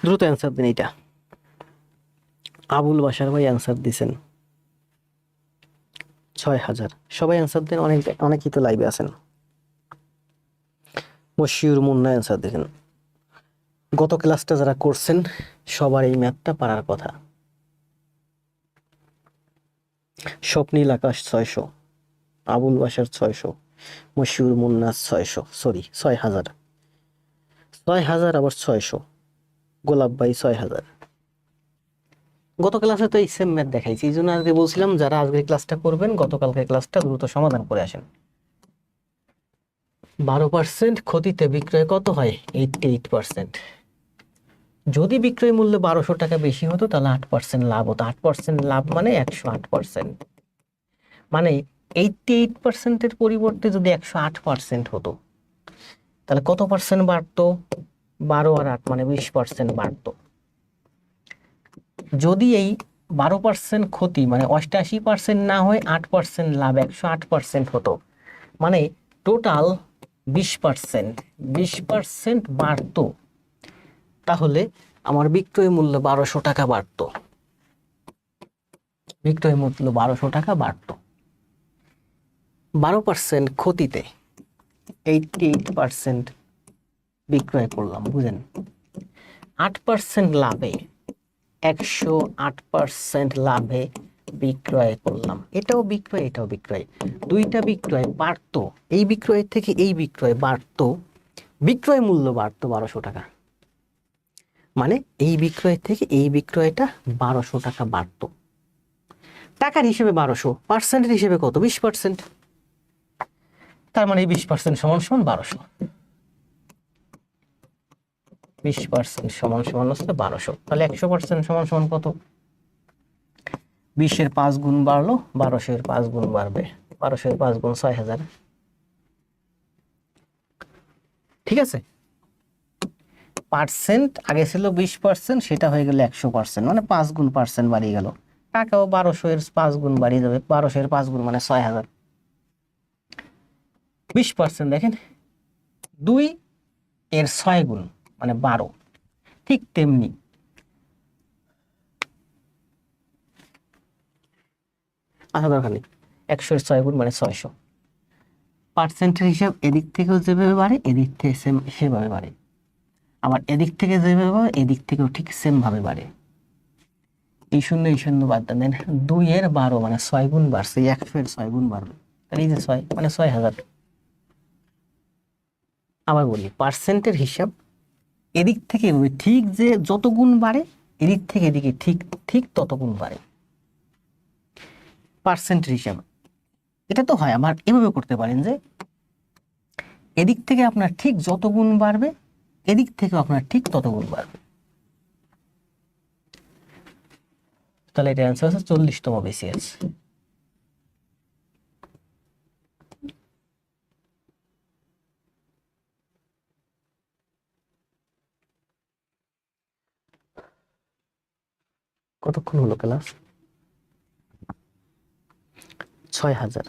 দ্রুত অ্যান্সার দিন। এটা আবুল বাশার ভাই অ্যান্সার দিছেন 6,000। সবাই অ্যান্সার দেন, অনেকেই তো লাইভে আছেন। মশিউর মুন্না অ্যান্সার দিলেন। গত ক্লাসটা যারা করছেন সবার এই ম্যাথটা পারার কথা। স্বপ্নীল আকাশ 600, আবুল বাশার 600, মশিউর মুন্না 600, সরি 6,000, 6,000 আবার 600, গোলাপ ভাই 6,000। গত ক্লাসে তো এই সেম ম্যাথ দেখাইছি, এই জন্য আজকে বলছিলাম যারা আজকে ক্লাসটা করবেন গতকালকে ক্লাসটা দ্রুত সমাধান করে আসেন। 12% ক্ষতিতে বিক্রয় কত হয়? 88%। যদি বিক্রয় মূল্য 1200 টাকা বেশি হতো তাহলে 8% লাভ হতো। 8% লাভ মানে 108%। মানে 88%-এর পরিবর্তে যদি 108% হতো তাহলে কত পার্সেন্ট বাড়তো? 12 আর 8 মানে 20% বাড়তো। যদি এই 12% ক্ষতি মানে 88% না হয়ে 8% লাভ 108% হতো, মানে টোটাল 20% বাড়তো, তাহলে আমার বিক্রয় মূল্য 1200 টাকা বাড়তো। বিক্রয় মূল্য 1200 টাকা বাড়তো। 12% ক্ষতিতে 88% বিক্রয় করলাম, বুঝেন? 8% লাভে 108% লাভে বিক্রয় করলাম। এটাও বিক্রয়, এটাও বিক্রয়, দুইটা বিক্রয় বাড়তো। এই বিক্রয়ের থেকে এই বিক্রয় বাড়তো, বিক্রয় মূল্য বাড়তো 1200 টাকা। মানে এই বিক্রয় থেকে এই বিক্রয়টা 1200 টাকা বাড়তো। টাকার হিসেবে 1200, পার্সেন্টের হিসেবে কত? 20%। তার মানে 20% সমান সমান 1200। 20% সমান সমান হচ্ছে 1200। তাহলে 100% সমান সমান কত? 20-এর 5 গুণ বাড়লো, 1200-এর 5 গুণ বাড়বে। 1200-এর 5 গুণ 6,000। ঠিক আছে? পার্সেন্ট আগে ছিল 20%, সেটা হয়ে গেল 100%, মানে 5 গুণ পার্সেন্ট বাড়িয়ে গেল। টাকাও 1200-এর 5 গুণ বাড়িয়ে যাবে। 1200-এর 5 গুণ মানে 6,000। 20% দেখেন 2-এর 6 গুণ মানে 12। ঠিক তেমনি আচ্ছা দরকার নেই, 100-এর 6 গুণ মানে 600। পার্সেন্টের হিসাব এদিক থেকেও যেভাবে বাড়ে এদিক থেকে সেভাবে বাড়ে, আবার এদিক থেকে যেভাবে বাড়ে এদিক থেকেও ঠিক সেম ভাবে বাড়ে। এই শূন্য বাদ দেন। 2-এর 12 মানে 6 গুণ বাড়ছে, 100-এর 6 গুণ বাড়বে, তাহলে এই যে 6 মানে 6,000। আবার বলি, পার্সেন্টের হিসাব এদিক থেকে ঠিক যে যত গুণ বাড়ে এদিক থেকে এদিকে ঠিক ঠিক তত গুণ বাড়ে। পার্সেন্টের হিসাব এটা তো হয়। আবার এভাবে করতে পারেন যে এদিক থেকে আপনার ঠিক যত গুণ বাড়বে এদিক থেকে আপনার ঠিক তত গুণ বাড়বে। তাহলে এটা অ্যান্সার হচ্ছে 40তম BCS। কতক্ষণ হলো ক্লাস? 6,000।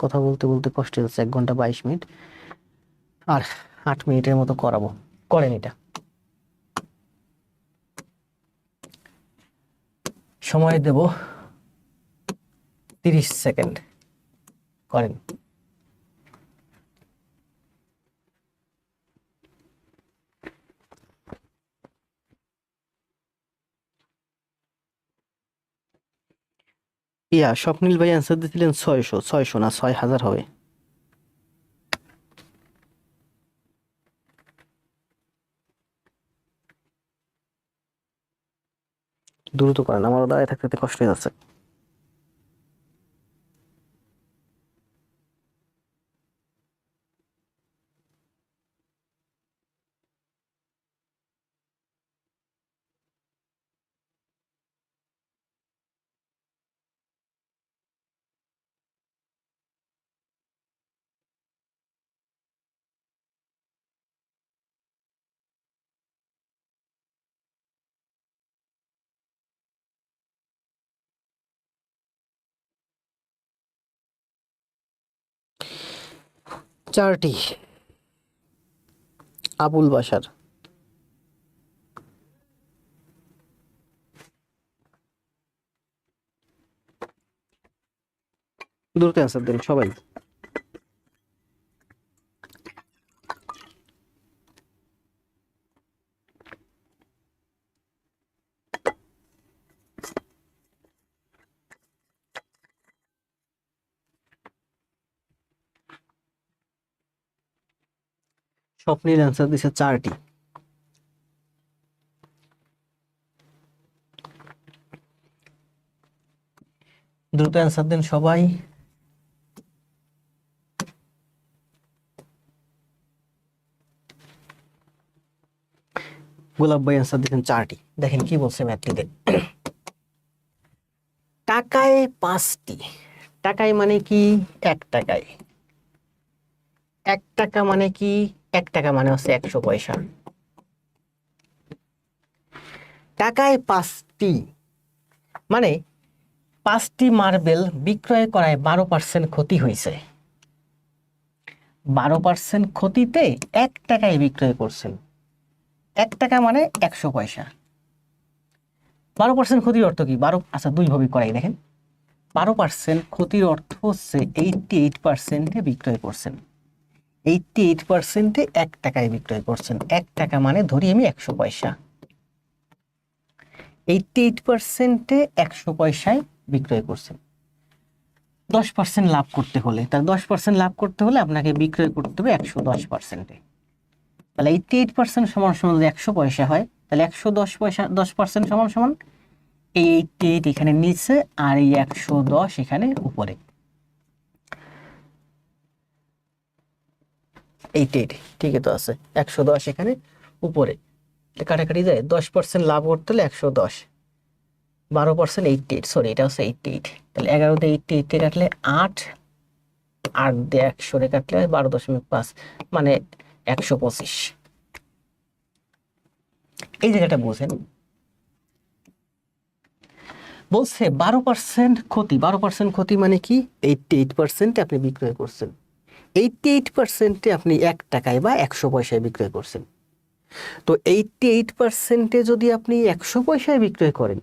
কথা বলতে বলতে কষ্ট হচ্ছে, 1 ঘন্টা 22 মিনিট আর 8 মিনিটের মতো করাবো। করেন এটা। সময় দেব 30 সেকেন্ড। করেন। স্বপ্নিল ভাই অ্যান্সার দিয়েছিলেন 600। 600 না 6,000 হবে। দ্রুত করেন, আমারও দাঁড়িয়ে থাকতে কষ্ট হয়ে যাচ্ছে। চারটি আবুল বাশার, দ্রুত অ্যান্সার দেন সবাই। স্বপ্নের অ্যান্সার দিছে 4টি। দ্রুত অ্যান্সার দেন সবাই। গোলাপ ভাই অ্যান্সার দিচ্ছেন 4টি। দেখেন কি বলছে ম্যাথটিতে, টাকায় 5টি। টাকায় মানে কি? 1 টাকায়। 1 টাকা মানে কি? 1 টাকা মানে হচ্ছে 100 পয়সা। টাকায় 5টি মানে 5টি মার্বেল বিক্রয় করায় 12% ক্ষতি হয়েছে। 12% ক্ষতিতে 1 টাকায় বিক্রয় করছেন। 1 টাকা মানে 100 পয়সা। 12% ক্ষতির অর্থ কি? আচ্ছা 2 ভাবে করাই দেখেন। 12% ক্ষতির অর্থ হচ্ছে 88% বিক্রয় করছেন। 88% 1 টাকায় বিক্রয় করছেন। 1 টাকা মানে ধরি আমি 100 পয়সা। 88% 100 পয়সায় বিক্রয় করছেন। 10% লাভ করতে হলে, তার 10% লাভ করতে হলে আপনাকে বিক্রয় করতে হবে 110%। তাহলে 88% সমান সমান যদি 100 পয়সা হয়, তাহলে 110 পয়সা 10% সমান সমান এই 88 এখানে নিচে আর এই 110 এখানে উপরে। 88 ঠিকই তো আছে, 110 এখানে উপরে। কাটাকাটি যায়, 10% লাভ করতে হলে 110, 12% 88, সরি এটা হচ্ছে 88। তাহলে 11 দিয়ে 88 কাটলে 8, 8 দিয়ে 100 কাটলে 12.5 মানে 125। এই জায়গাটা বুঝেন, বলছে 12% ক্ষতি। 12% ক্ষতি মানে কি? 88% আপনি বিক্রয় করছেন, 88% আপনি 1 টাকায় বা 100 পয়সায় বিক্রয় করছেন। তো 88% যদি আপনি 100 পয়সায় বিক্রয় করেন,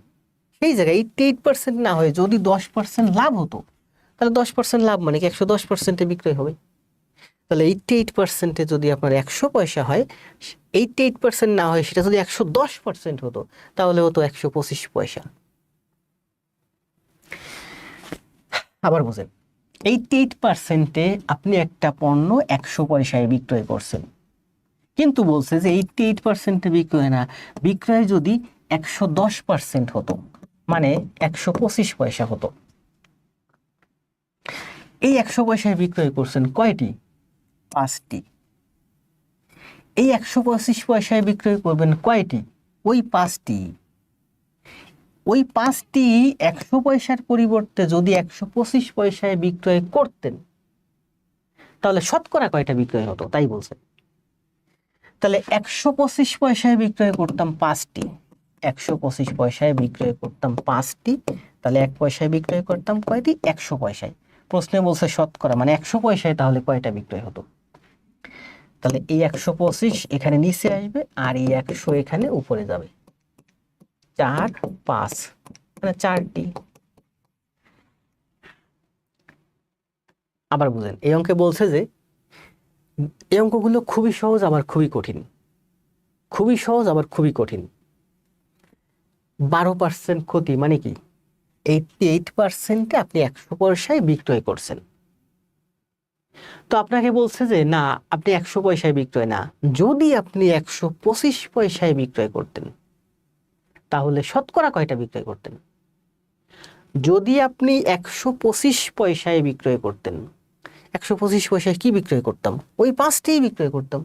সেই জায়গায় 88% না হয় যদি 10% লাভ হতো, তাহলে 10% লাভ মানে কি 110% বিক্রয় হবে। তাহলে 88% যদি আপনার 100 পয়সা হয়, 88% না হয় সেটা যদি 110% হতো, তাহলে হতো 125 পয়সা। আবার বুঝেন, 88% আপনি একটা পণ্য 100 পয়সায় বিক্রয় করছেন, কিন্তু বলছে যে 88% বিক্রয় না, বিক্রয় যদি 110% হতো মানে 125 পয়সা হতো। এই 100 পয়সায় বিক্রয় করছেন কয়টি? 5টি। এই 125 পয়সায় বিক্রয় করবেন কয়টি? ওই 5টি। ওই 5টি 100 পয়সার পরিবর্তে যদি 125 পয়সায় বিক্রয় করতেন, তাহলে শতকরা কয়টা বিক্রয় হতো তাই বলছে। তাহলে 125 পয়সায় বিক্রয় করতাম 5টি, 125 পয়সায় বিক্রয় করতাম 5টি, তাহলে 1 পয়সায় বিক্রয় করতাম কয়টি? 100 পয়সায়। প্রশ্নে বলছে শতকরা মানে 100 পয়সায় তাহলে কয়টা বিক্রয় হতো? তাহলে এই 125 এখানে নিচে আসবে আর এই 100 এখানে উপরে যাবে। 4, 5 মানে 4টি। আবার বুঝেন, এই অঙ্কে বলছে যে এই অঙ্কগুলো খুবই সহজ আবার খুবই কঠিন। খুবই সহজ আবার খুবই কঠিন। 12% ক্ষতি মানে কি? 88% আপনি 100 পয়সায় বিক্রয় করছেন। তো আপনাকে বলছে যে না, আপনি 100 পয়সায় বিক্রয় না, যদি আপনি 125 পয়সায় বিক্রয় করতেন, তাহলে শতকরা কয়টা বিক্রয় করতেন? যদি আপনি 125 পয়সায় বিক্রয় করতেন, 125 পয়সায় কি বিক্রয় করতাম? ওই 5টি বিক্রয় করতাম।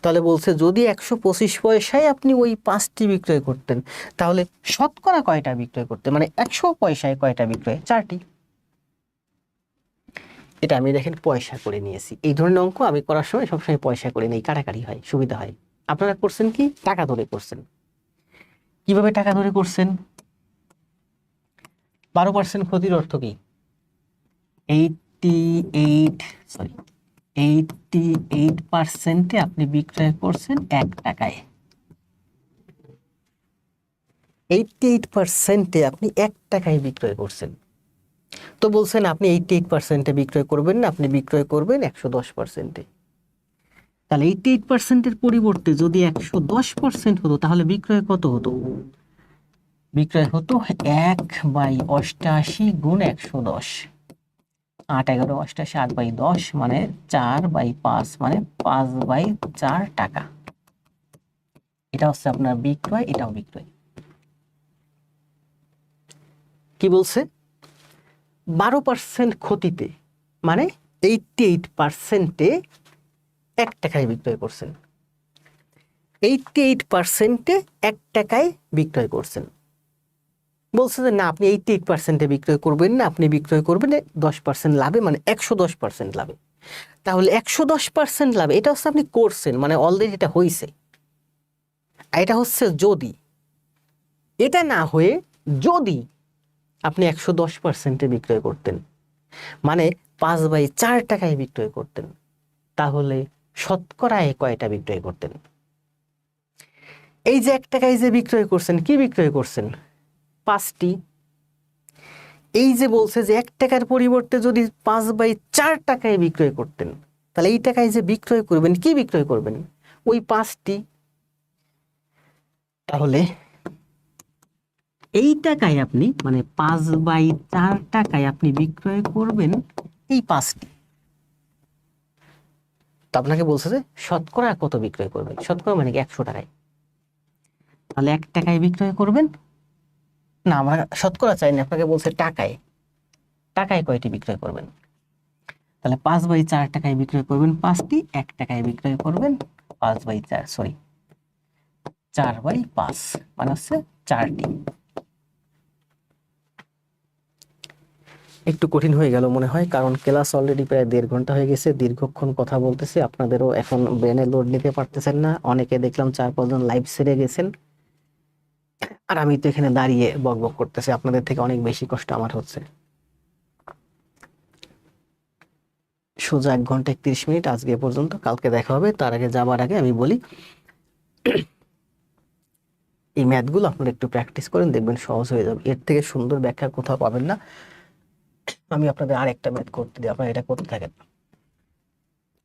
তাহলে বলছে যদি 125 পয়সায় আপনি ওই 5টি বিক্রয় করতেন, তাহলে শতকরা কয়টা বিক্রয় করতেন? মানে 100 পয়সায় কয়টা বিক্রয়? 4টি। এটা আমি দেখেন পয়সা করে নিয়েছি। এই ধরনের অঙ্ক আমি করার সময় সবসময় পয়সা করে নেই, কাটাকাটি হয়, সুবিধা হয়। আপনারা করছেন কি? টাকা ধরে করছেন। কিভাবে টাকা ধরে করছেন? 12% ক্ষতির অর্থ কি? 88% আপনি বিক্রয় করছেন 1 টাকায়। 88% আপনি 1 টাকায় বিক্রয় করছেন। তো বলছেন আপনি 88%-এ বিক্রয় করবেন না, আপনি বিক্রয় করবেন 110%-এ। তাহলে 88%-এর পরিবর্তে যদি 110% হতো তাহলে বিক্রয় কত হতো? বিক্রয় হতো 1/88 গুণ 110। 8 11 88 8/10 মানে 4/5 মানে 5/4 টাকা। এটা হচ্ছে আপনার বিক্রয়, এটাও বিক্রয়। কি বলছে? 12% ক্ষতিতে মানে 88%-এ 1 টাকায় বিক্রয় করছেন। 88%-এ 1 টাকায় বিক্রয় করছেন। বলছে যে না, আপনি 88%-এ বিক্রয় করবেন না, আপনি বিক্রয় করবেন 10% লাভে, মানে 110% লাভে। তাহলে 110% লাভে এটা হচ্ছে আপনি করছেন, মানে অলরেডি এটা হয়েছে। এটা হচ্ছে যদি, এটা না হয়ে যদি আপনি 110%-এ বিক্রয় করতেন, মানে 5/4 টাকায় বিক্রয় করতেন, তাহলে শতকরায় কয়টা বিক্রয় করতেন? এই যে 1 টাকায় যে বিক্রয় করছেন, কি বিক্রয় করছেন? 5টি। এই যে বলছে যে 1 টাকার পরিবর্তে যদি 5/4 টাকায় বিক্রয় করতেন, তাহলে এই টাকায় যে বিক্রয় করবেন, কি বিক্রয় করবেন? ওই 5টি। তাহলে এই টাকায় আপনি, মানে 5/4 টাকায় আপনি বিক্রয় করবেন এই 5টি। তো আপনাকে বলছে যে শতকরা কত বিক্রয় করবেন? শতকরা মানে কি 100 টাকায়। তাহলে 1 টাকায় বিক্রয় করবেন না, আমরা শতকরা চাই না, আপনাকে বলছে টাকায়। টাকায় কয়টি বিক্রয় করবেন? তাহলে 5/4 টাকায় বিক্রয় করবেন 5টি, 1 টাকায় বিক্রয় করবেন 5/4, সরি 4/5 মানে হচ্ছে 4টি। একটু কঠিন হয়ে গেল মনে হয়, কারণ ক্লাস অলরেডি প্রায় 1.5 ঘন্টা হয়ে গেছে, দীর্ঘক্ষণ কথা বলতেছে, আপনাদেরও এখন ব্রেনে লোড নিতে পারতেছেন না। অনেকে দেখলাম 4-5 জন লাইভ ছেড়ে গেছেন, আর আমি তো এখানে দাঁড়িয়ে বকবক করতেছি, আপনাদের থেকে অনেক বেশি কষ্ট আমার হচ্ছে। সোজা 1 ঘন্টা 31 মিনিট আজকে পর্যন্ত, কালকে দেখা হবে। তার আগে যাবার আগে আমি বলি, এই ম্যাথগুলো আপনারা একটু প্র্যাকটিস করেন, দেখবেন সহজ হয়ে যাবে। এর থেকে সুন্দর ব্যাখ্যা কোথাও পাবেন না। আমি আপনাদের আরেকটা ম্যাথ করতে দিই, আপনারা এটা করতে থাকেন।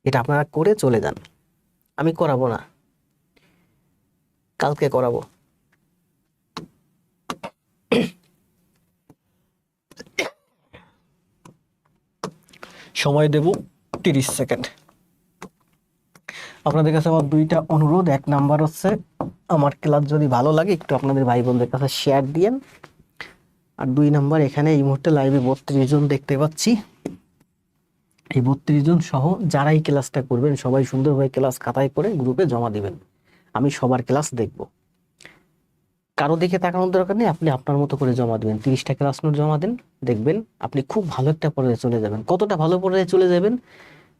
এটা আপনারা করে চলে যান, আমি করাবো না, কালকে করাবো। সময় দেব 30 সেকেন্ড। আপনাদের কাছে আমার 2টা অনুরোধ। 1 নাম্বার হচ্ছে, আমার ক্লাস যদি ভালো লাগে একটু আপনাদের ভাই বোনদের কাছে শেয়ার দিয়েন। আর 2 নাম্বার, এখানে এই মুহূর্তে লাইভে 32 জন দেখতে পাচ্ছি। এই 32 জন সহ যারা এই ক্লাসটা করবেন সবাই সুন্দরভাবে ক্লাস খাতায় করে গ্রুপে জমা দিবেন। আমি সবার ক্লাস দেখব, কারো দিকে তাকানোর দরকার নেই, আপনি আপনার মতো করে জমা দিবেন। 30টা ক্লাস নোট জমা দেন, দেখবেন আপনি খুব ভালো একটা পর্যায়ে চলে যাবেন। কতটা ভালো পর্যায়ে চলে যাবেন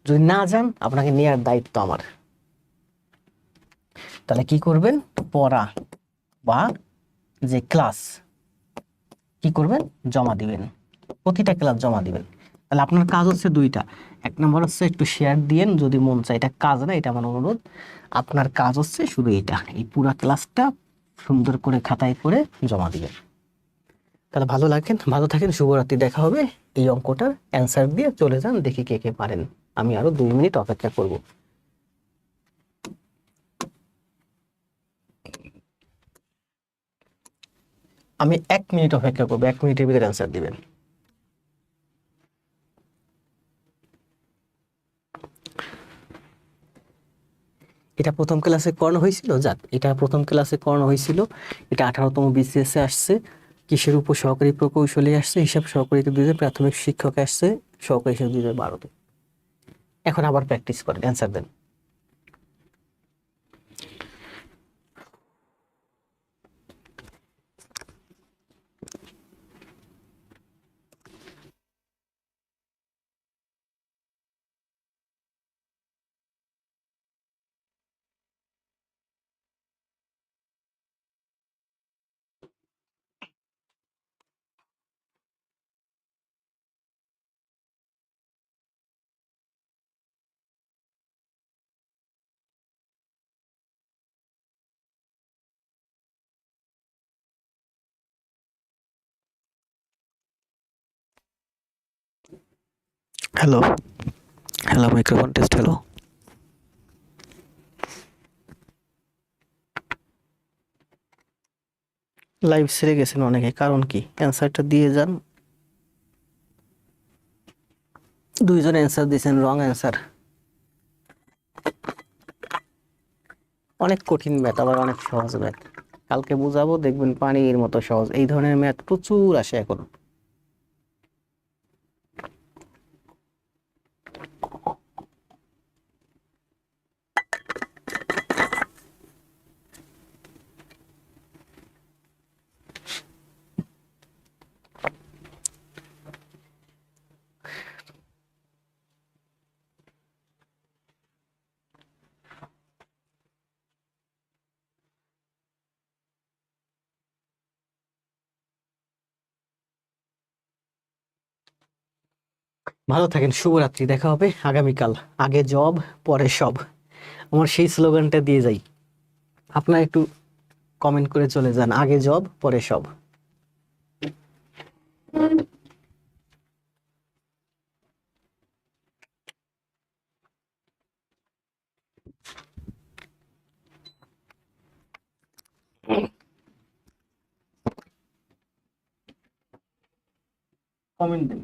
যদি না যান, আপনাকে নেওয়ার দায়িত্ব আমার। তাহলে কি করবেন? পড়া বা যে ক্লাস কি করবেন? জমা দিবেন, প্রতিটা ক্লাস জমা দিবেন। তাহলে আপনার কাজ হচ্ছে 2টা। 1 নম্বর হচ্ছে একটু শেয়ার দিয়েন যদি মন চায়, এটা কাজ না, এটা আমার অনুরোধ। আপনার কাজ হচ্ছে শুধু এটা, এই পুরা ক্লাসটা সুন্দর করে খাতায় করে জমা দিবেন। তাহলে ভালো লাগেন, ভালো থাকেন, শুভরাত্রি। দেখা হবে। এই অঙ্কটার অ্যান্সার দিয়ে চলে যান, দেখি কে কে পারেন। আমি আরো 2 মিনিট অপেক্ষা করব। আমি 1 মিনিট অপেক্ষা করবো, 1 মিনিটের ভিতরে অ্যান্সার দিবেন। এটা প্রথম ক্লাসে করানো হয়েছিল, যাক এটা প্রথম ক্লাসে করানো হয়েছিল। এটা 18তম BCS এ আসছে। কিসের উপর? সহকারী প্রকৌশলী আসছে, হিসাব সহকারীতে 2000, প্রাথমিক শিক্ষক আসছে সহকারী হিসাব 2012-তে। এখন আবার প্র্যাকটিস করেন, অ্যান্সার দেন। Hello, hello, microphone test, hello. Live ছেড়ে গেছেন অনেকে, কারণ কি? অ্যান্সারটা দিয়ে যান। দুইজন অ্যান্সার দিয়েছেন, রং অ্যান্সার। অনেক কঠিন ম্যাথ, আবার অনেক সহজ ম্যাথ। কালকে বুঝাবো, দেখবেন পানির মতো সহজ। এই ধরনের ম্যাথ প্রচুর আসে এখন। ভালো থাকেন, শুভরাত্রি, দেখা হবে আগামীকাল। আগে জব, পরে সব। আমার সেই স্লোগানটা দিয়ে যাই, আপনারা একটু কমেন্ট করে চলে যান, আগে জব পরে সব। কমেন্ট দিন।